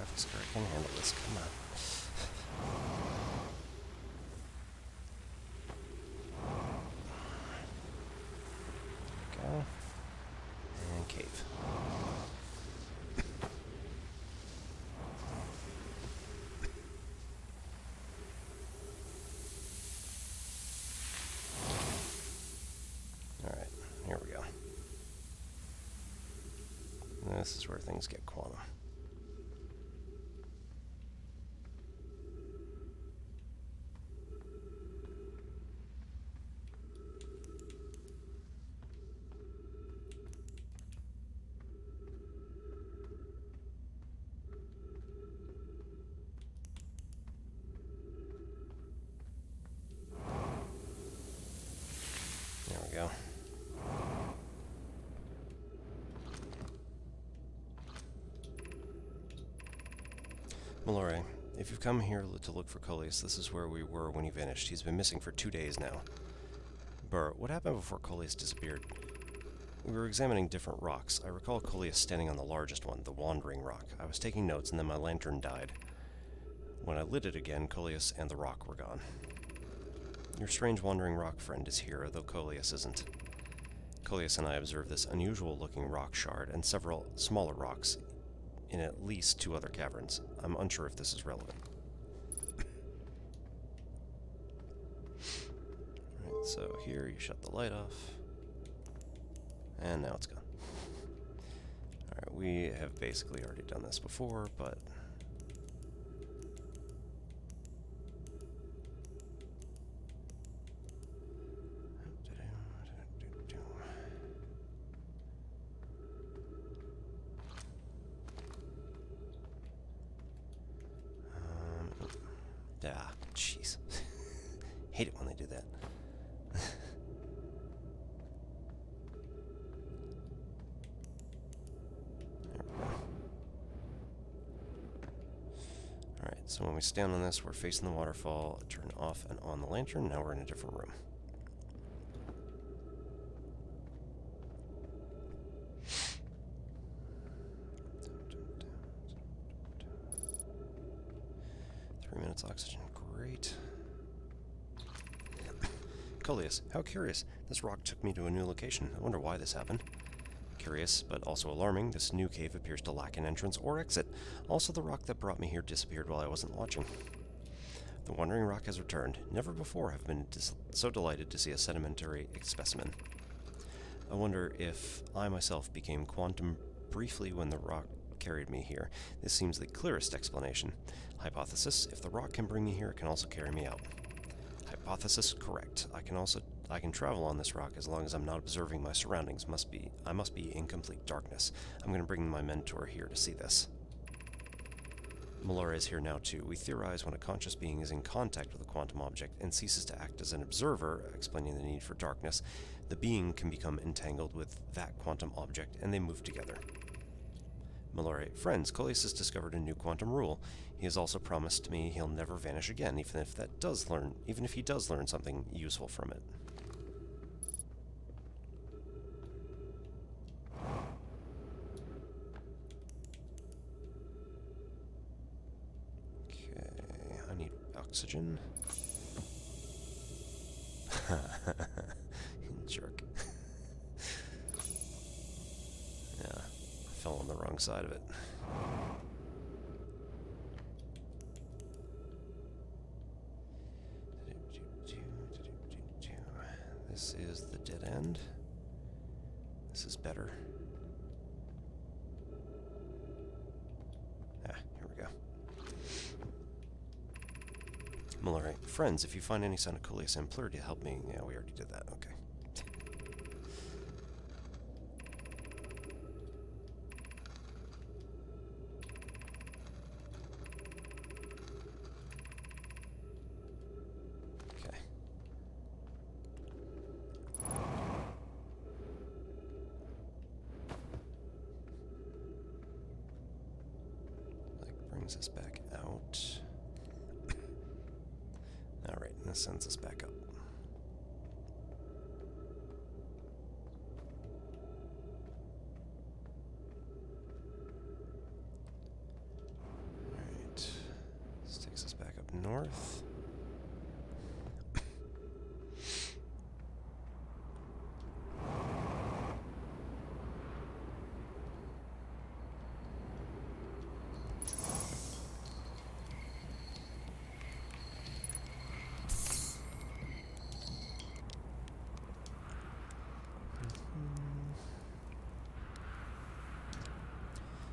graphics card can handle this. Come on. Go. And cave. Alright, here we go. This is where things get quantum. There we go. Mallory, if you've come here to look for Coleus, this is where we were when he vanished. He's been missing for 2 days now. Burr, what happened before Coleus disappeared? We were examining different rocks. I recall Coleus standing on the largest one, the Wandering Rock. I was taking notes and then my lantern died. When I lit it again, Coleus and the rock were gone. Your strange Wandering Rock friend is here, though Coleus isn't. Coleus and I observed this unusual-looking rock shard and several smaller rocks in at least 2 other caverns. I'm unsure if this is relevant. Alright, so here you shut the light off. And now it's gone. Alright, we have basically already done this before, but... Ah, jeez. Hate it when they do that. There we go. Alright, so when we stand on this, we're facing the waterfall, turn off and on the lantern, now we're in a different room. Oxygen, great. Coleus, how curious. This rock took me to a new location. I wonder why this happened. Curious, but also alarming, this new cave appears to lack an entrance or exit. Also, the rock that brought me here disappeared while I wasn't watching. The Wandering Rock has returned. Never before have been so delighted to see a sedimentary specimen. I wonder if I myself became quantum briefly when the rock carried me here. This seems the clearest explanation. Hypothesis, if the rock can bring me here, it can also carry me out. Hypothesis, correct. I can travel on this rock as long as I'm not observing my surroundings. I must be in complete darkness. I'm going to bring my mentor here to see this. Malora is here now too. We theorize when a conscious being is in contact with a quantum object and ceases to act as an observer, explaining the need for darkness, the being can become entangled with that quantum object and they move together. Mallory, friends, Coleus has discovered a new quantum rule. He has also promised me he'll never vanish again, even if he does learn something useful from it. Okay, I need oxygen. Jerk. Yeah. Fell on the wrong side of it. This is the dead end. This is better. Ah, here we go. Mallory, friends, if you find any sign of Coleus, implore to help me. Yeah, we already did that. Okay. Brings us back out. Alright, and this sends us back up. north.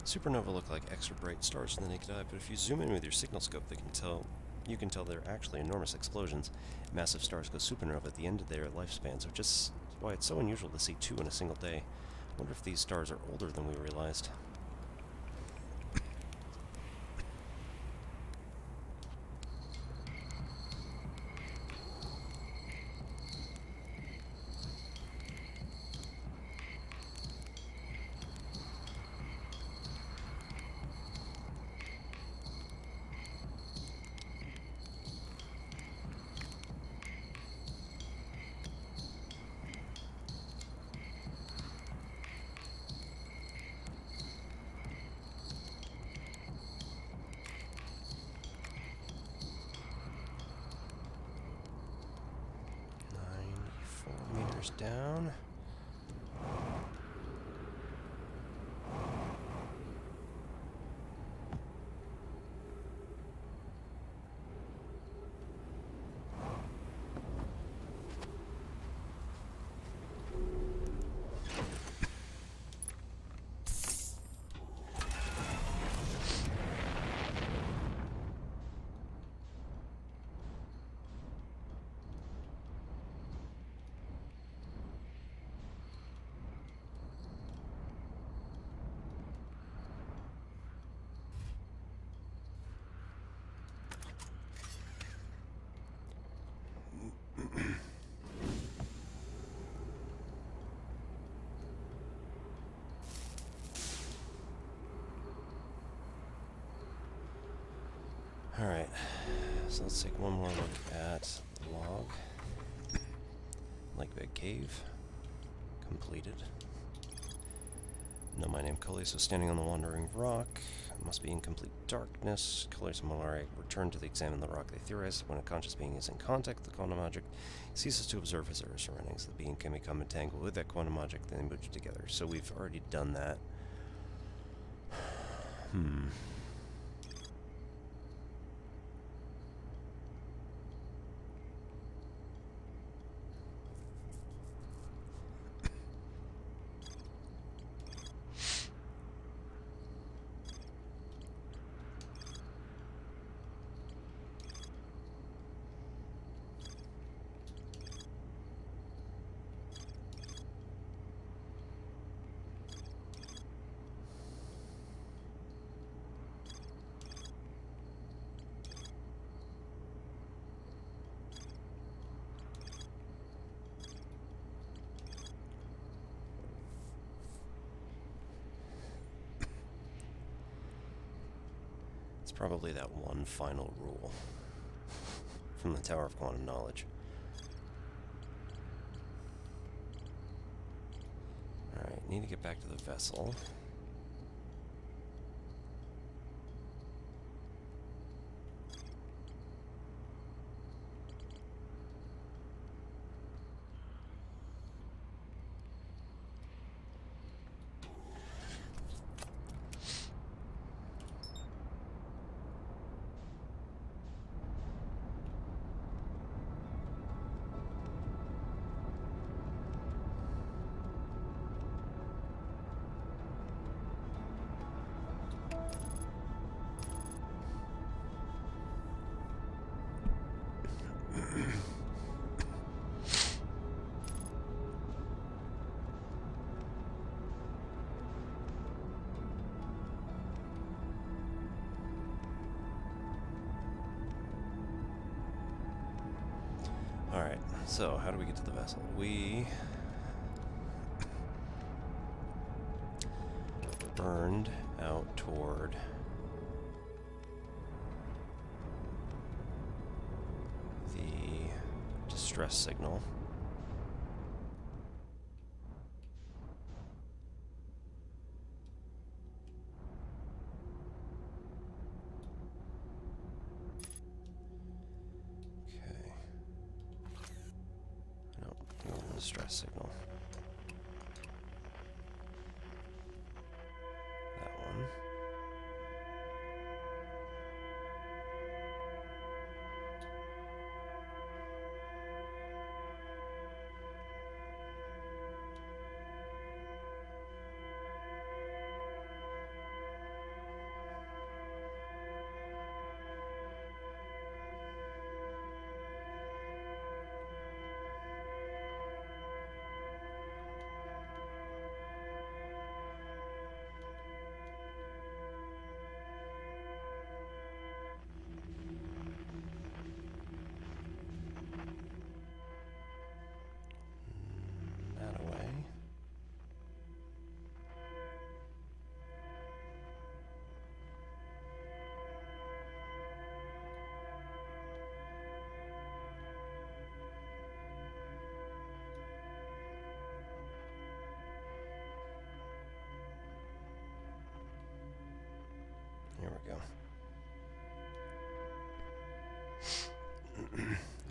Supernova look like extra bright stars to the naked eye, but if you zoom in with your signal scope, you can tell they're actually enormous explosions. Massive stars go supernova at the end of their lifespans, which is why it's so unusual to see 2 in a single day. I wonder if these stars are older than we realized. Down. Alright, so let's take one more look at the log. Lake Bed Cave. Completed. Know my name, Coleus was standing on the wandering rock. It must be in complete darkness. Coleus and Malari return to examine the rock. They theorize that when a conscious being is in contact with the quantum object, he ceases to observe his or her surroundings. The being can become entangled with that quantum object, then merge together. So we've already done that. Probably that one final rule from the Tower of Quantum Knowledge. Alright, need to get back to the vessel. Alright, so how do we get to the vessel? We burned out toward the distress signal. distress signal. That one. That away. Here we go.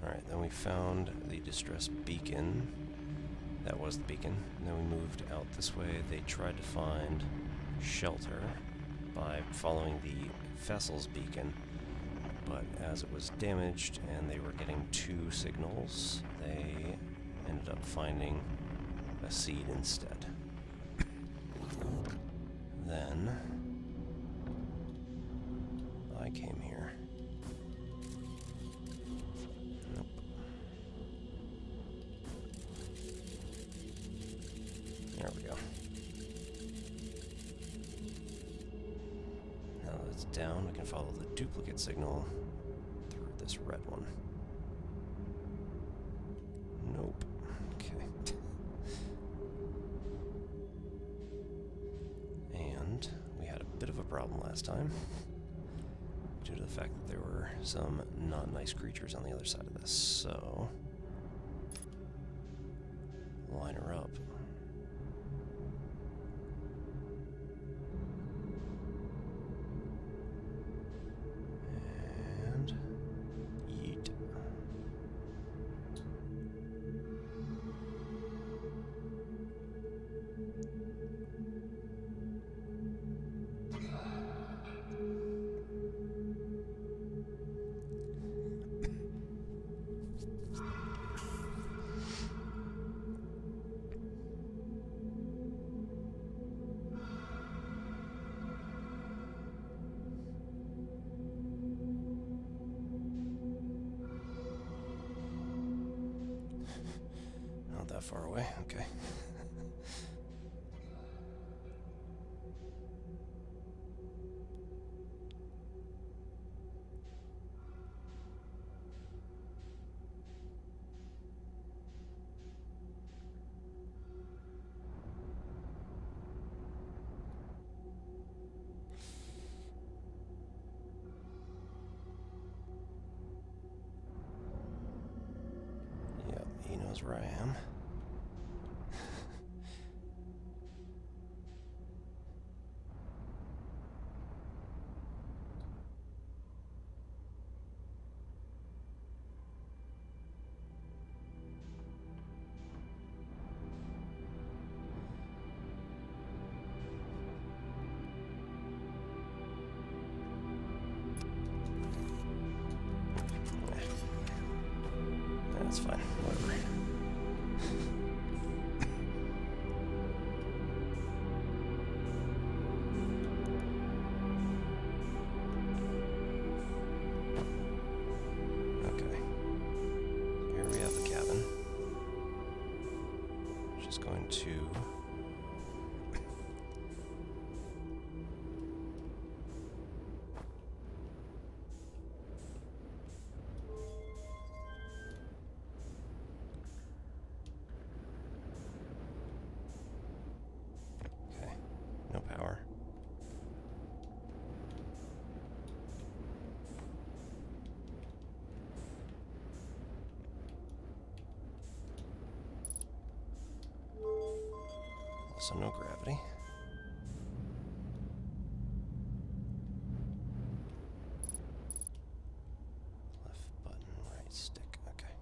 Alright, then we found the distress beacon. That was the beacon. And then we moved out this way. They tried to find shelter by following the vessel's beacon, but as it was damaged and they were getting 2 signals, they ended up finding a seed instead. Then I came here. Nope. There we go. Now that it's down, we can follow the duplicate signal through this red one. Nope. Okay. And we had a bit of a problem last time, due to the fact that there were some not nice creatures on the other side of this, so line her up. And yeet. Not that far away, okay. Yep, he knows where I am. That's fine, whatever. Okay. Here we have the cabin. Just going to no power. Also no gravity. Left button, right stick, okay.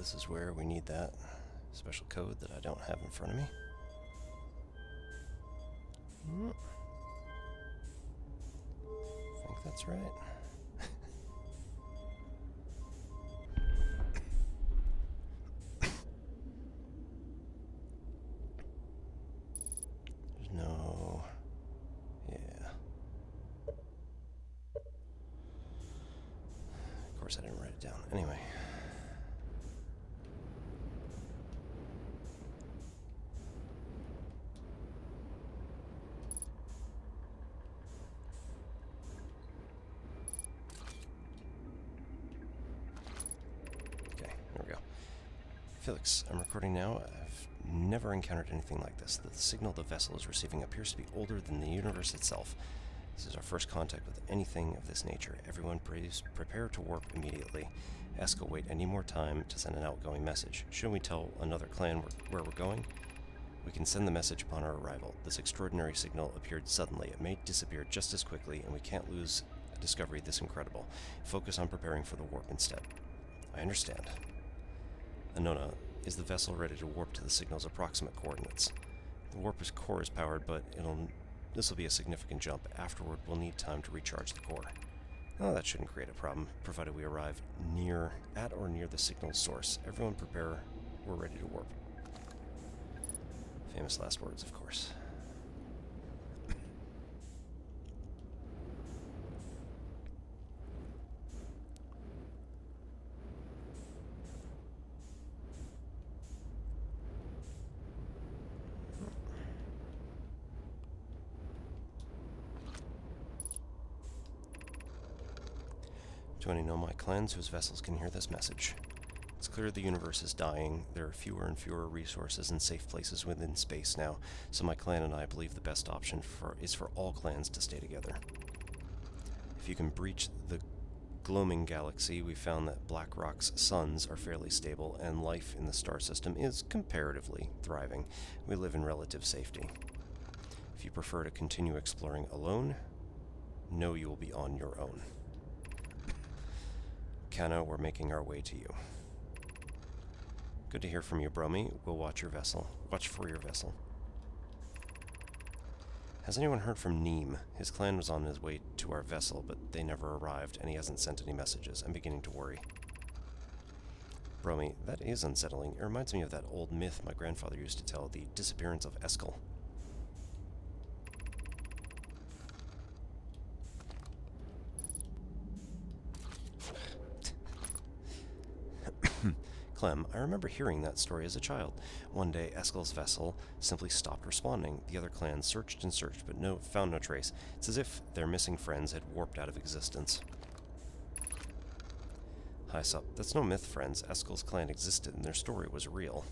this is where we need that special code that I don't have in front of me. I think that's right. There's no... Yeah. Of course I didn't write it down. Anyway. There we go. Felix, I'm recording now. I've never encountered anything like this. The signal the vessel is receiving appears to be older than the universe itself. This is our first contact with anything of this nature. Everyone please prepare to warp immediately. Ask will wait any more time to send an outgoing message. Shouldn't we tell another clan where we're going? We can send the message upon our arrival. This extraordinary signal appeared suddenly. It may disappear just as quickly, and we can't lose a discovery this incredible. Focus on preparing for the warp instead. I understand. Anona, is the vessel ready to warp to the signal's approximate coordinates? The warp's core is powered, but this will be a significant jump. Afterward, we'll need time to recharge the core. Oh, that shouldn't create a problem, provided we arrive at or near the signal's source. Everyone prepare. We're ready to warp. Famous last words, of course. 20 Nomai clans whose vessels can hear this message. It's clear the universe is dying. There are fewer and fewer resources and safe places within space now, so my clan and I believe the best option is for all clans to stay together. If you can breach the gloaming galaxy, we found that BlackRock's suns are fairly stable, and life in the star system is comparatively thriving. We live in relative safety. If you prefer to continue exploring alone, know you will be on your own. Kana, we're making our way to you. Good to hear from you, Bromy. We'll watch for your vessel. Has anyone heard from Neem? His clan was on his way to our vessel, but they never arrived, and he hasn't sent any messages. I'm beginning to worry. Bromy, that is unsettling. It reminds me of that old myth my grandfather used to tell, the disappearance of Eskel. Clem, I remember hearing that story as a child. One day, Eskel's vessel simply stopped responding. The other clans searched and searched, but found no trace. It's as if their missing friends had warped out of existence. Hi, Sup. That's no myth, friends. Eskel's clan existed, and their story was real.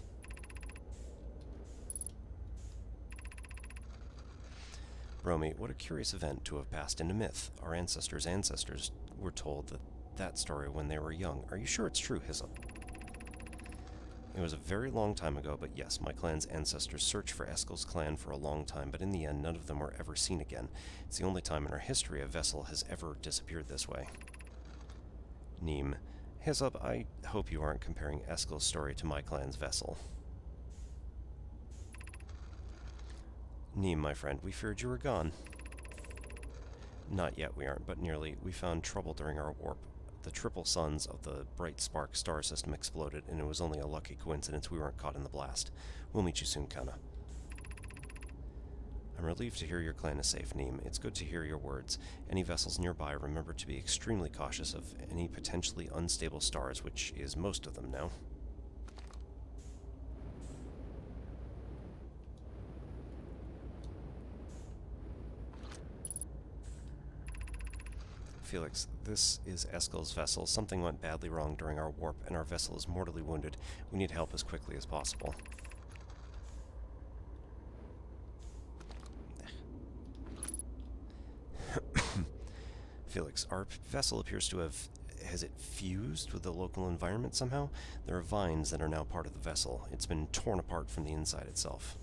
Bromy, what a curious event to have passed into myth. Our ancestors' ancestors were told that story when they were young. Are you sure it's true, Hyssop? It was a very long time ago, but yes, my clan's ancestors searched for Eskel's clan for a long time, but in the end, none of them were ever seen again. It's the only time in our history a vessel has ever disappeared this way. Neem, Hyssop, I hope you aren't comparing Eskel's story to my clan's vessel. Neem, my friend, we feared you were gone. Not yet, we aren't, but nearly. We found trouble during our warp. The triple suns of the bright spark star system exploded, and it was only a lucky coincidence we weren't caught in the blast. We'll meet you soon, Kana. I'm relieved to hear your clan is safe, Neem. It's good to hear your words. Any vessels nearby, remember to be extremely cautious of any potentially unstable stars, which is most of them now. Felix, this is Eskel's vessel. Something went badly wrong during our warp, and our vessel is mortally wounded. We need help as quickly as possible. Felix, our vessel appears to have... Has it fused with the local environment somehow? There are vines that are now part of the vessel. It's been torn apart from the inside itself.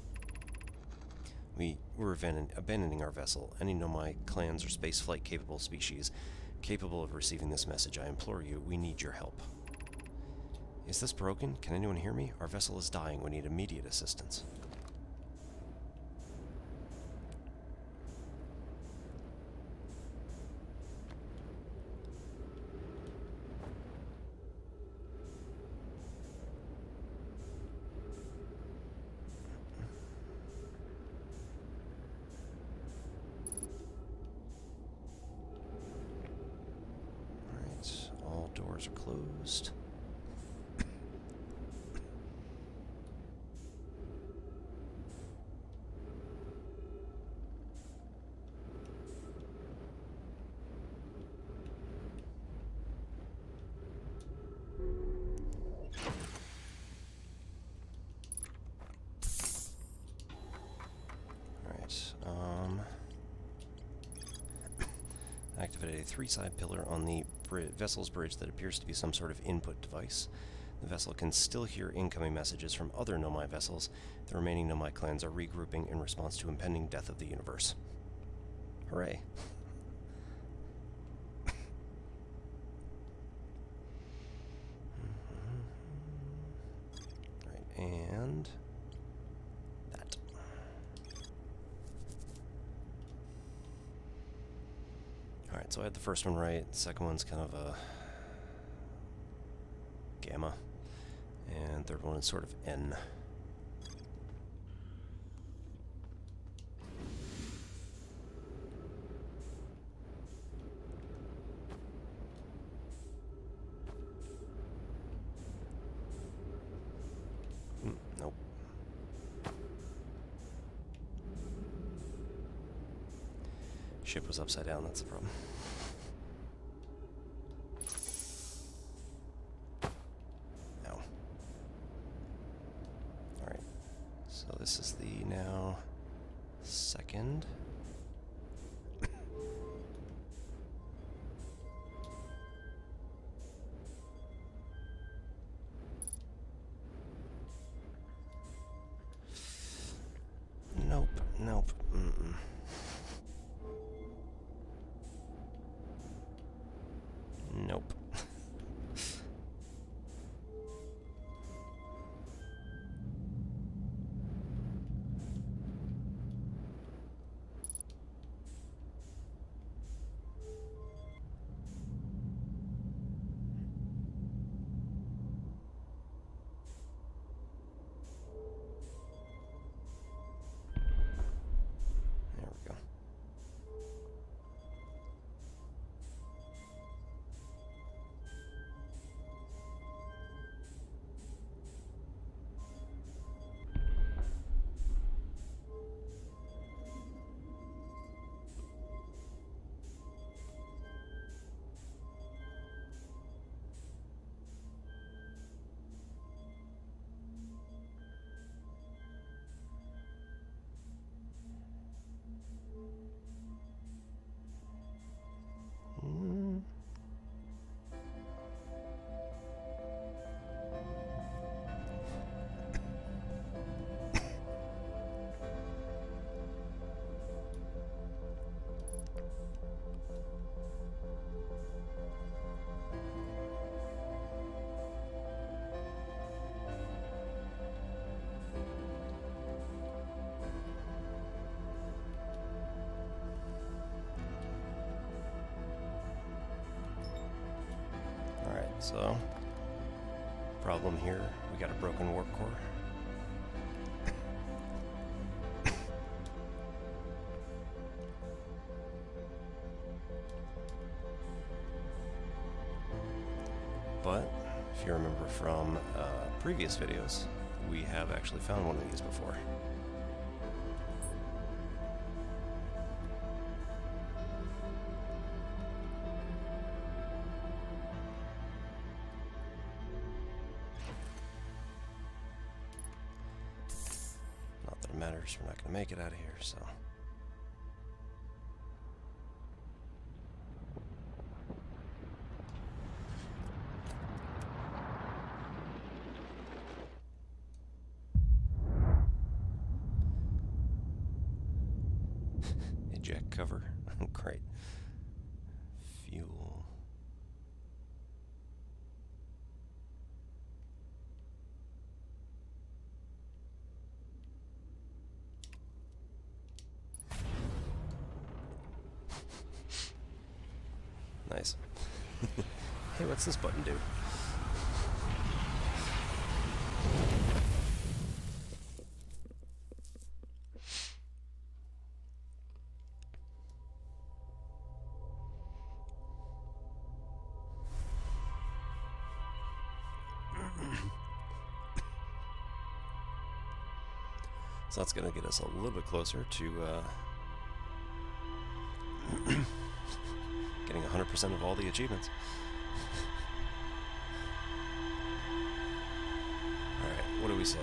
We're abandoning our vessel. Any Nomai clans or spaceflight-capable species capable of receiving this message, I implore you, we need your help. Is this broken? Can anyone hear me? Our vessel is dying. We need immediate assistance. Alright, all doors are closed. Activate a 3-side pillar on the vessel's bridge that appears to be some sort of input device. The vessel can still hear incoming messages from other Nomai vessels. The remaining Nomai clans are regrouping in response to impending death of the universe. Hooray. Right, and that. Alright, so I had the first one right. The second one's kind of a gamma. And third one is sort of N. Nope. Ship was upside down, that's the problem. No. Alright. So this is the now second. Nope, nope, mm-mm. Nope. There we go. Mm. Alright, so problem here, we got a broken warp core. But if you remember from previous videos, we have actually found one of these before. Not that it matters, we're not going to make it out of here, so... Eject cover. Great. Fuel. Nice. Hey, what's this button do? So that's going to get us a little bit closer to getting 100% of all the achievements. Alright, what do we say?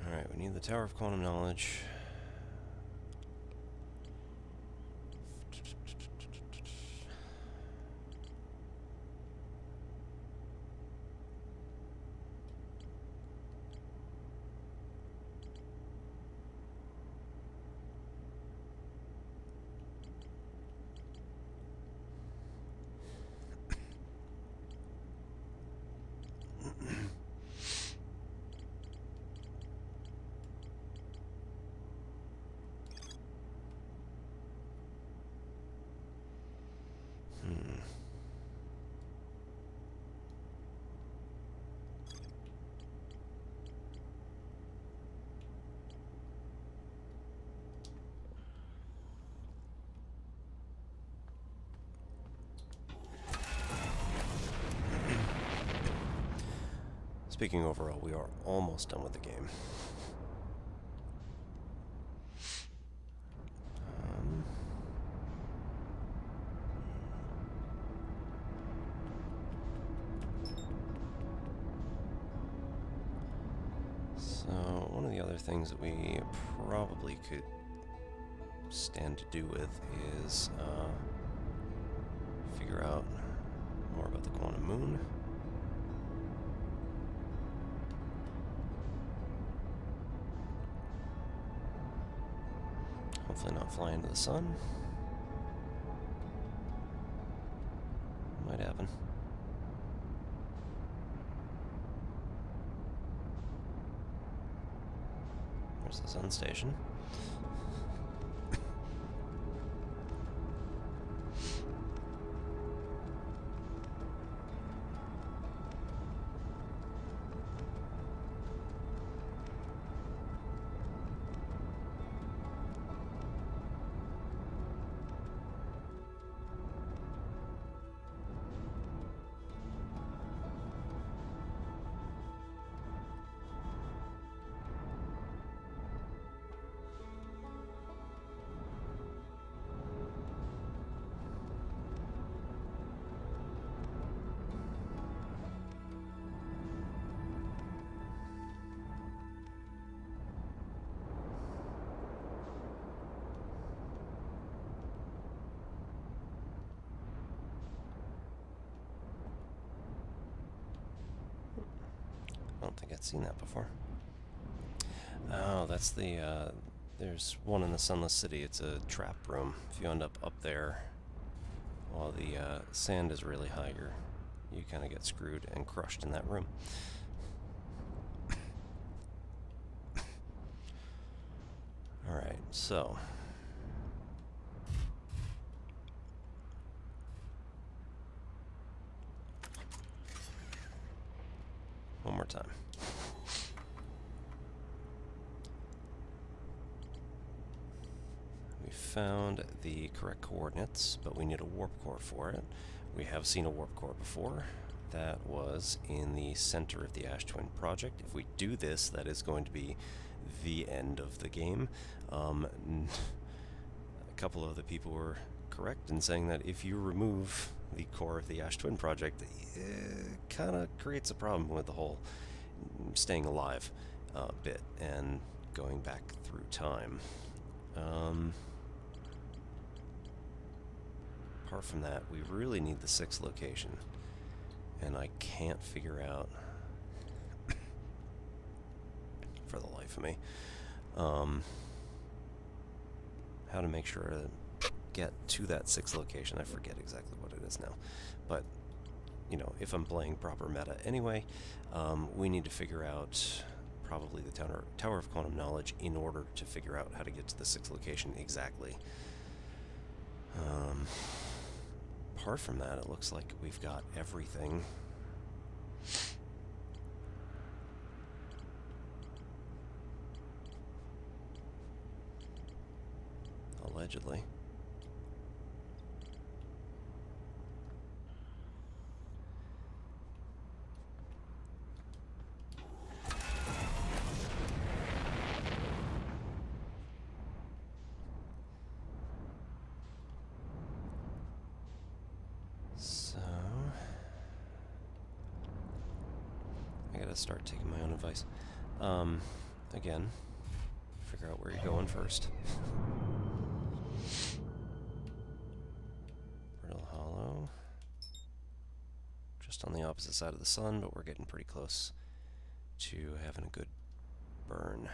Alright, we need the Tower of Quantum Knowledge. Speaking overall, we are almost done with the game. So, one of the other things that we probably could stand to do with is figure out more about the quantum moon. Hopefully not fly into the sun. Might happen. There's the sun station. I don't think I'd seen that before. Oh, that's the, there's one in the Sunless City. It's a trap room. If you end up there while the sand is really high, you kind of get screwed and crushed in that room. Alright, so... one more time. We found the correct coordinates, but we need a warp core for it. We have seen a warp core before. That was in the center of the Ash Twin project. If we do this, that is going to be the end of the game. couple of the people were correct in saying that if you remove the core of the Ash Twin project, it kind of creates a problem with the whole staying alive bit and going back through time. Apart from that, we really need the 6th location, and I can't figure out for the life of me how to make sure to get to that 6th location. I forget exactly what it is now, but you know, if I'm playing proper meta anyway, we need to figure out probably the Tower of Quantum Knowledge in order to figure out how to get to the 6th location exactly. Apart from that, it looks like we've got everything. Allegedly. So I gotta start taking my own advice. Again, figure out where you're going first. Brittle Hollow. Just on the opposite side of the sun, but we're getting pretty close to having a good burn.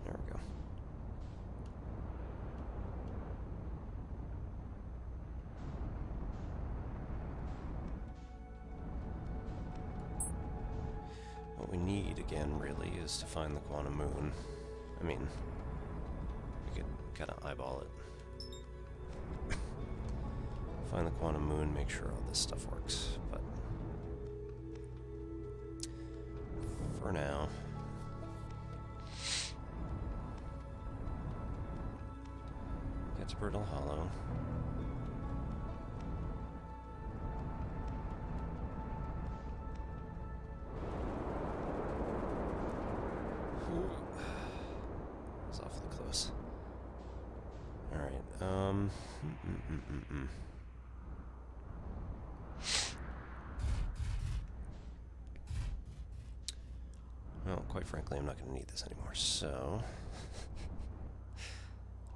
There we go. What we need, again, really, is to find the quantum moon. I mean, we could kind of eyeball it. Find the quantum moon, make sure all this stuff works, but for now, get to Brittle Hollow. It's awfully close. Alright, Well, quite frankly, I'm not going to need this anymore, so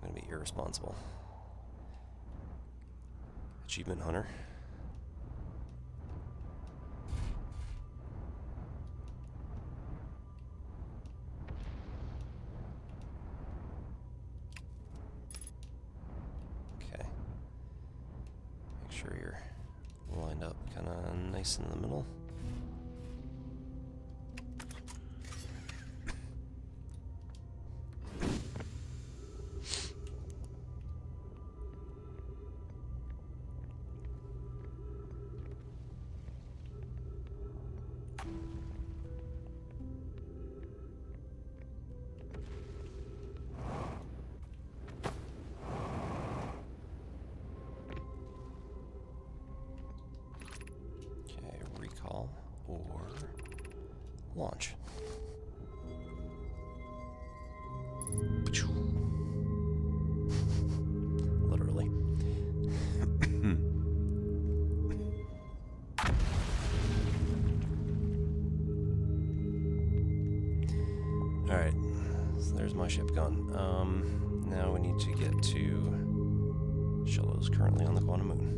I'm going to be irresponsible. Achievement Hunter. Okay. Make sure you're lined up kind of nice in the middle. Or launch. Literally. Alright, so there's my ship gone. Now we need to get to Shallows, currently on the quantum moon.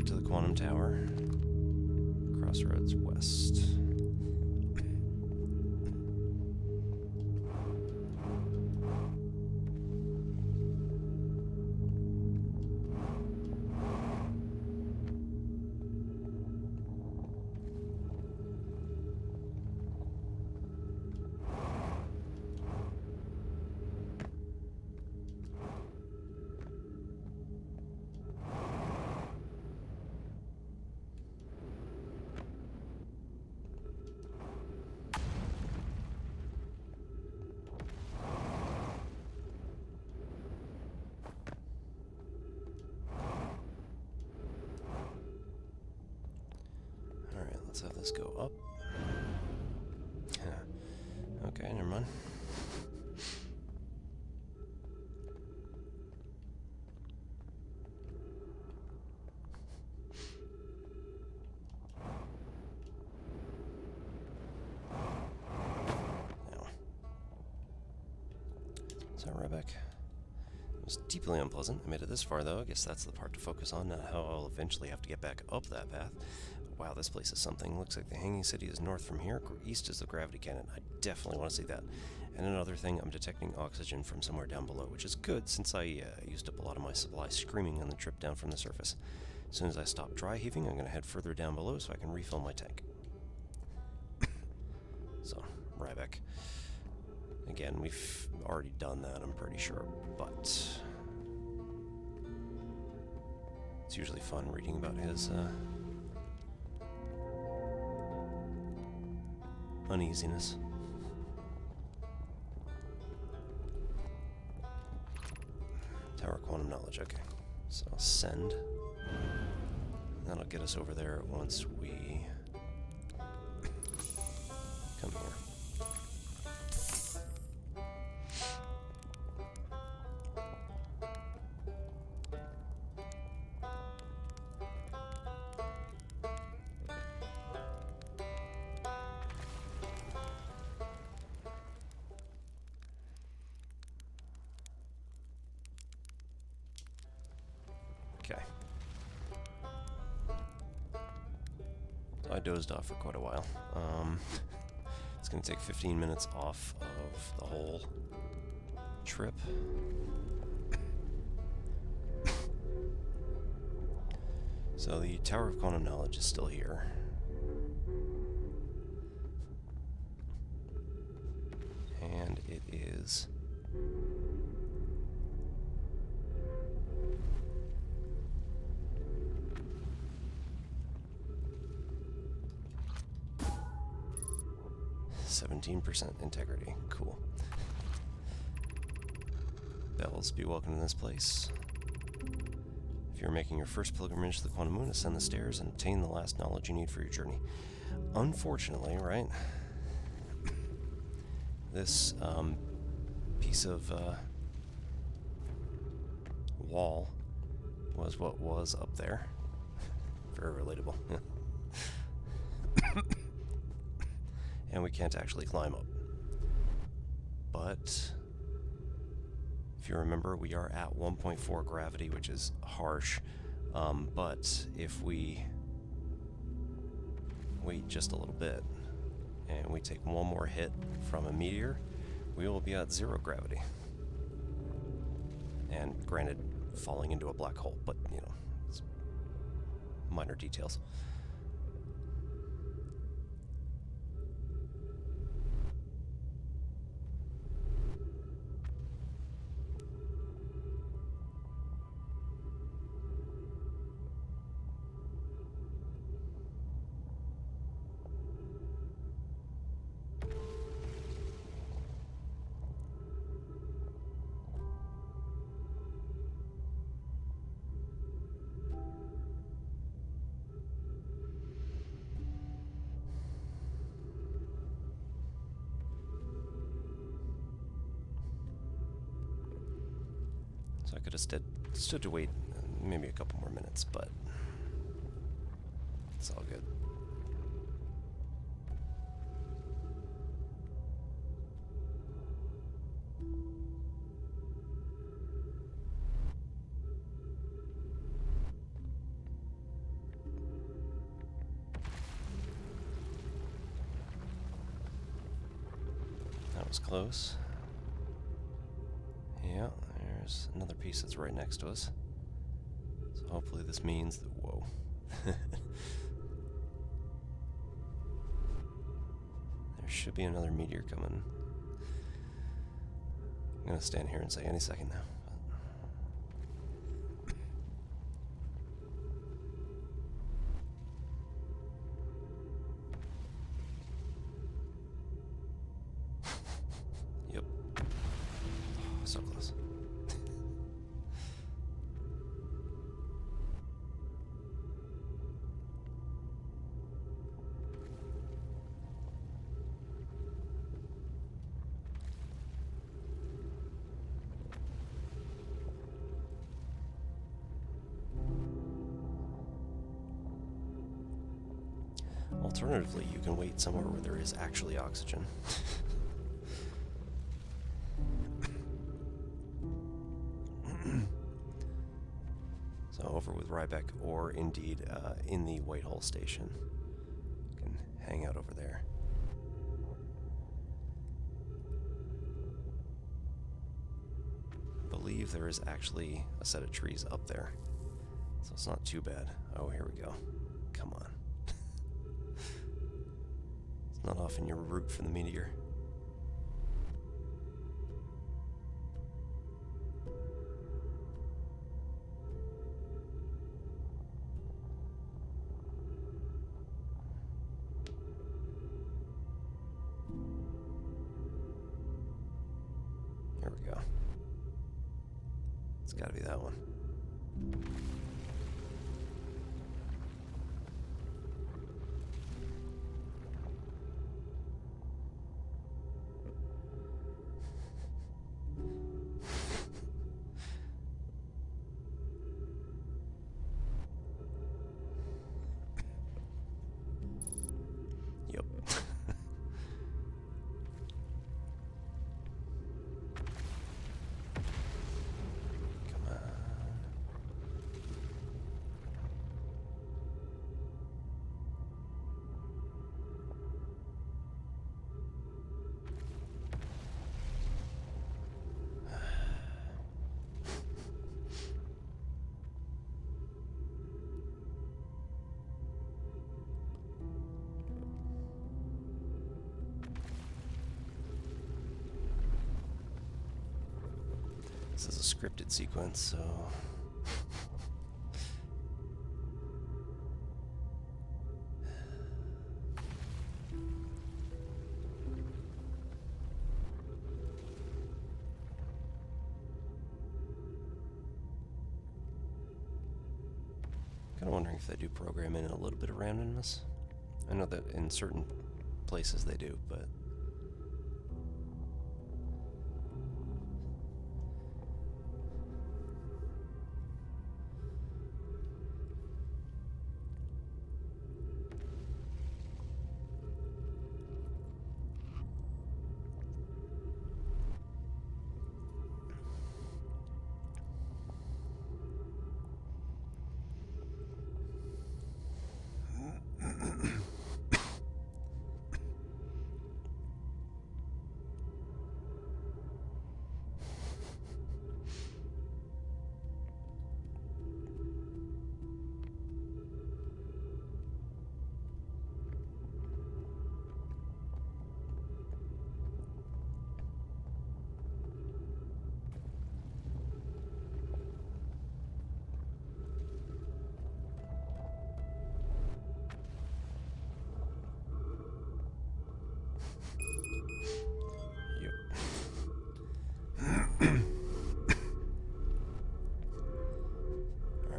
To the quantum tower, crossroads west. let's have this go up. Okay, never mind. Now, is that right back? It was deeply unpleasant. I made it this far, though. I guess that's the part to focus on, not how I'll eventually have to get back up that path. Wow, this place is something. Looks like the Hanging City is north from here. East is the gravity cannon. I definitely want to see that. And another thing, I'm detecting oxygen from somewhere down below, which is good since I used up a lot of my supply screaming on the trip down from the surface. As soon as I stop dry heaving, I'm going to head further down below so I can refill my tank. So, Ryback. Again, we've already done that, I'm pretty sure, but it's usually fun reading about his uneasiness. Tower Quantum Knowledge, okay. So I'll send. That'll get us over there once we come here. Okay. So I dozed off for quite a while. It's going to take 15 minutes off of the whole trip. So the Tower of Quantum Knowledge is still here. And it is... %, integrity. Cool. Bells, be welcome to this place. If you're making your first pilgrimage to the Quantum Moon, ascend the stairs and obtain the last knowledge you need for your journey. Unfortunately, right, this piece of wall was what was up there. Very relatable. And we can't actually climb up. But if you remember, we are at 1.4 gravity, which is harsh. But if we wait just a little bit and we take one more hit from a meteor, we will be at 0 gravity. And granted, falling into a black hole, but you know, it's minor details. So I could have stood to wait maybe a couple more minutes, but it's all good. That was close. Yeah, there's another piece that's right next to us. So hopefully this means that... Whoa. There should be another meteor coming. I'm gonna stand here and say any second now. Yep. Oh, so close. Alternatively, you can wait somewhere where there is actually oxygen. So over with Rybeck, or indeed in the Whitehall station. You can hang out over there. I believe there is actually a set of trees up there, so it's not too bad. Oh, here we go. Come on. It's not often your route for the meteor. Here we go. It's gotta be that one. Yep. Come on. This is a scripted sequence, so... Kind of wondering if they do program in a little bit of randomness. I know that in certain places they do, but...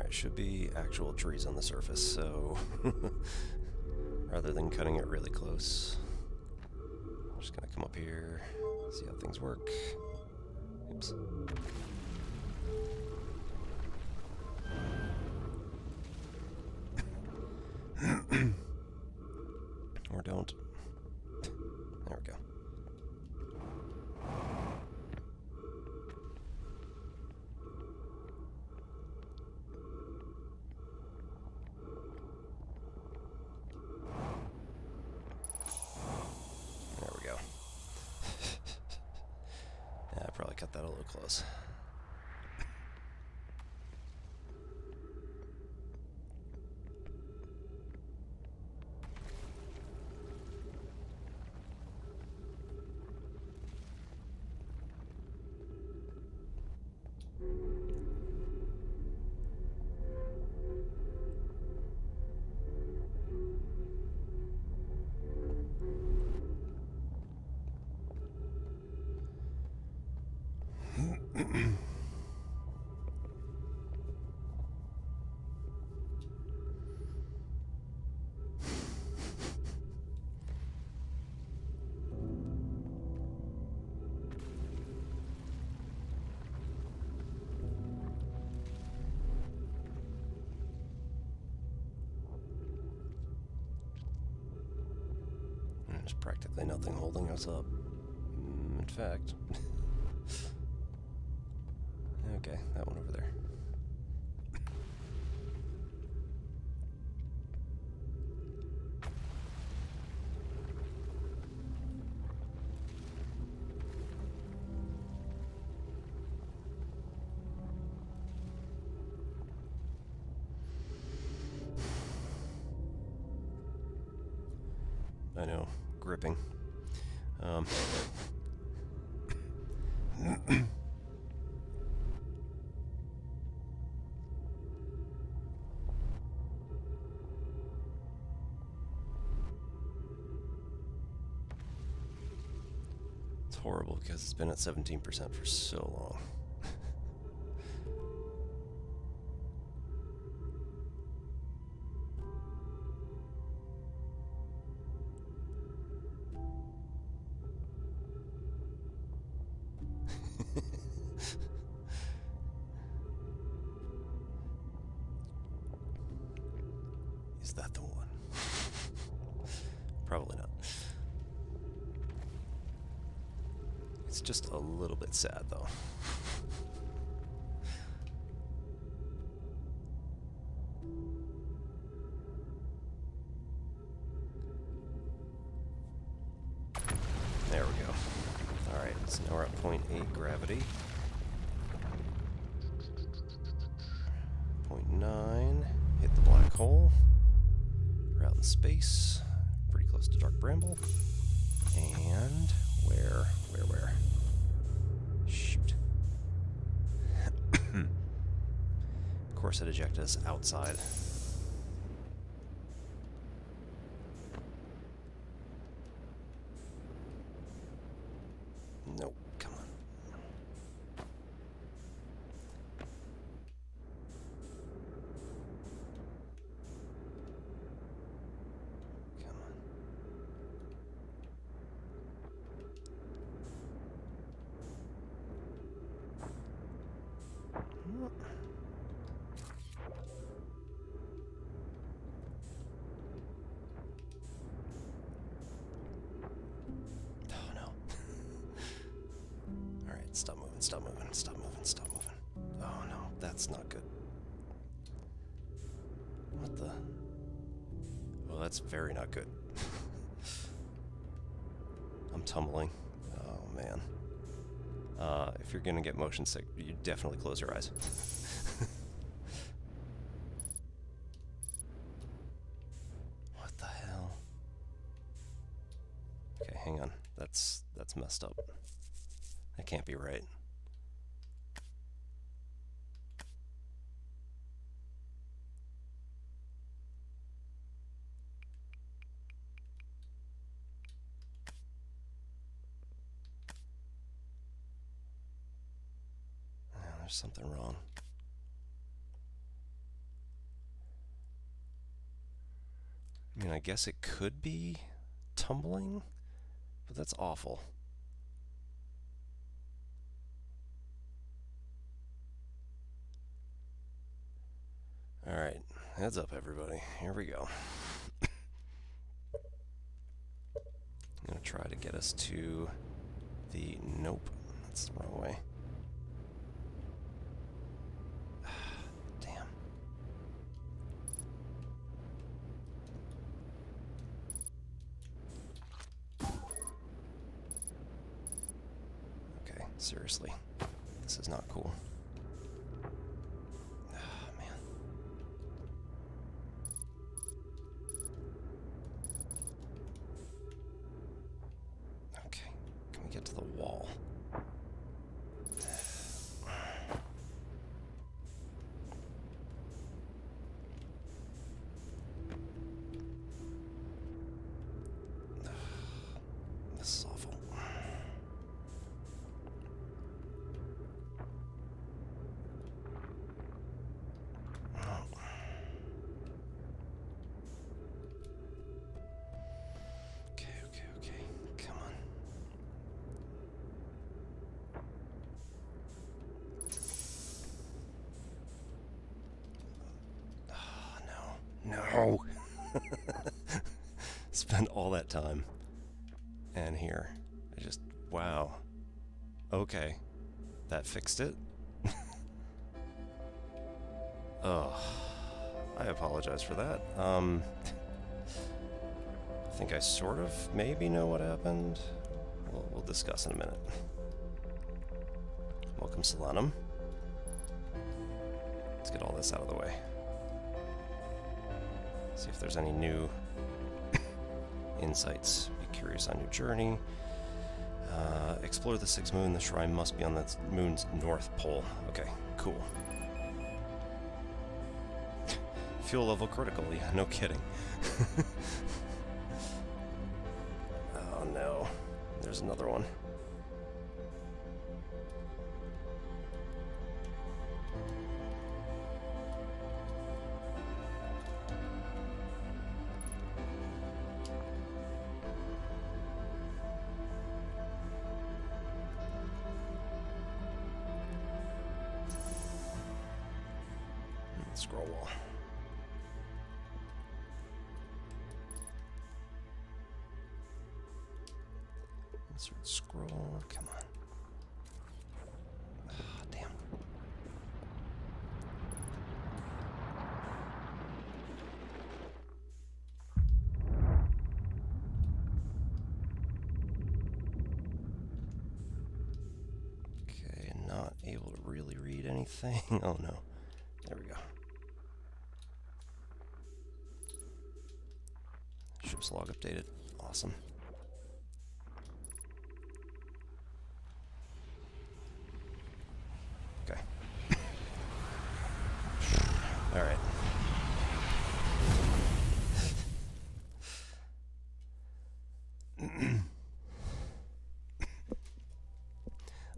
Should be actual trees on the surface, so rather than cutting it really close, I'm just gonna come up here, see how things work. Oops. Or don't. There we go. Probably cut that a little close. There's practically nothing holding us up. In fact... okay, that one over there. I know, gripping. It's horrible because it's been at 17% for so long. Is that the one? Probably not. It's just a little bit sad, though. There we go. Alright, so now we're at 0.8 gravity. 0.9. Hit the black hole. We're out in space. Pretty close to Dark Bramble. And where? Shoot. Of course it ejected us outside. Nope, come on. Come on. Oh no. Alright, stop moving. Oh no, that's not good. What the? Well, that's very not good. I'm tumbling. Oh man. If you're gonna get motion sick, you definitely close your eyes. What the hell? Okay, hang on. That's messed up. That can't be right. There's something wrong. I mean, I guess it could be tumbling, but that's awful. Alright, heads up everybody. Here we go. I'm going to try to get us to the... Nope, that's the wrong way. Damn. Okay, seriously. This is not cool. Get to the wall. This is awful. Okay. Come on. No. Spend all that time. and here. Wow. Okay. That fixed it? Oh, I apologize for that. I think I sort of maybe know what happened. We'll discuss in a minute. Welcome, Solanum. Let's get all this out of the way. See if there's any new insights. Be curious on your journey. Explore the sixth moon. The shrine must be on the moon's north pole. Okay, cool. Fuel level critical. Yeah, no kidding. Oh no. There's another one. Scroll wall. Insert scroll. Come on. Oh, damn. Okay, not able to really read anything. Oh no. There we go. Ship's log updated. Awesome. Okay. All right.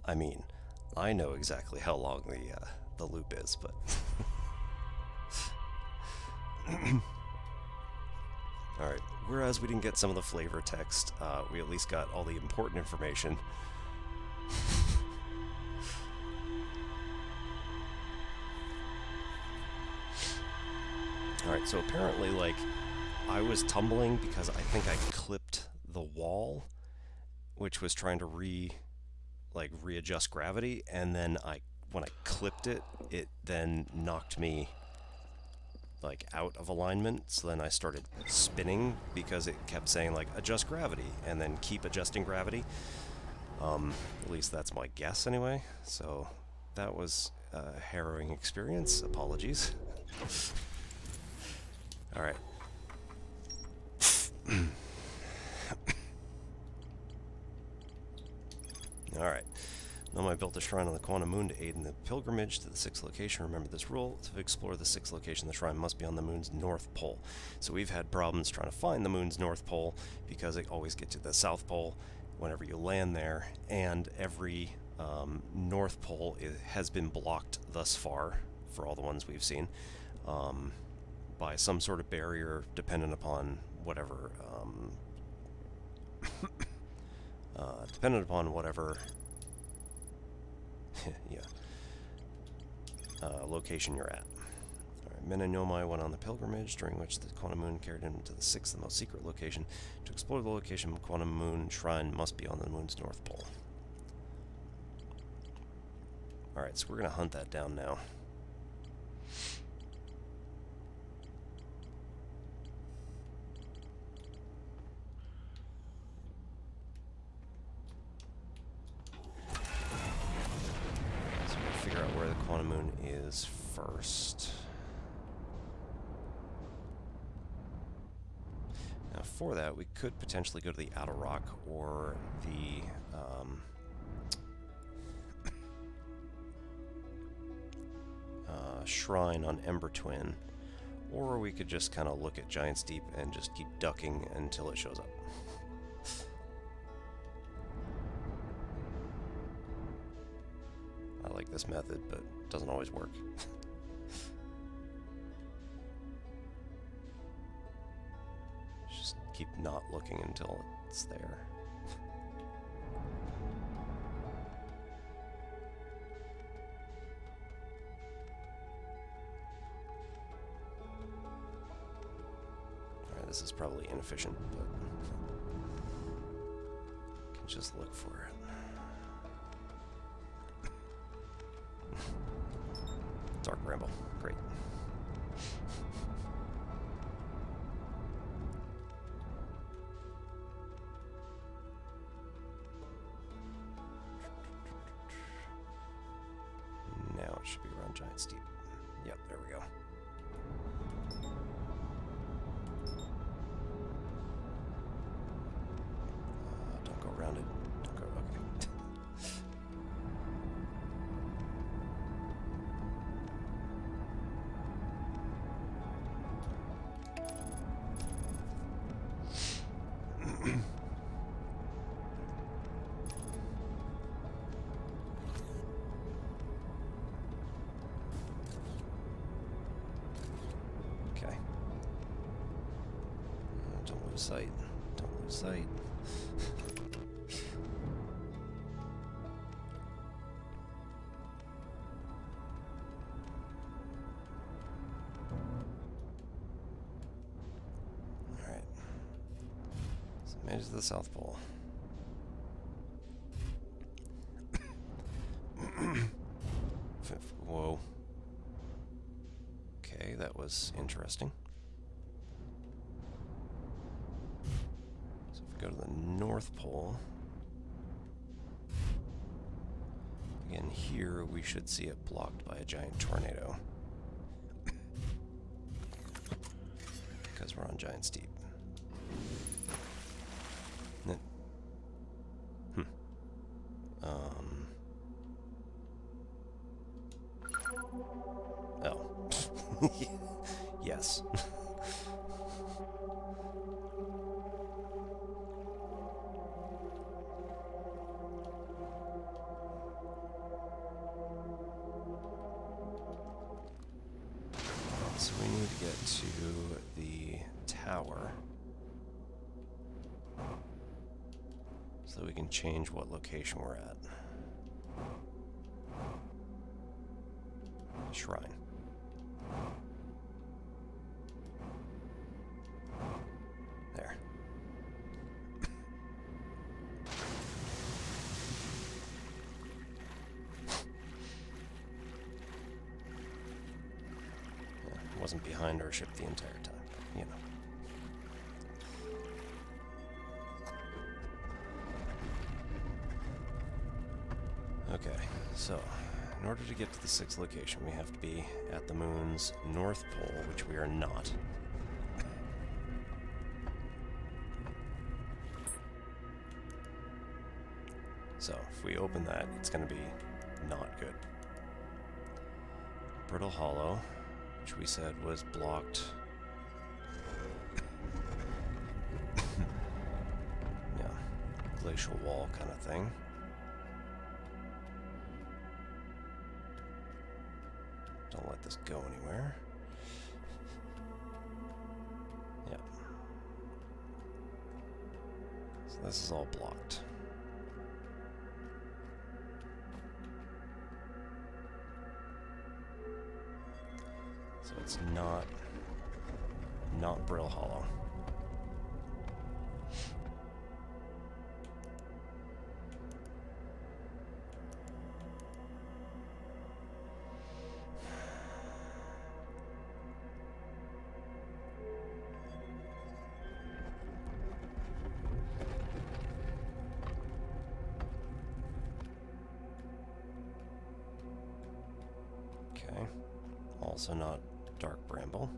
I mean, I know exactly how long the loop is, but all right. Whereas we didn't get some of the flavor text, we at least got all the important information. All right. So apparently, like, I was tumbling because I think I clipped the wall, which was trying to readjust gravity, and then when I clipped it, it then knocked me like out of alignment. So then I started spinning because it kept saying like adjust gravity and then keep adjusting gravity. At least that's my guess anyway. So that was a harrowing experience. Apologies. All right. All right. Noma built a shrine on the quantum moon to aid in the pilgrimage to the sixth location. Remember this rule: to explore the sixth location, the shrine must be on the moon's north pole. So we've had problems trying to find the moon's north pole because it always gets to the south pole whenever you land there, and every north pole has been blocked thus far, for all the ones we've seen, by some sort of barrier dependent upon whatever yeah, location you're at. Alright, Men and Nomai went on the pilgrimage, during which the quantum moon carried him to the sixth and most secret location. To explore the location, quantum moon shrine must be on the moon's north pole. Alright, so we're going to hunt that down now. Quantum moon is first. Now for that, we could potentially go to the Outer Rock or the shrine on Ember Twin, or we could just kind of look at Giant's Deep and just keep ducking until it shows up. I like this method, but it doesn't always work. Just keep not looking until it's there. Alright, this is probably inefficient, but just look for it. Dark Bramble. Great. Now it should be around Giant Steep. Yep, there we go. Don't go around it. Don't go. Okay. Okay. Don't lose sight. Don't lose sight. Alright. So made it to the South Pole. Whoa. Okay, that was interesting. So if we go to the North Pole, again here we should see it blocked by a giant tornado. Because we're on Giant Steep. Oh. Yes. So we need to get to the tower so that we can change what location we're at. Shrine. There. Yeah, wasn't behind our ship the entire time, but, you know. Okay, so in order to get to the 6th location, we have to be at the moon's North Pole, which we are not. So if we open that, it's going to be not good. Brittle Hollow, which we said was blocked. Yeah, glacial wall kind of thing. Don't let this go anywhere. Yep. So this is all blocked. So it's not Brill Hollow. Okay. Also not Dark Bramble.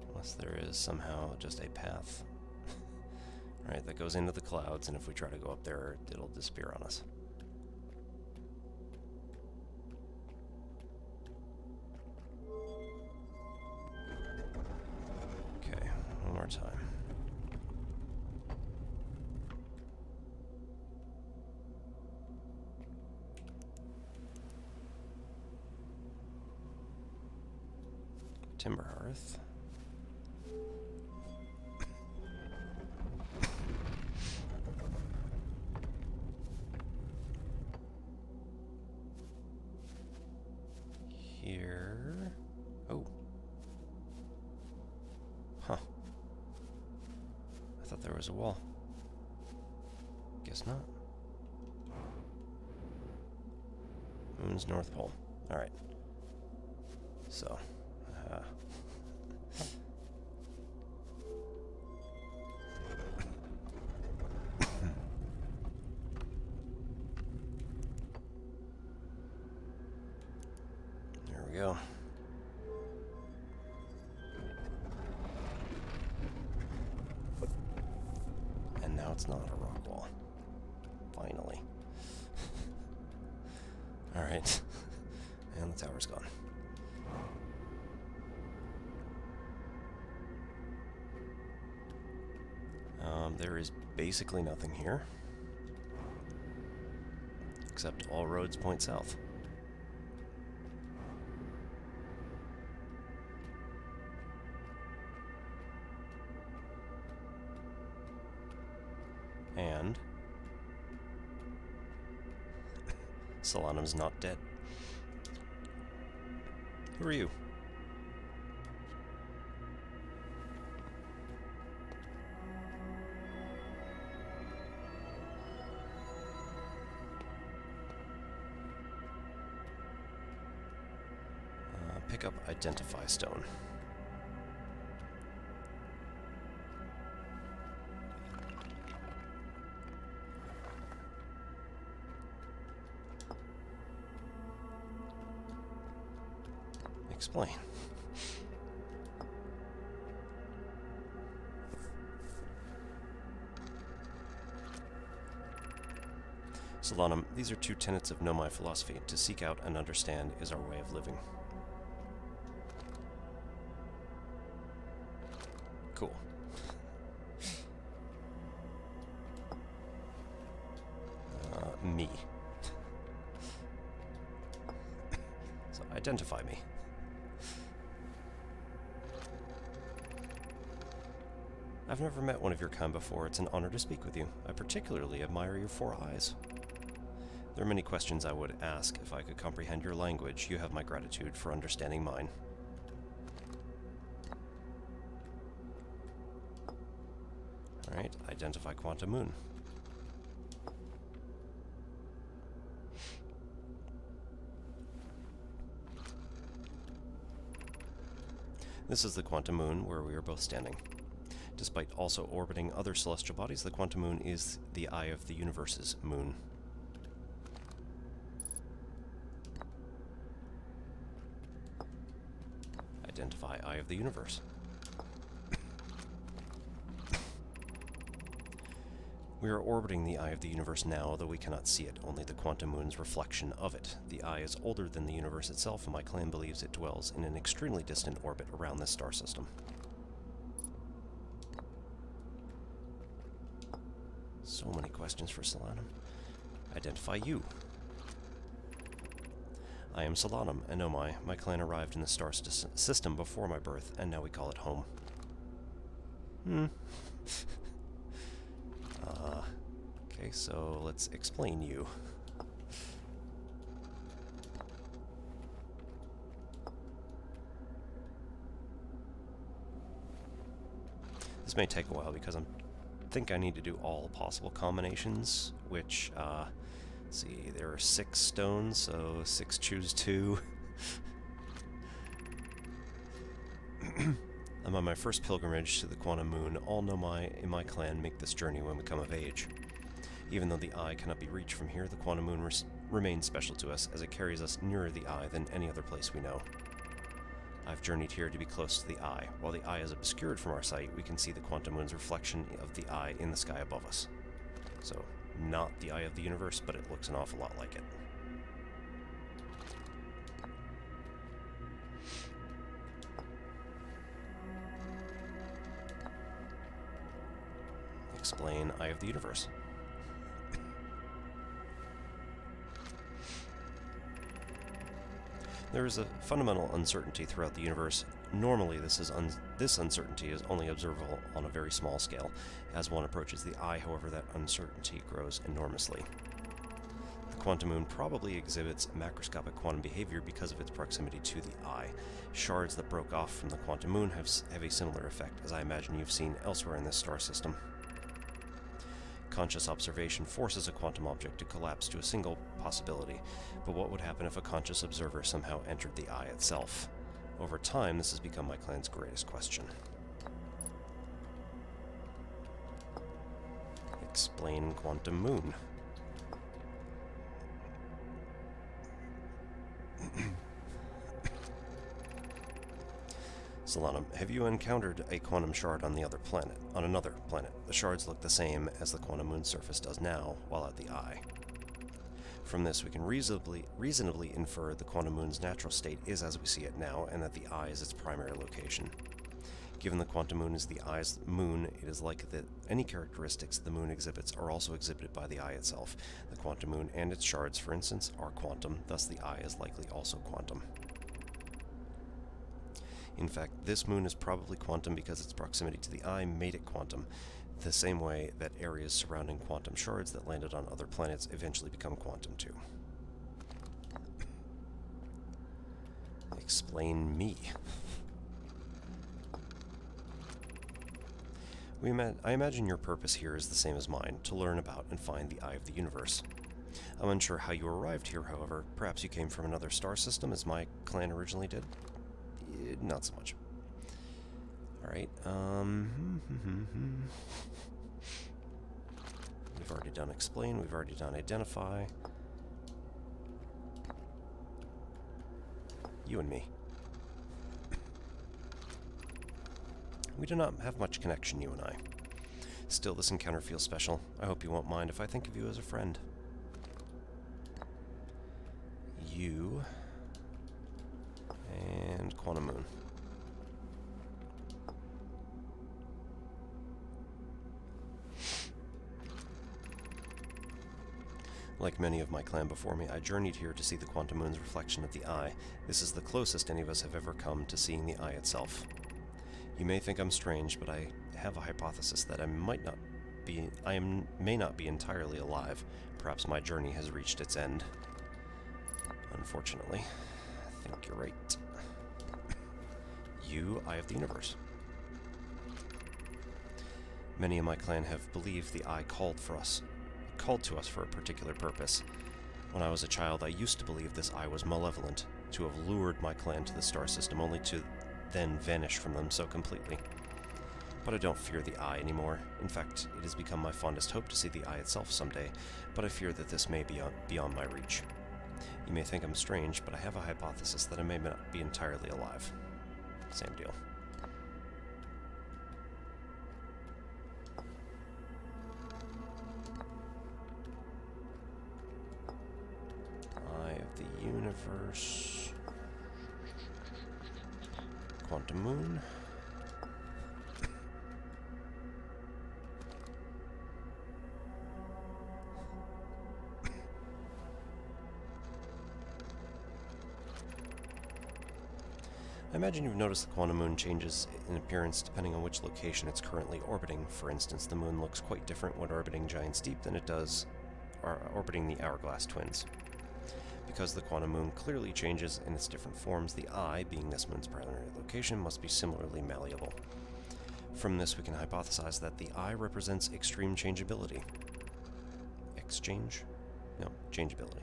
Unless there is somehow just a path. Right, that goes into the clouds, and if we try to go up there, it'll disappear on us. Okay, one more time. Timber Hearth. Here. Oh. Huh. I thought there was a wall. Guess not. Moon's North Pole. Alright. So. There we go. And now it's not a rock wall. Finally. Alright. And the tower's gone. There is basically nothing here. Except all roads point south. And Solanum's not dead. Who are you? Pick up Identify Stone. Explain. Solanum, these are two tenets of Nomai philosophy. To seek out and understand is our way of living. Cool. Me. So identify me. I've never met one of your kind before. It's an honor to speak with you. I particularly admire your 4 eyes. There are many questions I would ask if I could comprehend your language. You have my gratitude for understanding mine. Alright, identify Quantum Moon. This is the Quantum Moon where we are both standing. Despite also orbiting other celestial bodies, the Quantum Moon is the eye of the universe's moon. Identify Eye of the Universe. We are orbiting the Eye of the Universe now, although we cannot see it, only the Quantum Moon's reflection of it. The Eye is older than the universe itself, and my clan believes it dwells in an extremely distant orbit around this star system. So many questions for Solanum. Identify you. I am Solanum, and Nomai. My clan arrived in the star system before my birth, and now we call it home. Okay, so let's explain you. This may take a while because I think I need to do all possible combinations, which, let's see, there are 6 stones, so 6 choose 2. I'm on my first pilgrimage to the Quantum Moon. All Nomai in my clan make this journey when we come of age. Even though the eye cannot be reached from here, the Quantum Moon remains special to us, as it carries us nearer the eye than any other place we know. I've journeyed here to be close to the eye. While the eye is obscured from our sight, we can see the Quantum Moon's reflection of the eye in the sky above us. So, not the eye of the universe, but it looks an awful lot like it. Explain Eye of the Universe. There is a fundamental uncertainty throughout the universe. Normally, this uncertainty is only observable on a very small scale. As one approaches the eye, however, that uncertainty grows enormously. The Quantum Moon probably exhibits macroscopic quantum behavior because of its proximity to the eye. Shards that broke off from the Quantum Moon have a similar effect, as I imagine you've seen elsewhere in this star system. conscious observation forces a quantum object to collapse to a single possibility. But what would happen if a conscious observer somehow entered the eye itself? Over time, this has become my clan's greatest question. Explain quantum moon. Solanum, have you encountered a quantum shard on another planet? The shards look the same as the quantum moon's surface does now, while at the eye. From this, we can reasonably infer the quantum moon's natural state is as we see it now, and that the eye is its primary location. Given the quantum moon is the eye's moon, it is likely that any characteristics the moon exhibits are also exhibited by the eye itself. The quantum moon and its shards, for instance, are quantum, thus the eye is likely also quantum. In fact, this moon is probably quantum because its proximity to the eye made it quantum, the same way that areas surrounding quantum shards that landed on other planets eventually become quantum too. Explain me. I imagine your purpose here is the same as mine, to learn about and find the eye of the universe. I'm unsure how you arrived here, however. Perhaps you came from another star system, as my clan originally did? Not so much. Alright, we've already done explain, we've already done identify. You and me. We do not have much connection, you and I. Still, this encounter feels special. I hope you won't mind if I think of you as a friend. You... and Quantum Moon. Like many of my clan before me, I journeyed here to see the Quantum Moon's reflection of the eye. This is the closest any of us have ever come to seeing the eye itself. You may think I'm strange, but I have a hypothesis that I may not be entirely alive. Perhaps my journey has reached its end. Unfortunately, I think you're right. You, Eye of the Universe. Many of my clan have believed the eye called to us for a particular purpose. When I was a child, I used to believe this eye was malevolent, to have lured my clan to the star system, only to then vanish from them so completely. But I don't fear the eye anymore. In fact, it has become my fondest hope to see the eye itself someday, but I fear that this may be beyond my reach. You may think I'm strange, but I have a hypothesis that I may not be entirely alive. Same deal. Eye of the Universe. Quantum Moon. I imagine you've noticed the quantum moon changes in appearance depending on which location it's currently orbiting. For instance, the moon looks quite different when orbiting Giant's Deep than it does orbiting the Hourglass Twins. Because the quantum moon clearly changes in its different forms, the eye, being this moon's primary location, must be similarly malleable. From this, we can hypothesize that the eye represents extreme changeability. Changeability.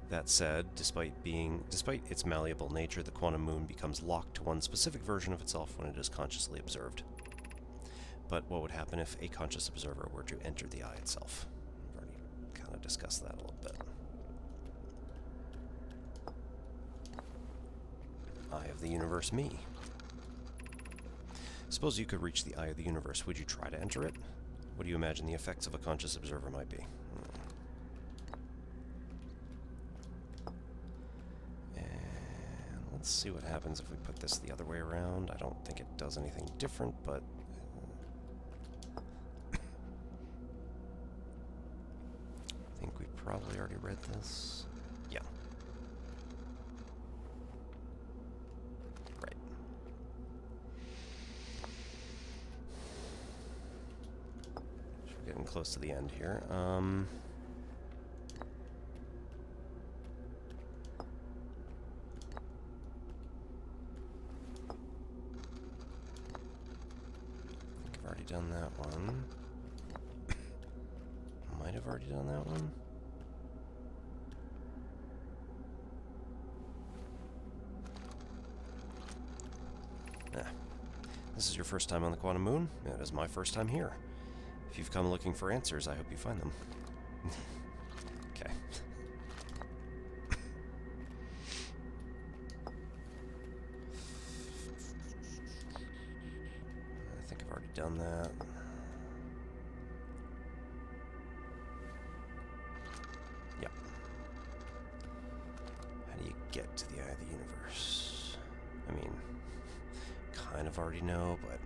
That said, despite its malleable nature, the quantum moon becomes locked to one specific version of itself when it is consciously observed. But what would happen if a conscious observer were to enter the eye itself? We've already kind of discussed that a little bit. Eye of the Universe, me. Suppose you could reach the Eye of the Universe. Would you try to enter it? What do you imagine the effects of a conscious observer might be? Let's see what happens if we put this the other way around. I don't think it does anything different, but... I think we probably already read this. Yeah. Right. We're getting close to the end here. Done that one. have already done that one. This is your first time on the Quantum Moon. It is my first time here. If you've come looking for answers, I hope you find them. Okay. I think I've already done that. Yep. How do you get to the eye of the universe? I mean, kind of already know, but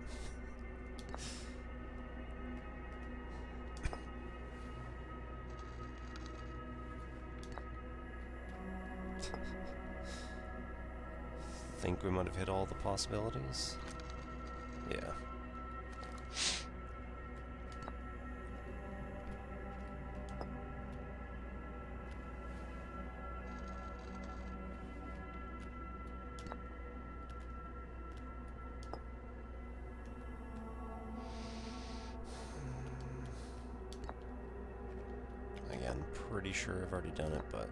think we might have hit all the possibilities. Yeah. Again, pretty sure I've already done it, but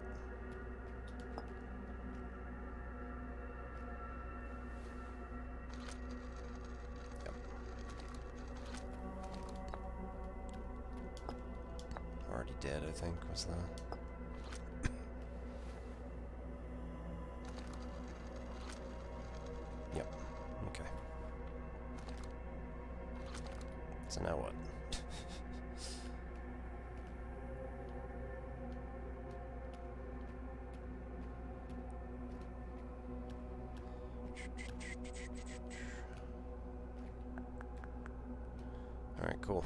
yep. Already dead, I think, was the... Yep. Okay. So now what? Alright, cool.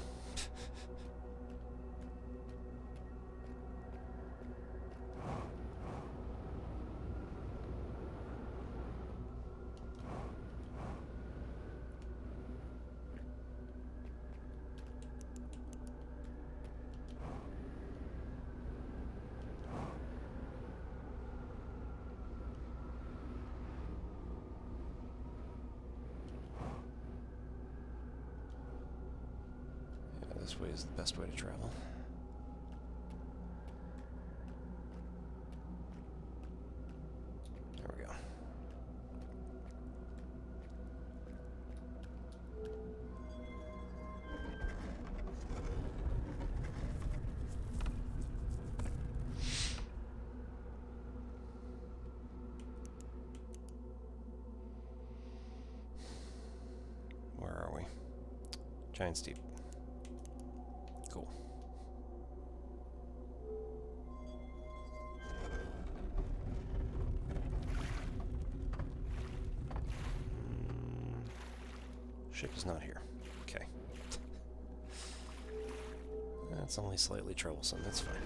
This way is the best way to travel. There we go. Where are we? Giant Steep. Cool. Ship is not here. Okay. That's only slightly troublesome. That's fine.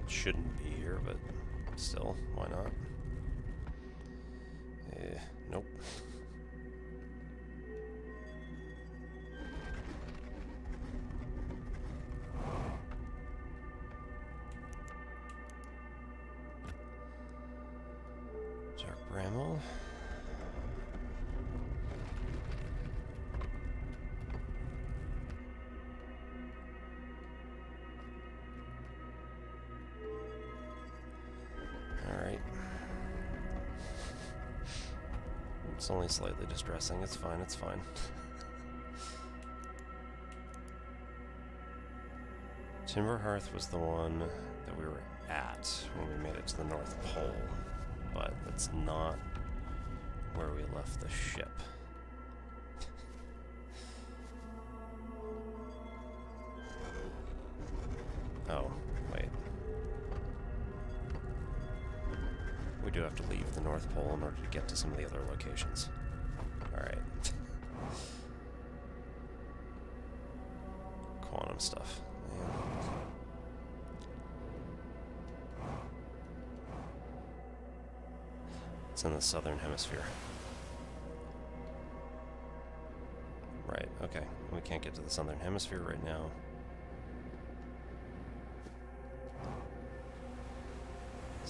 Shouldn't be here, but still, why not? Nope. Dark Bramble. It's only slightly distressing. It's fine, it's fine. Timber Hearth was the one that we were at when we made it to the North Pole, but that's not where we left the ship. Oh, wait. We do have to leave the North Pole in order to get to some of the other locations. Alright. Quantum stuff. Man. It's in the southern hemisphere. Right, okay. We can't get to the southern hemisphere right now.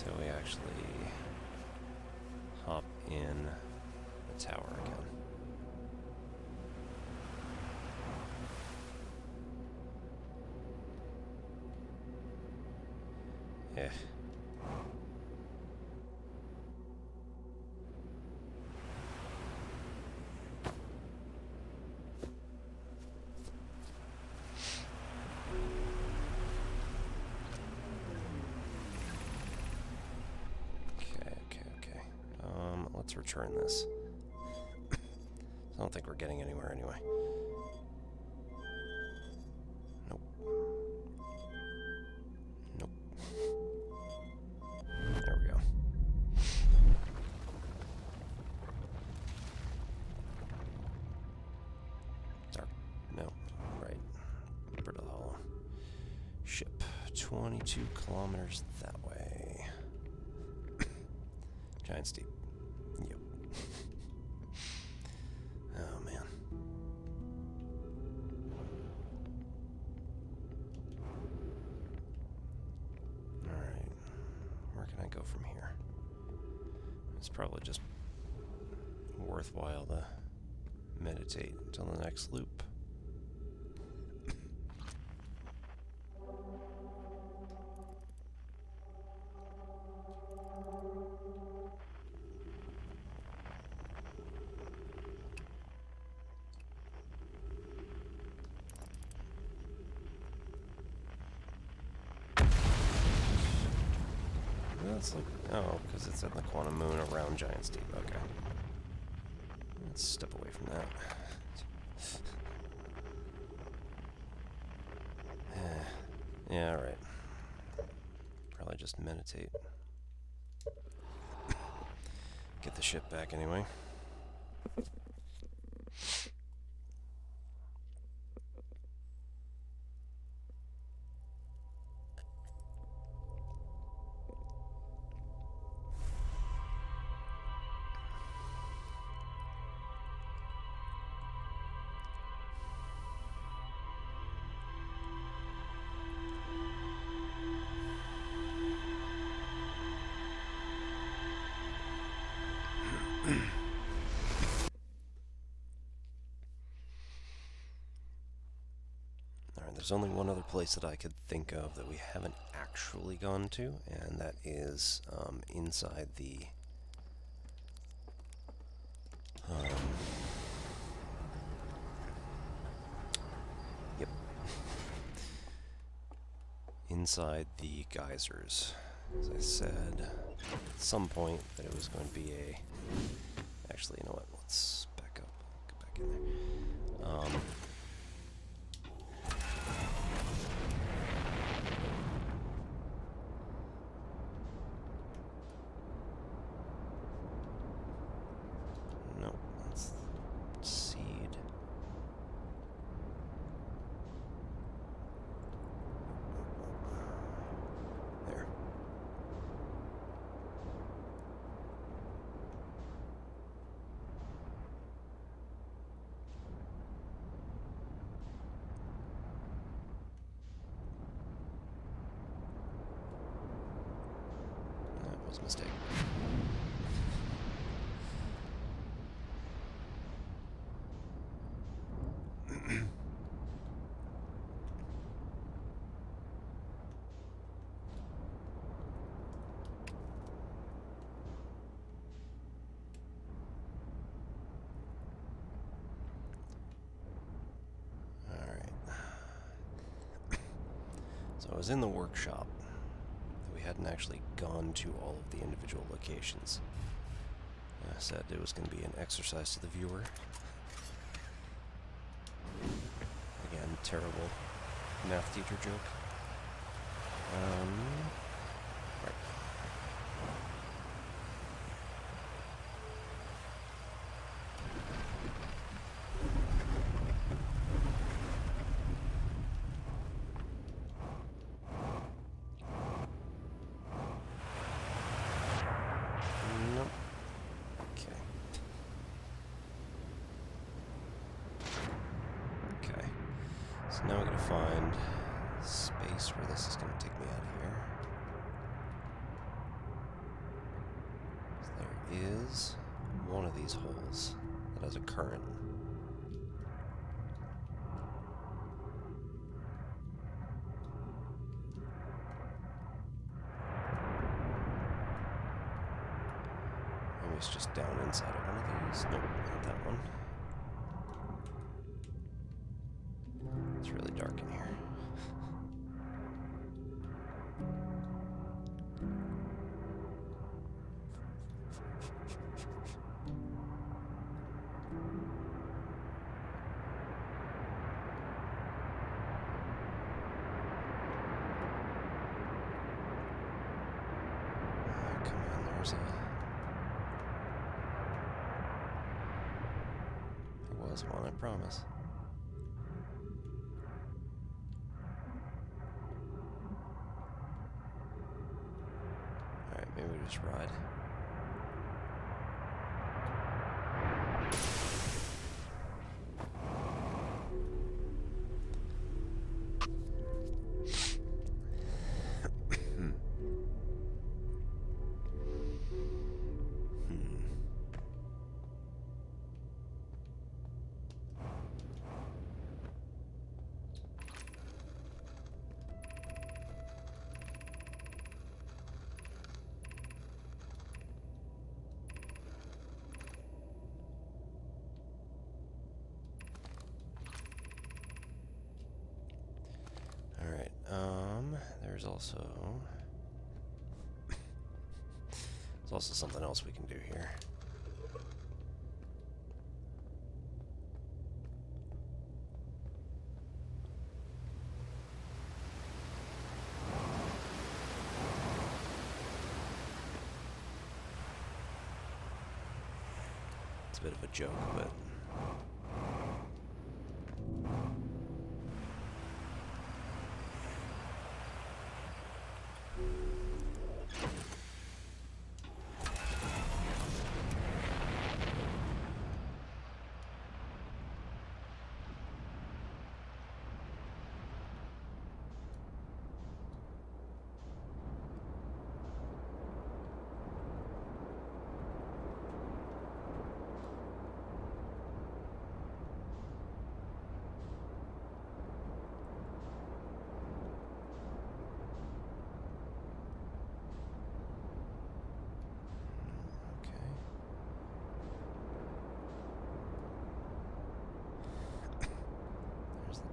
So we actually hop in the tower again. Yeah. Okay. Let's return this. I don't think we're getting anywhere anyway. Nope. Nope. There we go. Dark. No. Right. Brittle Hollow. Ship. 22 kilometers that way. Giant Steep. Yep. Oh, man. Alright. Where can I go from here? It's probably just worthwhile to meditate until the next loop. That's like, oh, because it's at the quantum moon around Giant Steep. Okay. Let's step away from that. Yeah, alright. Probably just meditate. Get the ship back anyway. Alright, there's only one other place that I could think of that we haven't actually gone to, and that is inside the yep. Inside the geysers. As I said at some point that it was going to be a... Actually, you know what? Let's back up. Go back in there. No, that's seed. There. That was a mistake. So I was in the workshop. We hadn't actually gone to all of the individual locations. I said it was going to be an exercise to the viewer. Again, terrible math teacher joke. Right. Nope. Okay. Okay. So now we gotta find space where this is gonna take me out of here. is one of these holes that has a current. Maybe it's just down inside of one of these. Nope, not that one. It's really dark in here. Come on, there's a... There was one, I promise. Alright, maybe we just ride. There's also something else we can do here. It's a bit of a joke, but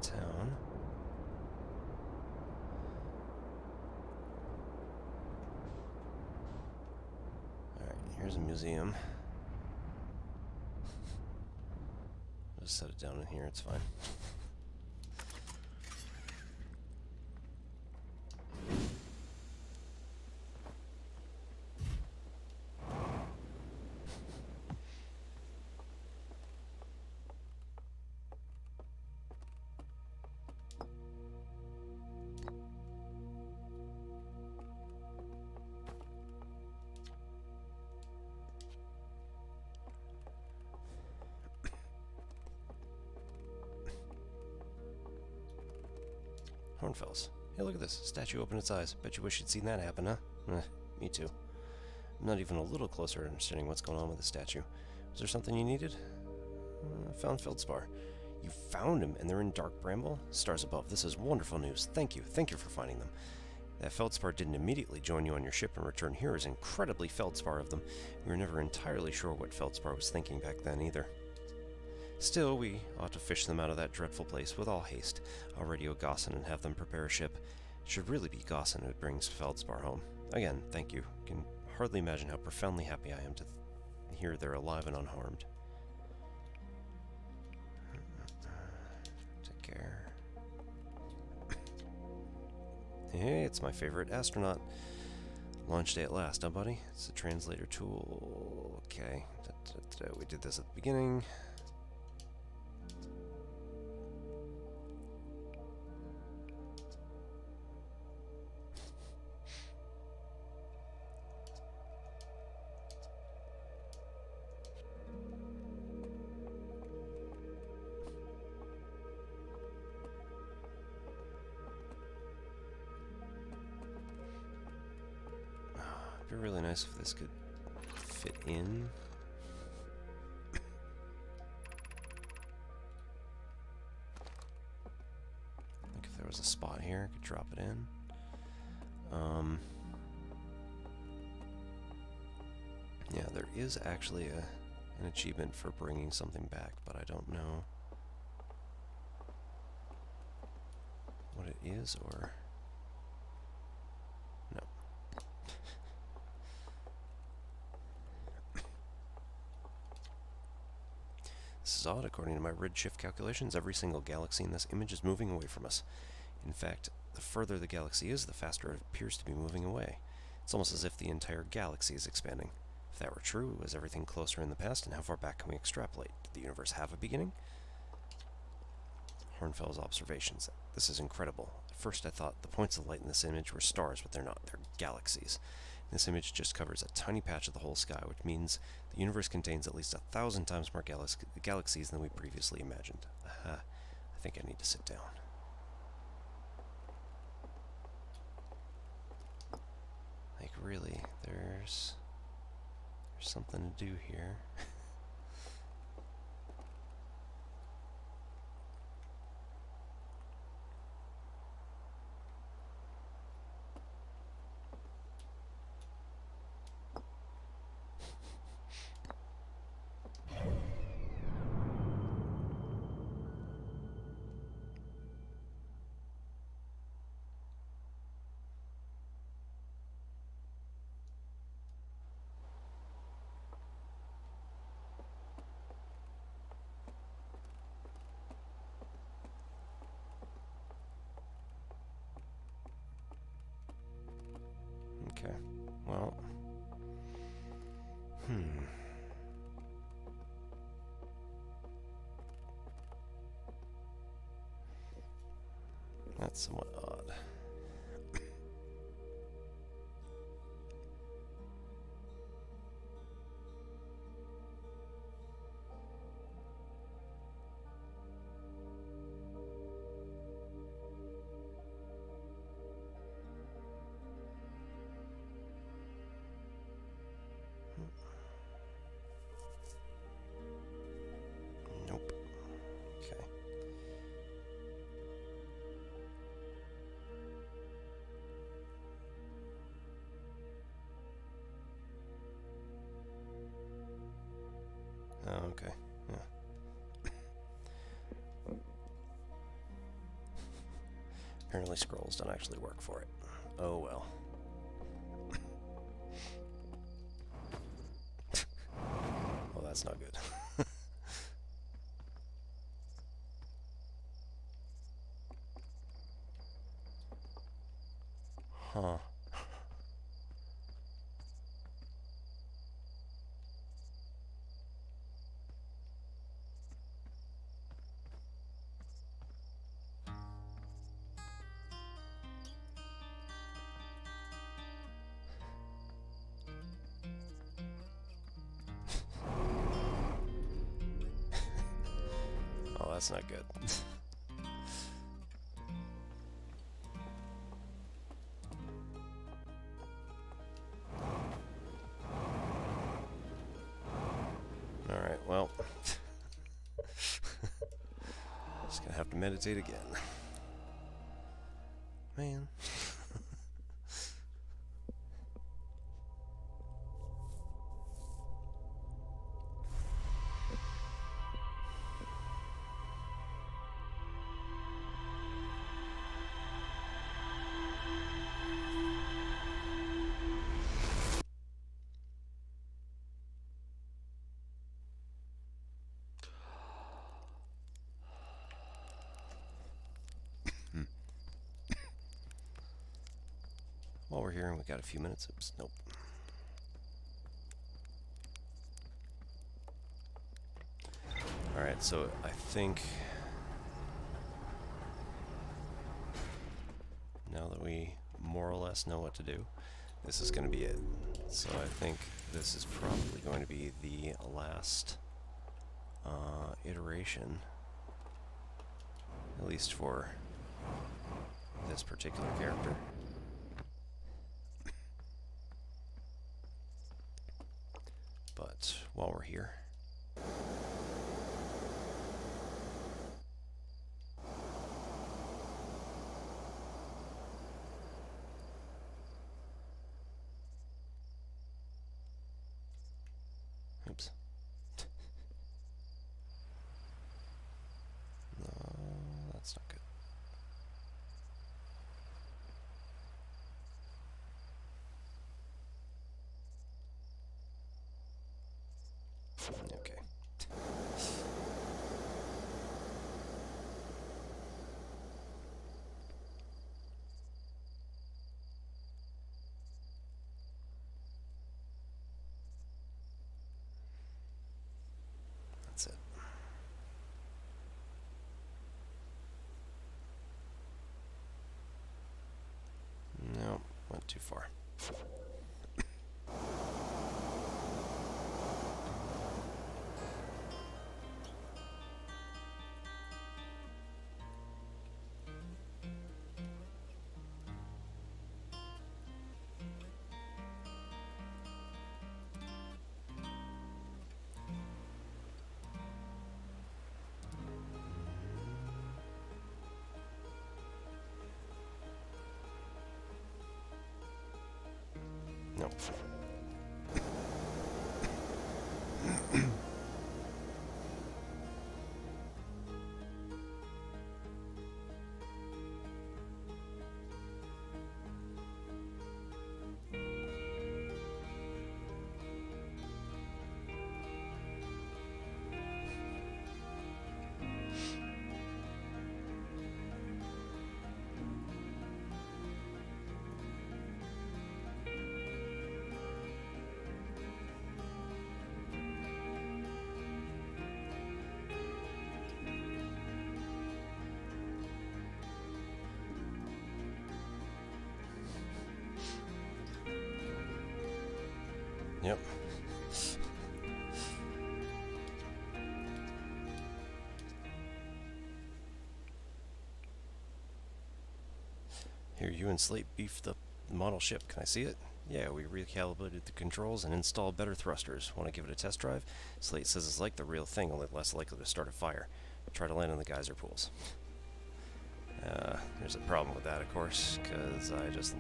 town. Alright, here's a museum. Just set it down in here, it's fine. Hornfells. Hey, look at this. Statue opened its eyes. Bet you wish you'd seen that happen, huh? Me too. I'm not even a little closer to understanding what's going on with the statue. Was there something you needed? I found Feldspar. You found him, and they're in Dark Bramble? Stars above. This is wonderful news. Thank you. Thank you for finding them. That Feldspar didn't immediately join you on your ship and return here is incredibly Feldspar of them. We were never entirely sure what Feldspar was thinking back then either. Still, we ought to fish them out of that dreadful place with all haste. I'll radio Gossan and have them prepare a ship. It should really be Gossan who brings Feldspar home. Again, thank you. Can hardly imagine how profoundly happy I am to hear they're alive and unharmed. Take care. Hey, it's my favorite astronaut. Launch day at last, huh, buddy? It's a translator tool. Okay. We did this at the beginning. It'd be really nice if this could fit in. Like if there was a spot here, I could drop it in. Yeah, there is actually an achievement for bringing something back, but I don't know what it is, or... No. This is odd. According to my redshift calculations, every single galaxy in this image is moving away from us. In fact, the further the galaxy is, the faster it appears to be moving away. It's almost as if the entire galaxy is expanding. If that were true, was everything closer in the past, and how far back can we extrapolate? Did the universe have a beginning? Hornfell's observations. This is incredible. At first I thought the points of light in this image were stars, but they're not. They're galaxies. This image just covers a tiny patch of the whole sky, which means the universe contains at least 1,000 times more galaxies than we previously imagined. Aha. I think I need to sit down. Like, really, there's something to do here. Okay, well, that's somewhat odd. Nope. Okay. Oh, okay. Yeah. Apparently scrolls don't actually work for it. Oh well. Oh, that's not good. Huh. Oh, that's not good. Alright, well. Just gonna have to meditate again. Man. While we're here and we got a few minutes. Oops, nope. Alright, so I think now that we more or less know what to do, this is going to be it. So I think this is probably going to be the last iteration, at least for this particular character. But while we're here, oops. No, that's not good. Okay. That's it. No, went too far. Nope. Yep. Here, you and Slate beefed up the model ship. Can I see it? Yeah, we recalibrated the controls and installed better thrusters. Want to give it a test drive? Slate says it's like the real thing, only less likely to start a fire. Try to land in the geyser pools. There's a problem with that, of course, because I just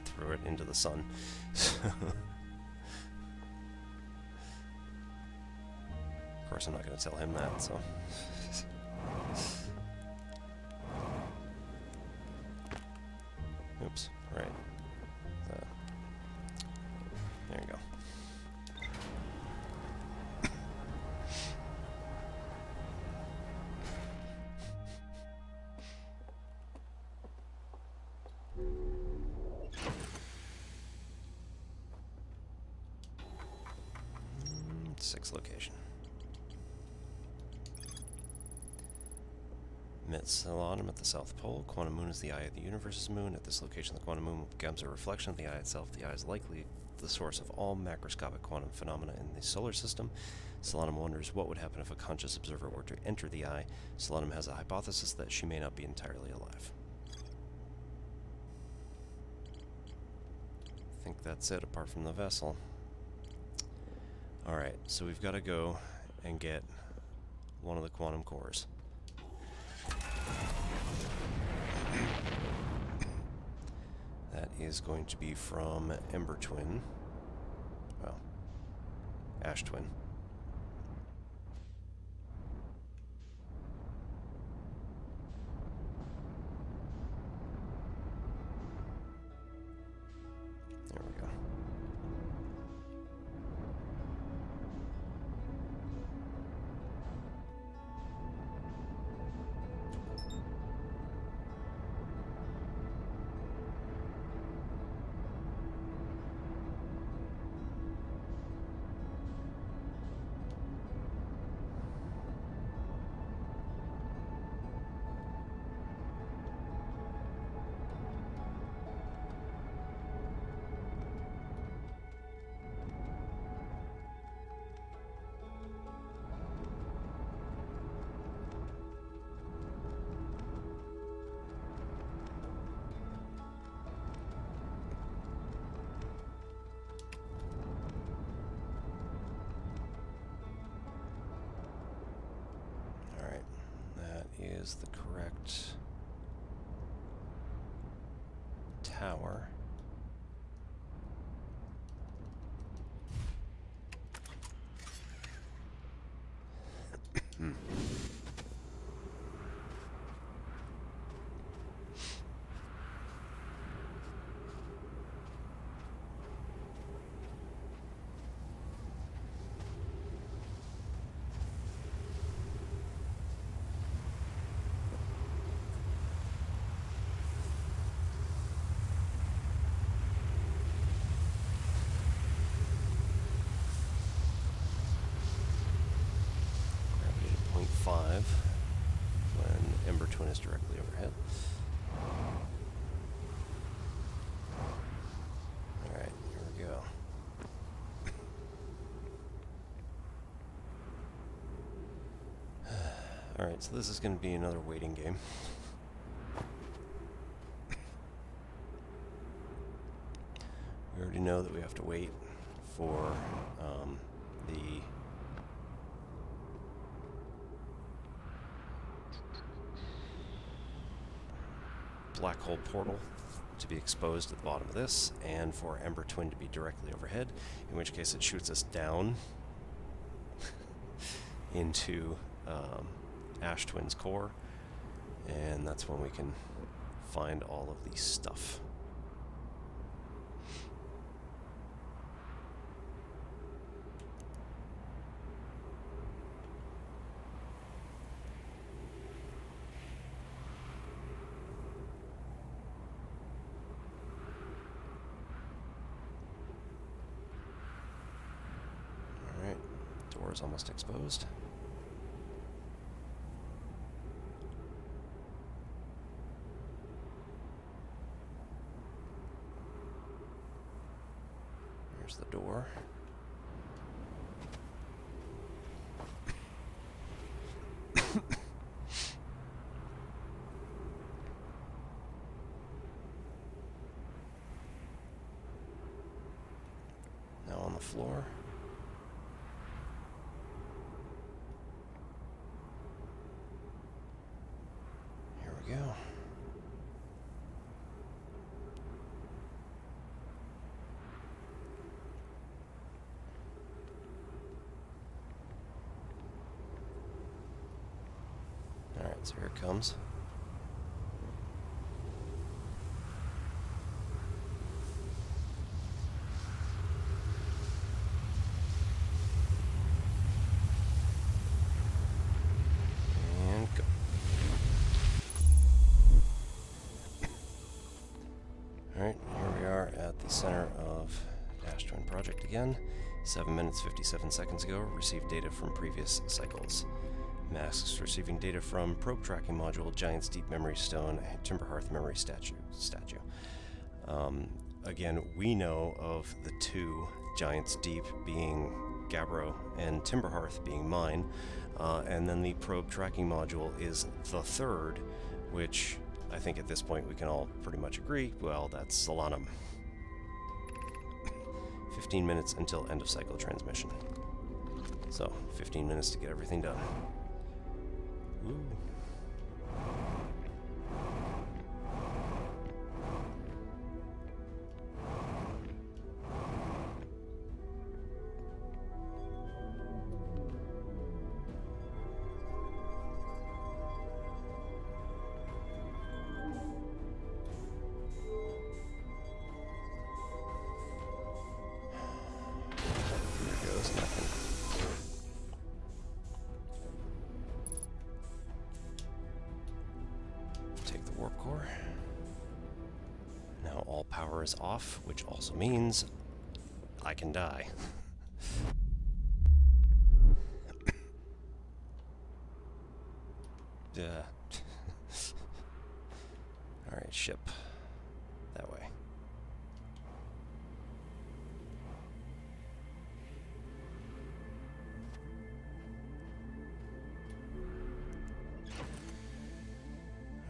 threw it into the sun. Of course, I'm not going to tell him that, so... Oops, right. There you go. Sixth location. Saladin at the South Pole. Quantum Moon is the eye of the universe's moon. At this location, the quantum moon becomes a reflection of the eye itself. The eye is likely the source of all macroscopic quantum phenomena in the solar system. Saladin wonders what would happen if a conscious observer were to enter the eye. Saladin has a hypothesis that she may not be entirely alive. I think that's it, apart from the vessel. Alright, so we've got to go and get one of the quantum cores. That is going to be from Ember Twin. Well, Ash Twin. There we go. is the correct tower. Gravity at 0.5 when Ember Twin is directly overhead. Alright, here we go. Alright, so this is going to be another waiting game. We already know that we have to wait for the black hole portal to be exposed at the bottom of this, and for Ember Twin to be directly overhead, in which case it shoots us down into Ash Twin's core, and that's when we can find all of the stuff. Alright, door is almost exposed. There's the door. Now on the floor. Here we go. Alright, so here it comes. And go. Alright, here we are at the center of Dash Twin Project again. 7 minutes 57 seconds ago, received data from previous cycles. Masks receiving data from probe tracking module, Giant's Deep Memory Stone, and Timberhearth Memory Statue. Again, we know of the two, Giant's Deep being Gabbro and Timberhearth being mine, and then the probe tracking module is the third, which I think at this point we can all pretty much agree, well, that's Solanum. 15 minutes until end of cycle transmission. So, 15 minutes to get everything done. Ooh. There goes nothing. Take the warp core. Now all power is off, which also means I can die. Alright, ship. That way.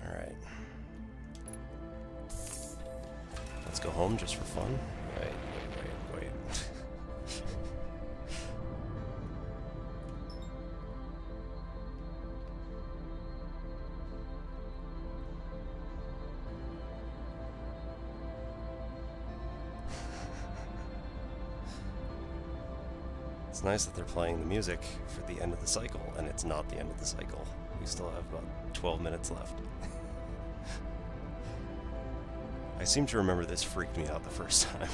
Alright. Let's go home just for fun. Wait. It's nice that they're playing the music for the end of the cycle, and it's not the end of the cycle. We still have about 12 minutes left. I seem to remember this freaked me out the first time.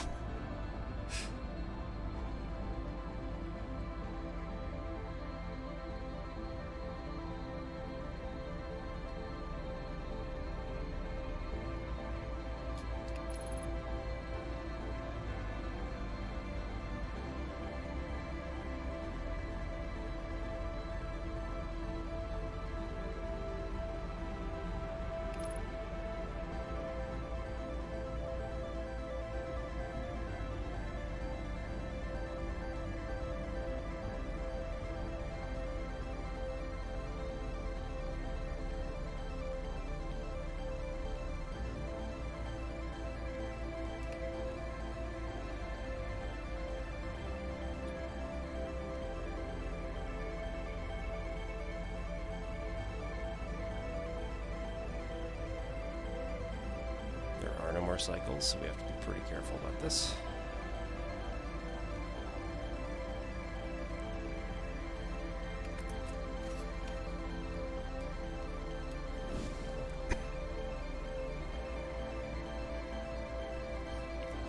No more cycles, so we have to be pretty careful about this.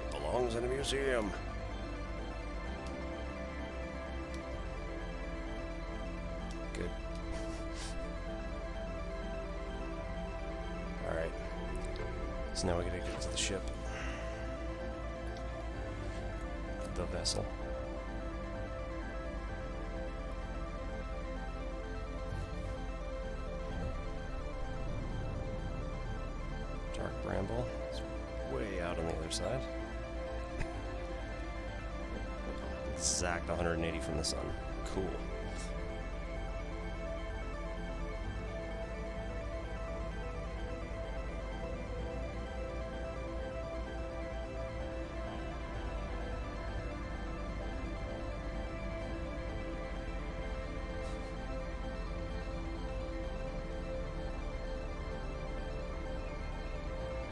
It belongs in a museum. Good. All right. So now we gotta get to the ship. The vessel. Dark Bramble. It's way out on the other side. Exact 180 from the sun. Cool.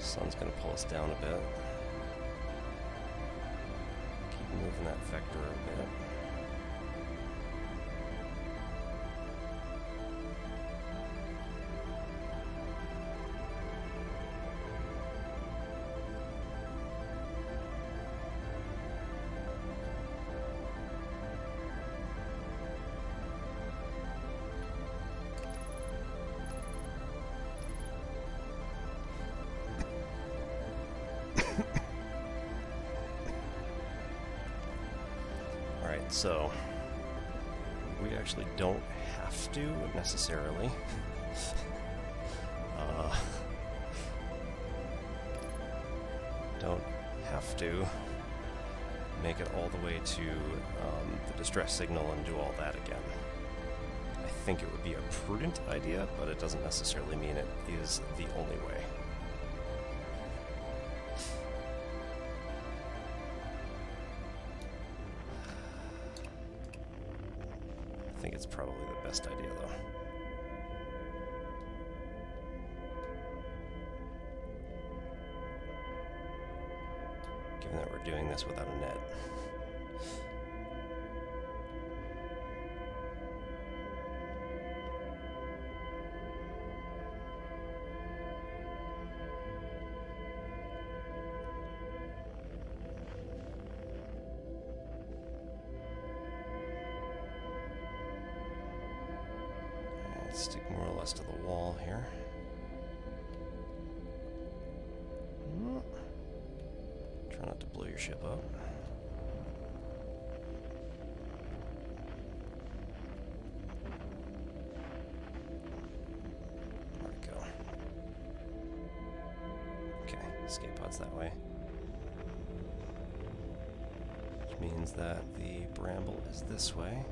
Sun's going to pull us down a bit. Keep moving that vector a bit. So, we actually don't have to necessarily. Don't have to make it all the way to the distress signal and do all that again. I think it would be a prudent idea, but it doesn't necessarily mean it is the only way. I think it's probably the best idea, though. Given that we're doing this without a net. Stick more or less to the wall here. Try not to blow your ship up. There we go. Okay, escape pod's that way. Which means that the bramble is this way.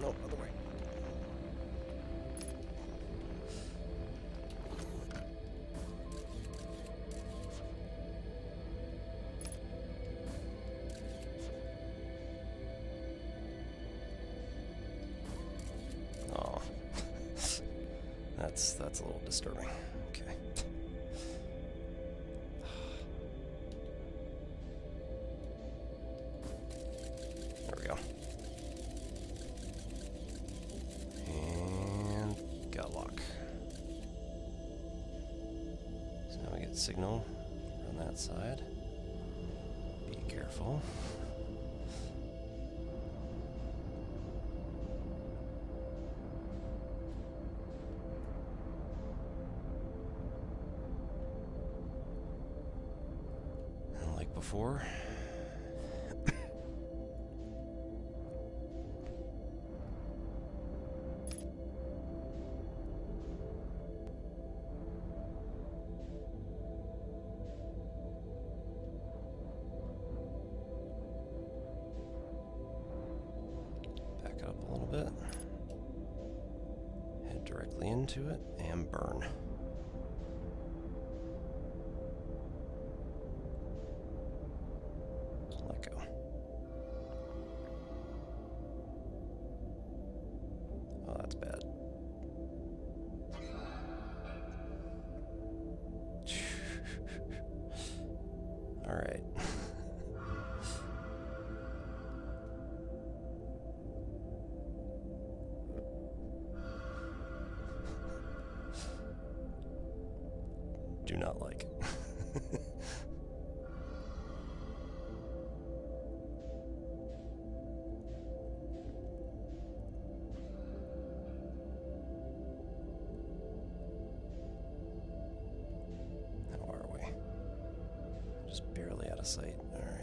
No, other way. that's a little disturbing. Okay. There we go. And got lock. So now we get signal on that side. Be careful. And like before, back up a little bit, head directly into it, and burn. Let go. Oh, that's bad. All right. Do not like. How are we? Just barely out of sight. All right.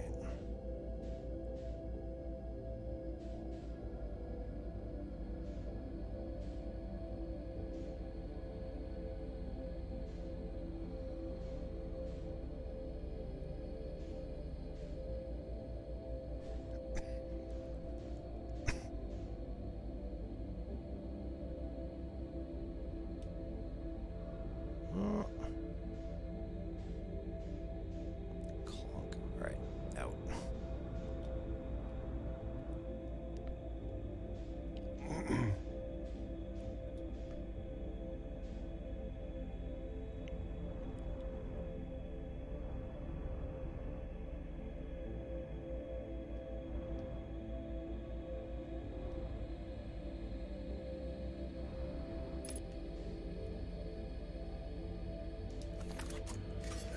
Clunk. All right. Out.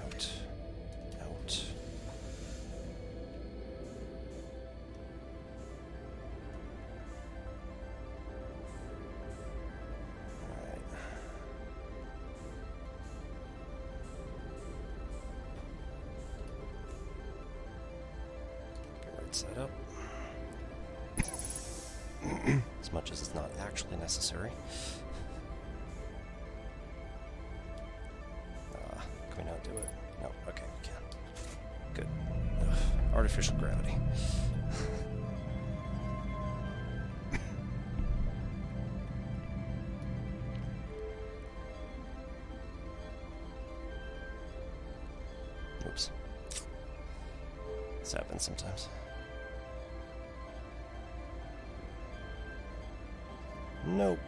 Out. Out. All right. Get right side up. As much as it's not actually necessary. Can we not do it? No. Okay, we can. Good. Ugh. Artificial gravity. Oops. This happens sometimes. Nope.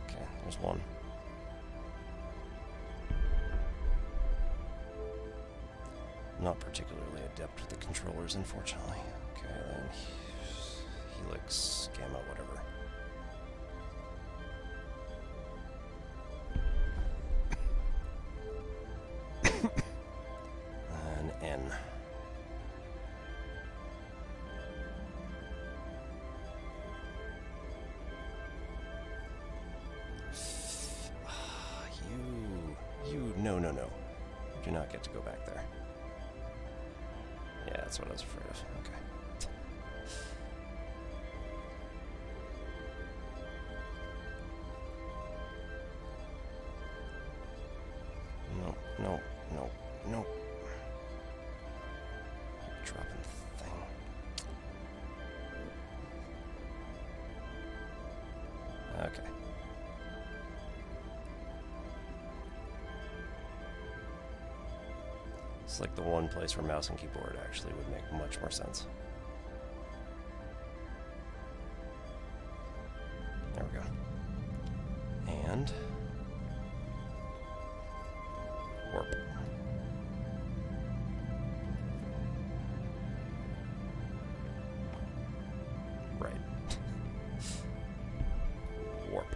Okay, there's one. I'm not particularly adept with the controllers, unfortunately. Okay, then Helix, Gamma, whatever. And N. No. You do not get to go back there. Yeah, that's what I was afraid of. Okay. No. Keep dropping the thing. Okay. It's like the one place where mouse and keyboard actually would make much more sense. and warp. Right. Warp.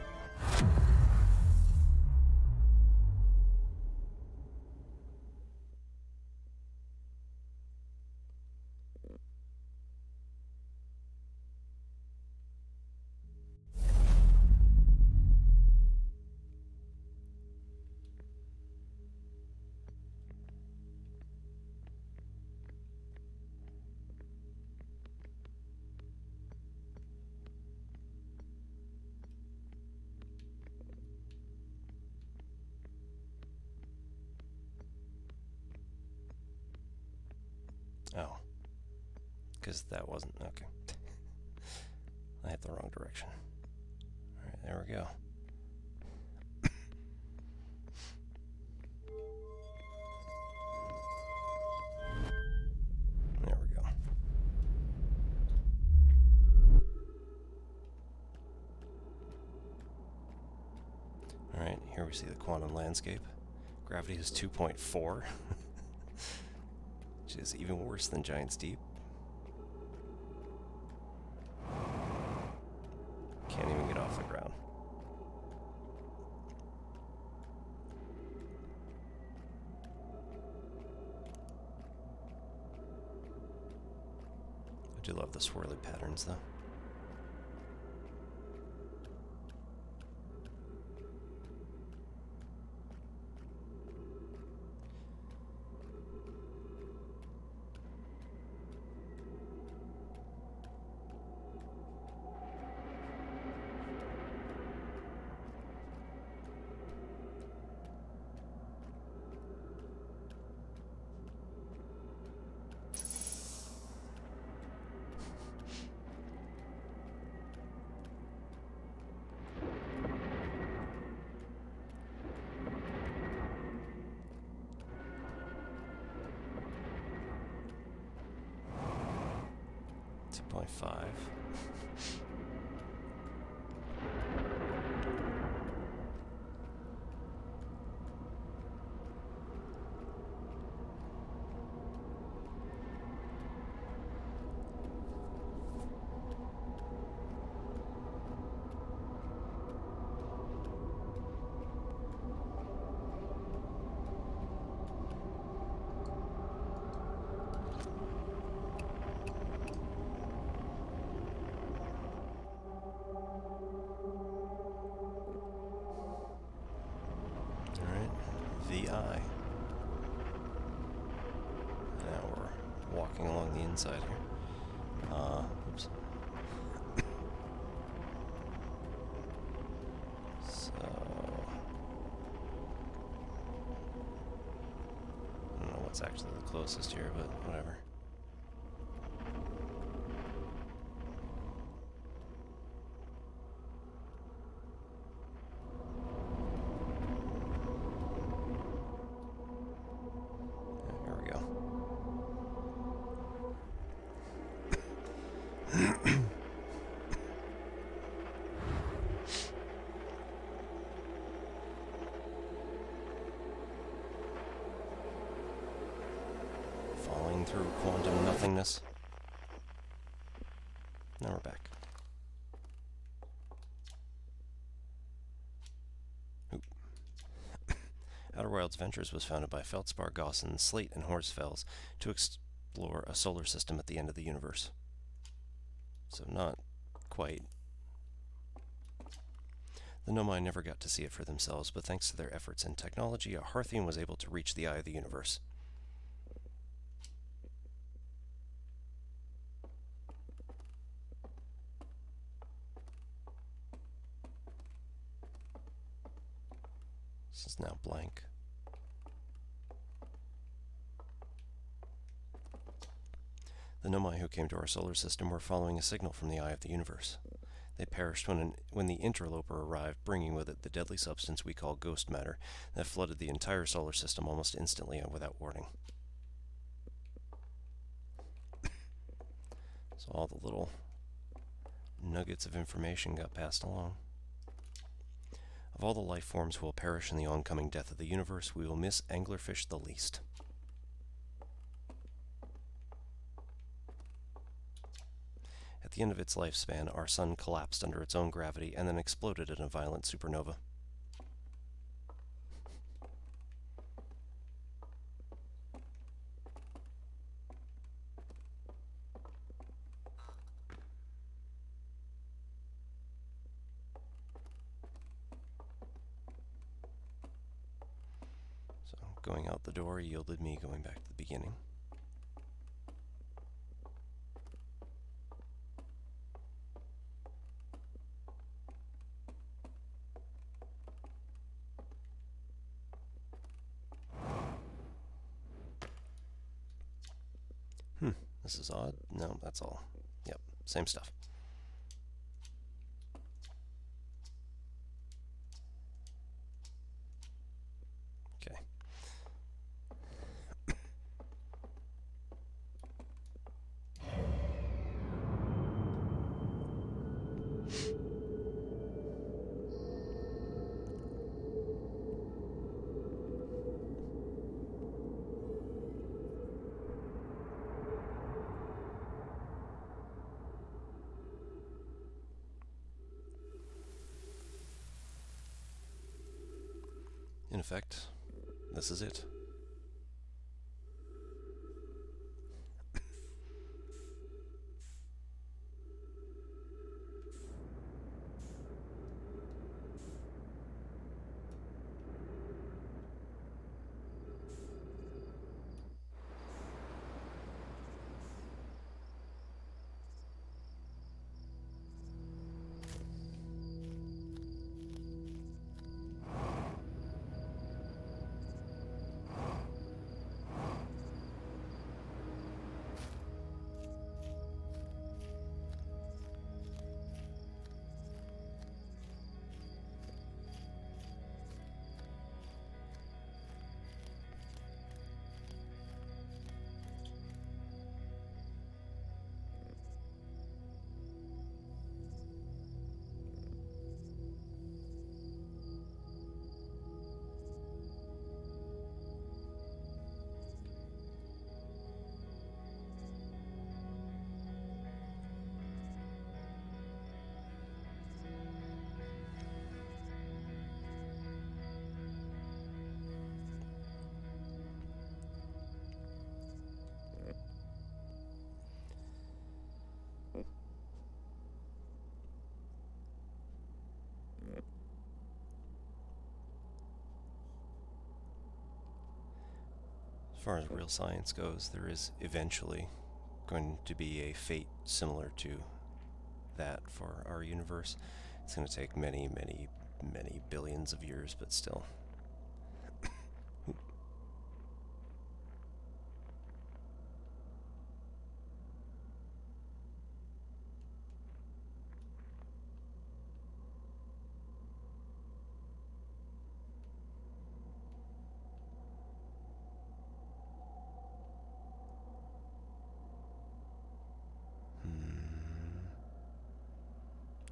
Oh. Because that wasn't... Okay. I hit the wrong direction. Alright, there we go. There we go. Alright, here we see the quantum landscape. Gravity is 2.4, which is even worse than Giant's Deep. Can't even get off the ground. I do love the swirly patterns, though. .5. VI. Now we're walking along the inside here. Oops. So I don't know what's actually the closest here, but whatever. Falling through quantum nothingness. Now we're back. Oop. Outer Wilds Ventures was founded by Feldspar, Gaussen, Slate, and Horsfels to explore a solar system at the end of the universe. So not quite. The Nomai never got to see it for themselves, but thanks to their efforts in technology, a Hearthian was able to reach the eye of the universe. This is now blank. The Nomai who came to our solar system were following a signal from the eye of the universe. They perished when the interloper arrived, bringing with it the deadly substance we call ghost matter that flooded the entire solar system almost instantly and without warning. So all the little nuggets of information got passed along. A Of all the life forms who will perish in the oncoming death of the universe, we will miss anglerfish the least. At the end of its lifespan, our sun collapsed under its own gravity and then exploded in a violent supernova. So, going out the door yielded me going back to the beginning. This is odd. No, that's all. Yep, same stuff. Okay. In effect, this is it. As far as real science goes, there is eventually going to be a fate similar to that for our universe. It's going to take many, many, many billions of years, but still.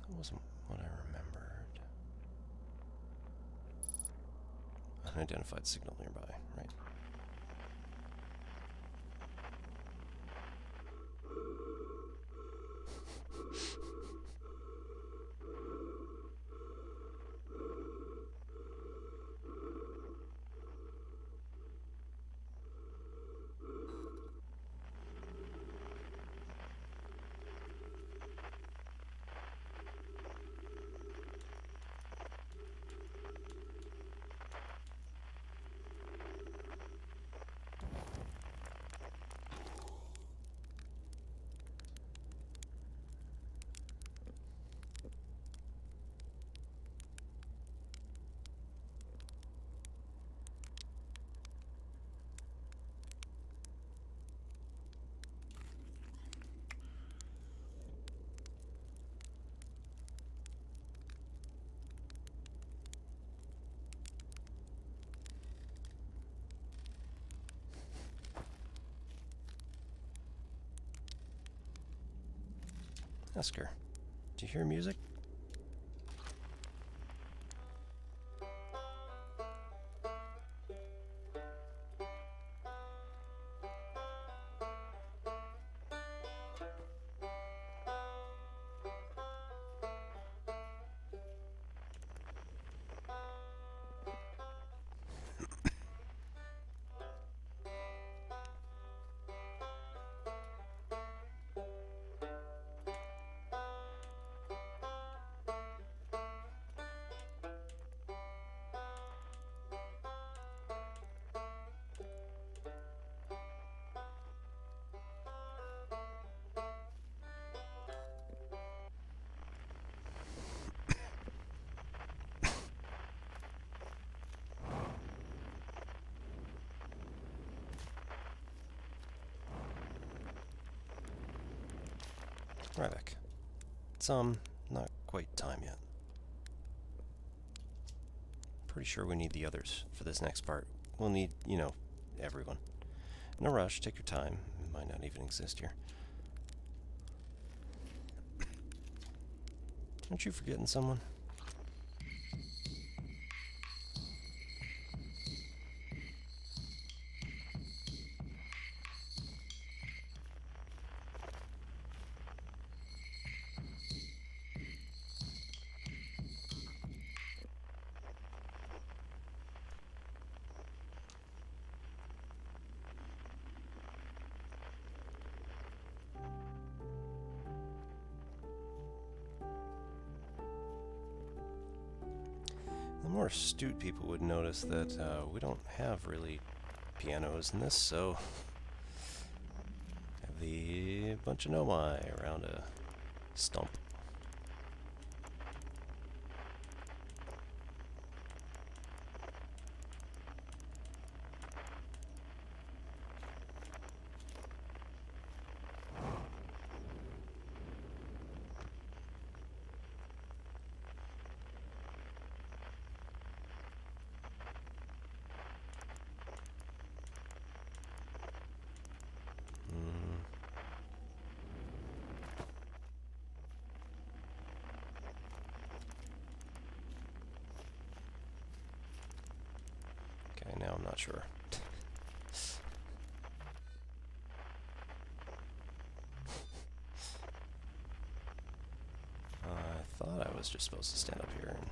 That wasn't what I remembered. Unidentified signal nearby, right? Ask her. Do you hear music? Right back. It's, not quite time yet. Pretty sure we need the others for this next part. We'll need, everyone. No rush, take your time. It might not even exist here. Aren't you forgetting someone? The more astute people would notice that we don't have really pianos in this, so have the bunch of nomai around a stump. Okay, now I'm not sure. I thought I was just supposed to stand up here and...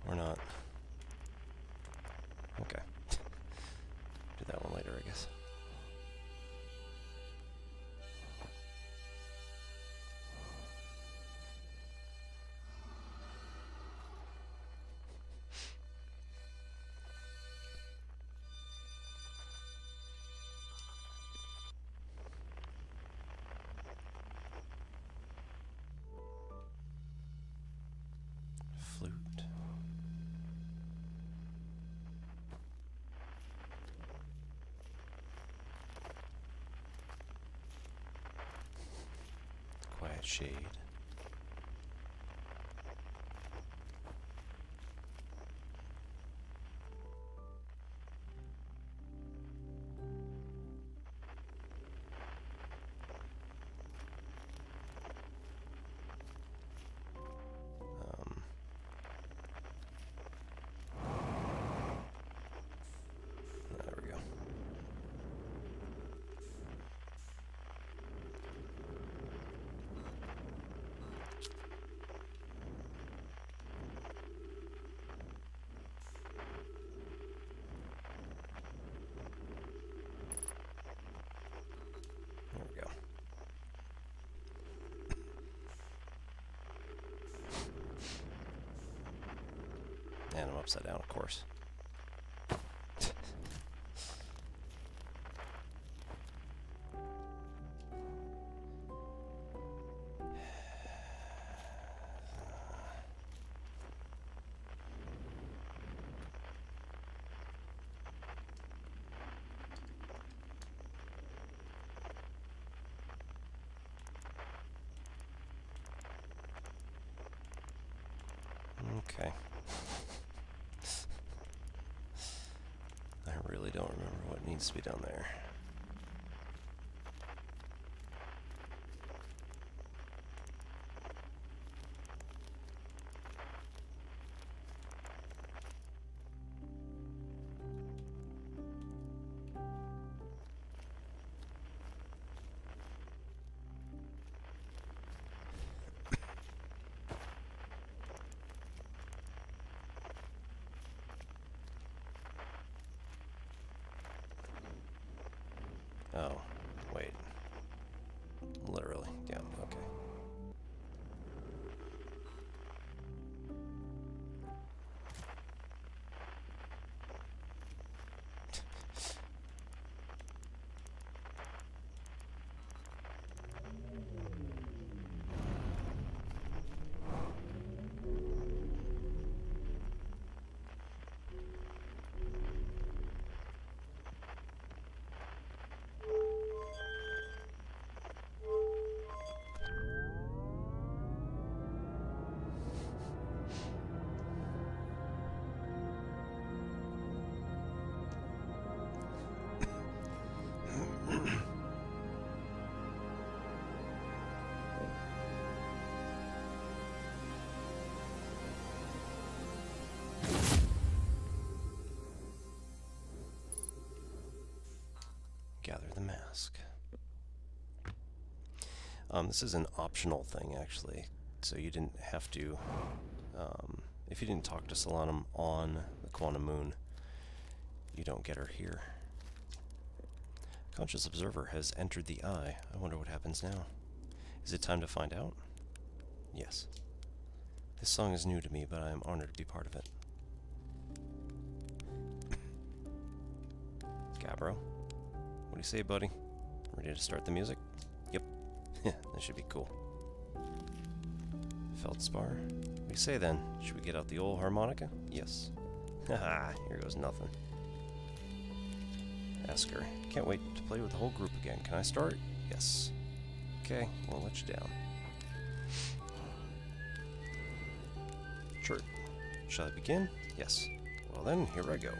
Or not. Okay. Do that one later, I guess. Flute. Quiet shade. There we go. There we go. And I'm upside down, of course. Okay. I really don't remember what needs to be done there. Oh, wait. Literally, yeah, okay. gather the mask. This is an optional thing, actually, so you didn't have to, if you didn't talk to Solanum on the Quantum Moon, you don't get her here. Conscious Observer has entered the eye. I wonder what happens now. Is it time to find out? Yes. This song is new to me, but I am honored to be part of it. Gabbro, what do you say, buddy? Ready to start the music? Yep. This should be cool. Feldspar. What do you say then? Should we get out the old harmonica? Yes. Haha, here goes nothing. Asker. Can't wait to play with the whole group again. Can I start? Yes. Okay, won't let you down. Sure. Shall I begin? Yes. Well then, here I go.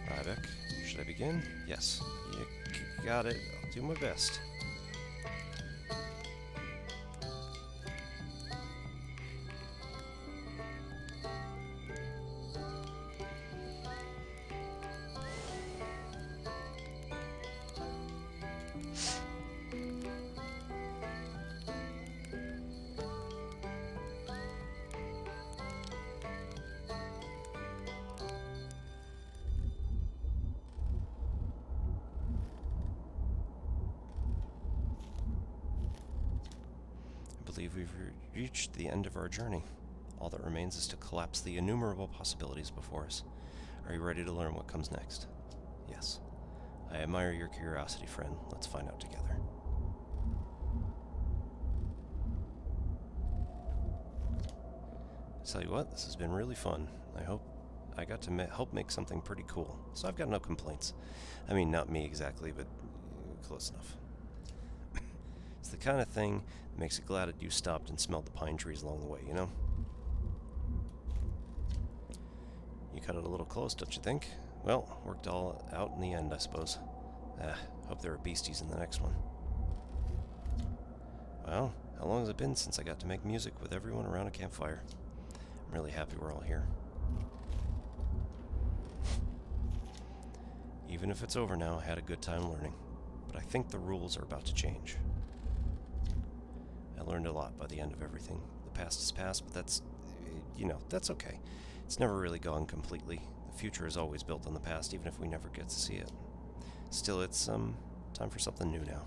Rybeck, should I begin? Yes. You got it. I'll do my best. I believe we've reached the end of our journey. All that remains is to collapse the innumerable possibilities before us. Are you ready to learn what comes next? Yes. I admire your curiosity, friend. Let's find out together. Tell you what, this has been really fun. I hope I got to help make something pretty cool, so I've got no complaints. I mean, not me exactly, but close enough. It's the kind of thing that makes you glad that you stopped and smelled the pine trees along the way, you know? You cut it a little close, don't you think? Well, worked all out in the end, I suppose. Hope there are beasties in the next one. Well, how long has it been since I got to make music with everyone around a campfire? I'm really happy we're all here. Even if it's over now, I had a good time learning. But I think the rules are about to change. I learned a lot by the end of everything. The past is past, but that's, that's okay. It's never really gone completely. The future is always built on the past, even if we never get to see it. Still, it's time for something new now.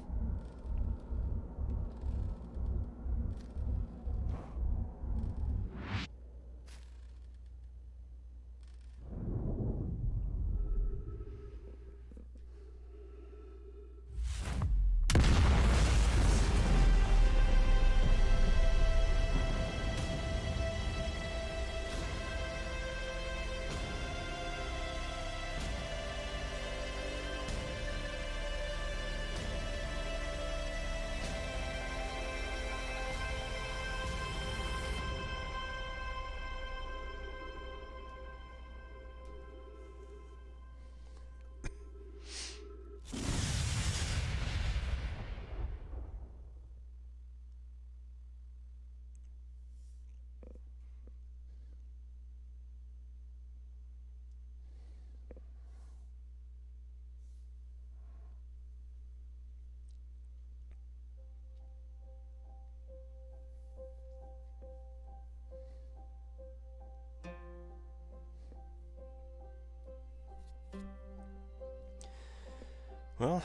Well,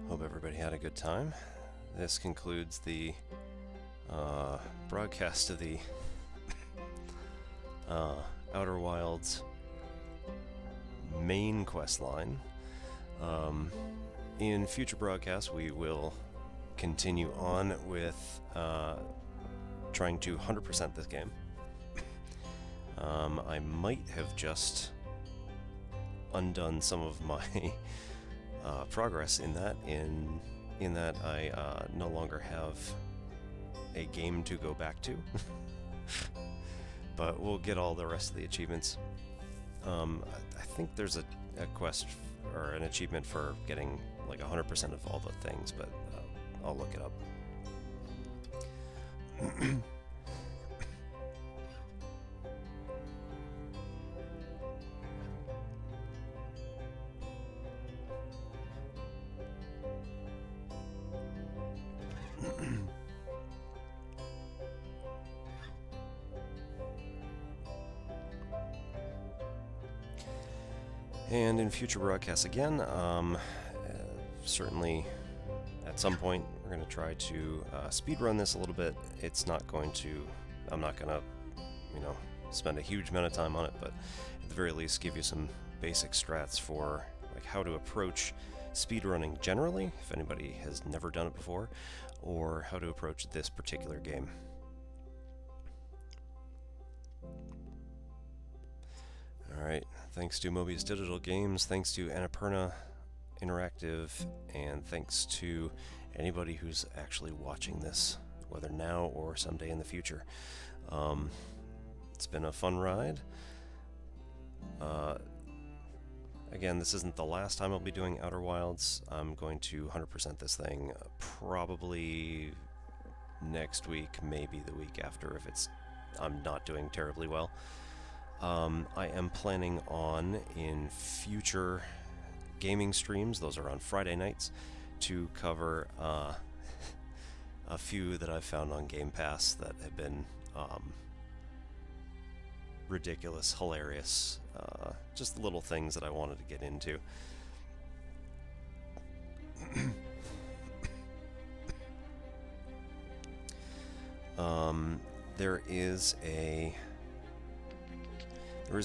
hope everybody had a good time. This concludes the broadcast of the Outer Wilds main quest line. In future broadcasts, we will continue on with trying to 100% this game. I might have just undone some of my progress in that I no longer have a game to go back to. But we'll get all the rest of the achievements. I think there's a quest or an achievement for getting like 100% of all the things, but I'll look it up. And in future broadcasts again, certainly at some point we're going to try to speed run this a little bit. It's not going to, I'm not going to, spend a huge amount of time on it, but at the very least give you some basic strats for like how to approach speedrunning generally, if anybody has never done it before, or how to approach this particular game. Alright, thanks to Mobius Digital Games, thanks to Annapurna Interactive, and thanks to anybody who's actually watching this, whether now or someday in the future. It's been a fun ride. Again, this isn't the last time I'll be doing Outer Wilds. I'm going to 100% this thing probably next week, maybe the week after if I'm not doing terribly well. I am planning on, in future gaming streams, those are on Friday nights, to cover a few that I've found on Game Pass that have been ridiculous, hilarious, just little things that I wanted to get into. There is a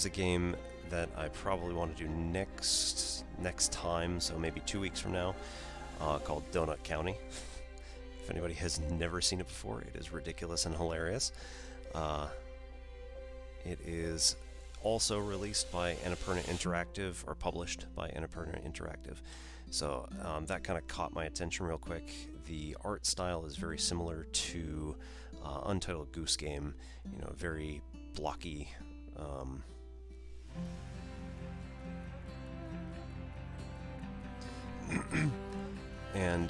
game that I probably want to do next time, so maybe 2 weeks from now, called Donut County. If anybody has never seen it before, it is ridiculous and hilarious. It is also released by Annapurna Interactive, or published by Annapurna Interactive. So that kind of caught my attention real quick. The art style is very similar to Untitled Goose Game, very blocky. And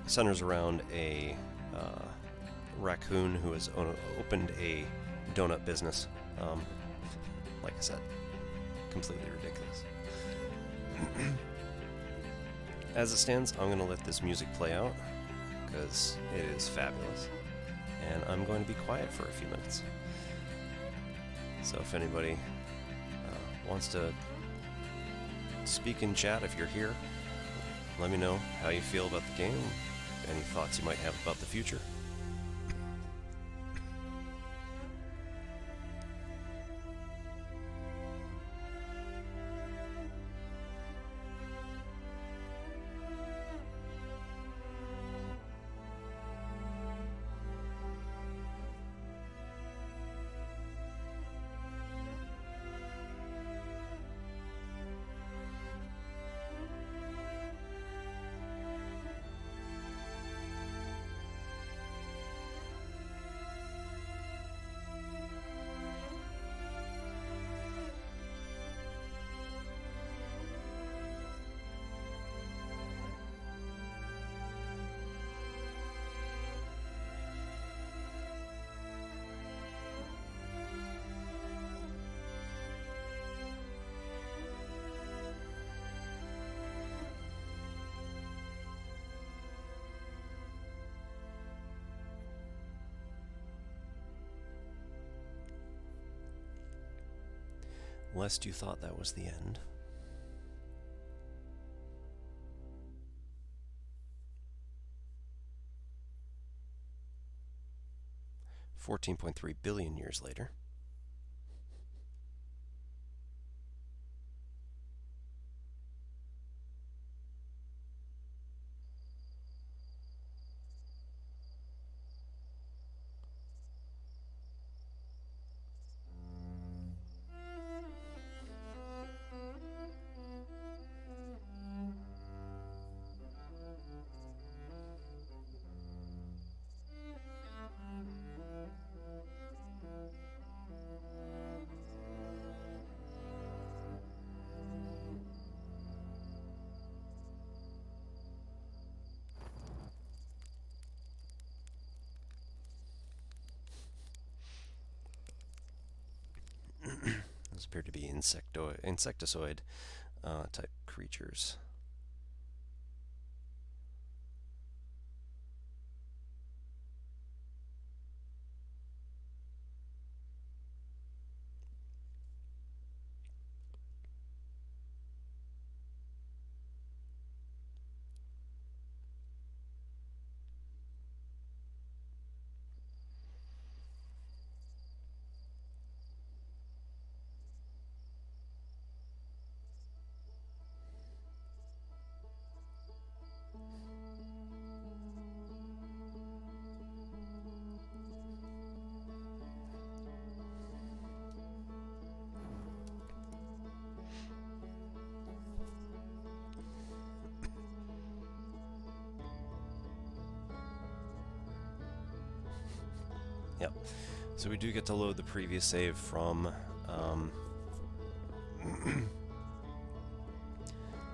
centers around a raccoon who has opened a donut business. Like I said, completely ridiculous. As it stands, I'm going to let this music play out because it is fabulous, and I'm going to be quiet for a few minutes. So if anybody wants to speak in chat, if you're here, let me know how you feel about the game, any thoughts you might have about the future. Lest you thought that was the end. $14.3 billion years later. Those appear to be insectoid type creatures. Yep. So we do get to load the previous save from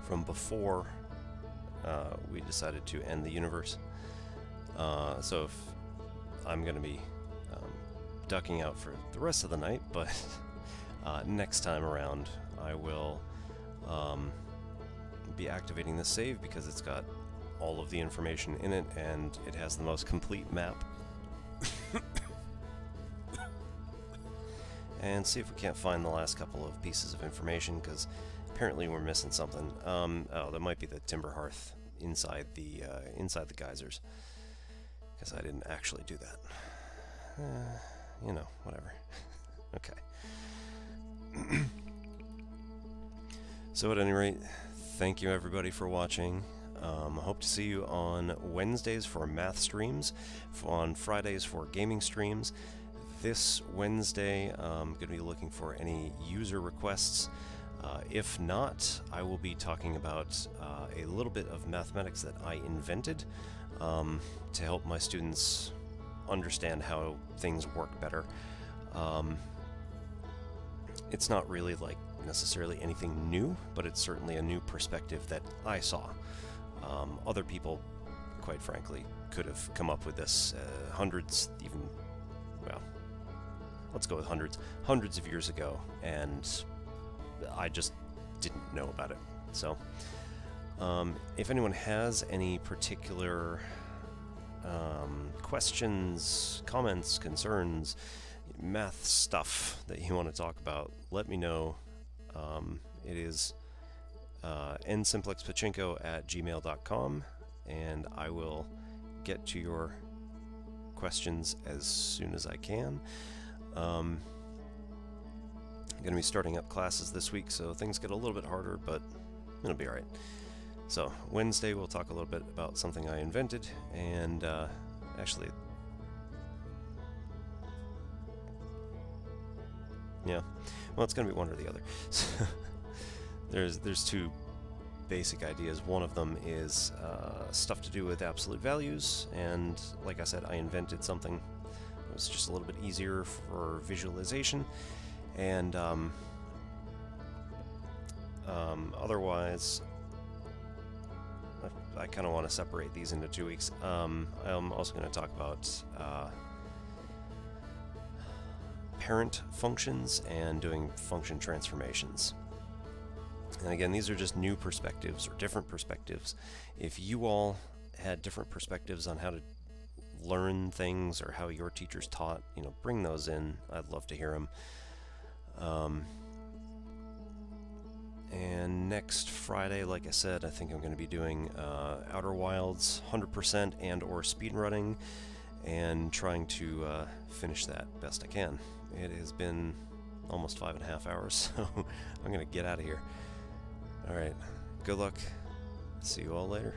from before we decided to end the universe. So if I'm going to be ducking out for the rest of the night, but next time around I will be activating the save because it's got all of the information in it and it has the most complete map. And see if we can't find the last couple of pieces of information, because apparently we're missing something. Oh, that might be the timber hearth inside the geysers, because I didn't actually do that. You know, whatever. Okay. So at any rate, thank you everybody for watching. I hope to see you on Wednesdays for math streams, on Fridays for gaming streams. This Wednesday, I'm going to be looking for any user requests. If not, I will be talking about a little bit of mathematics that I invented to help my students understand how things work better. It's not really like necessarily anything new, but it's certainly a new perspective that I saw. Other people, quite frankly, could have come up with this hundreds, even, well, let's go with hundreds of years ago, and I just didn't know about it. So if anyone has any particular questions, comments, concerns, math stuff that you want to talk about, let me know. It is nsimplexpachinko@gmail.com, and I will get to your questions as soon as I can. I'm going to be starting up classes this week, so things get a little bit harder, but it'll be alright. So, Wednesday we'll talk a little bit about something I invented, and actually, yeah, well, it's going to be one or the other. There's two basic ideas. One of them is stuff to do with absolute values, and like I said, I invented something. It was just a little bit easier for visualization, and otherwise, I kind of want to separate these into 2 weeks. I'm also going to talk about parent functions and doing function transformations. And again, these are just new perspectives or different perspectives. If you all had different perspectives on how to learn things or how your teachers taught, you know, bring those in. I'd love to hear them. And next Friday, like I said, I think I'm going to be doing Outer Wilds 100% and or speedrunning, and trying to finish that best I can. It has been almost 5.5 hours, so I'm going to get out of here. Alright, good luck. See you all later.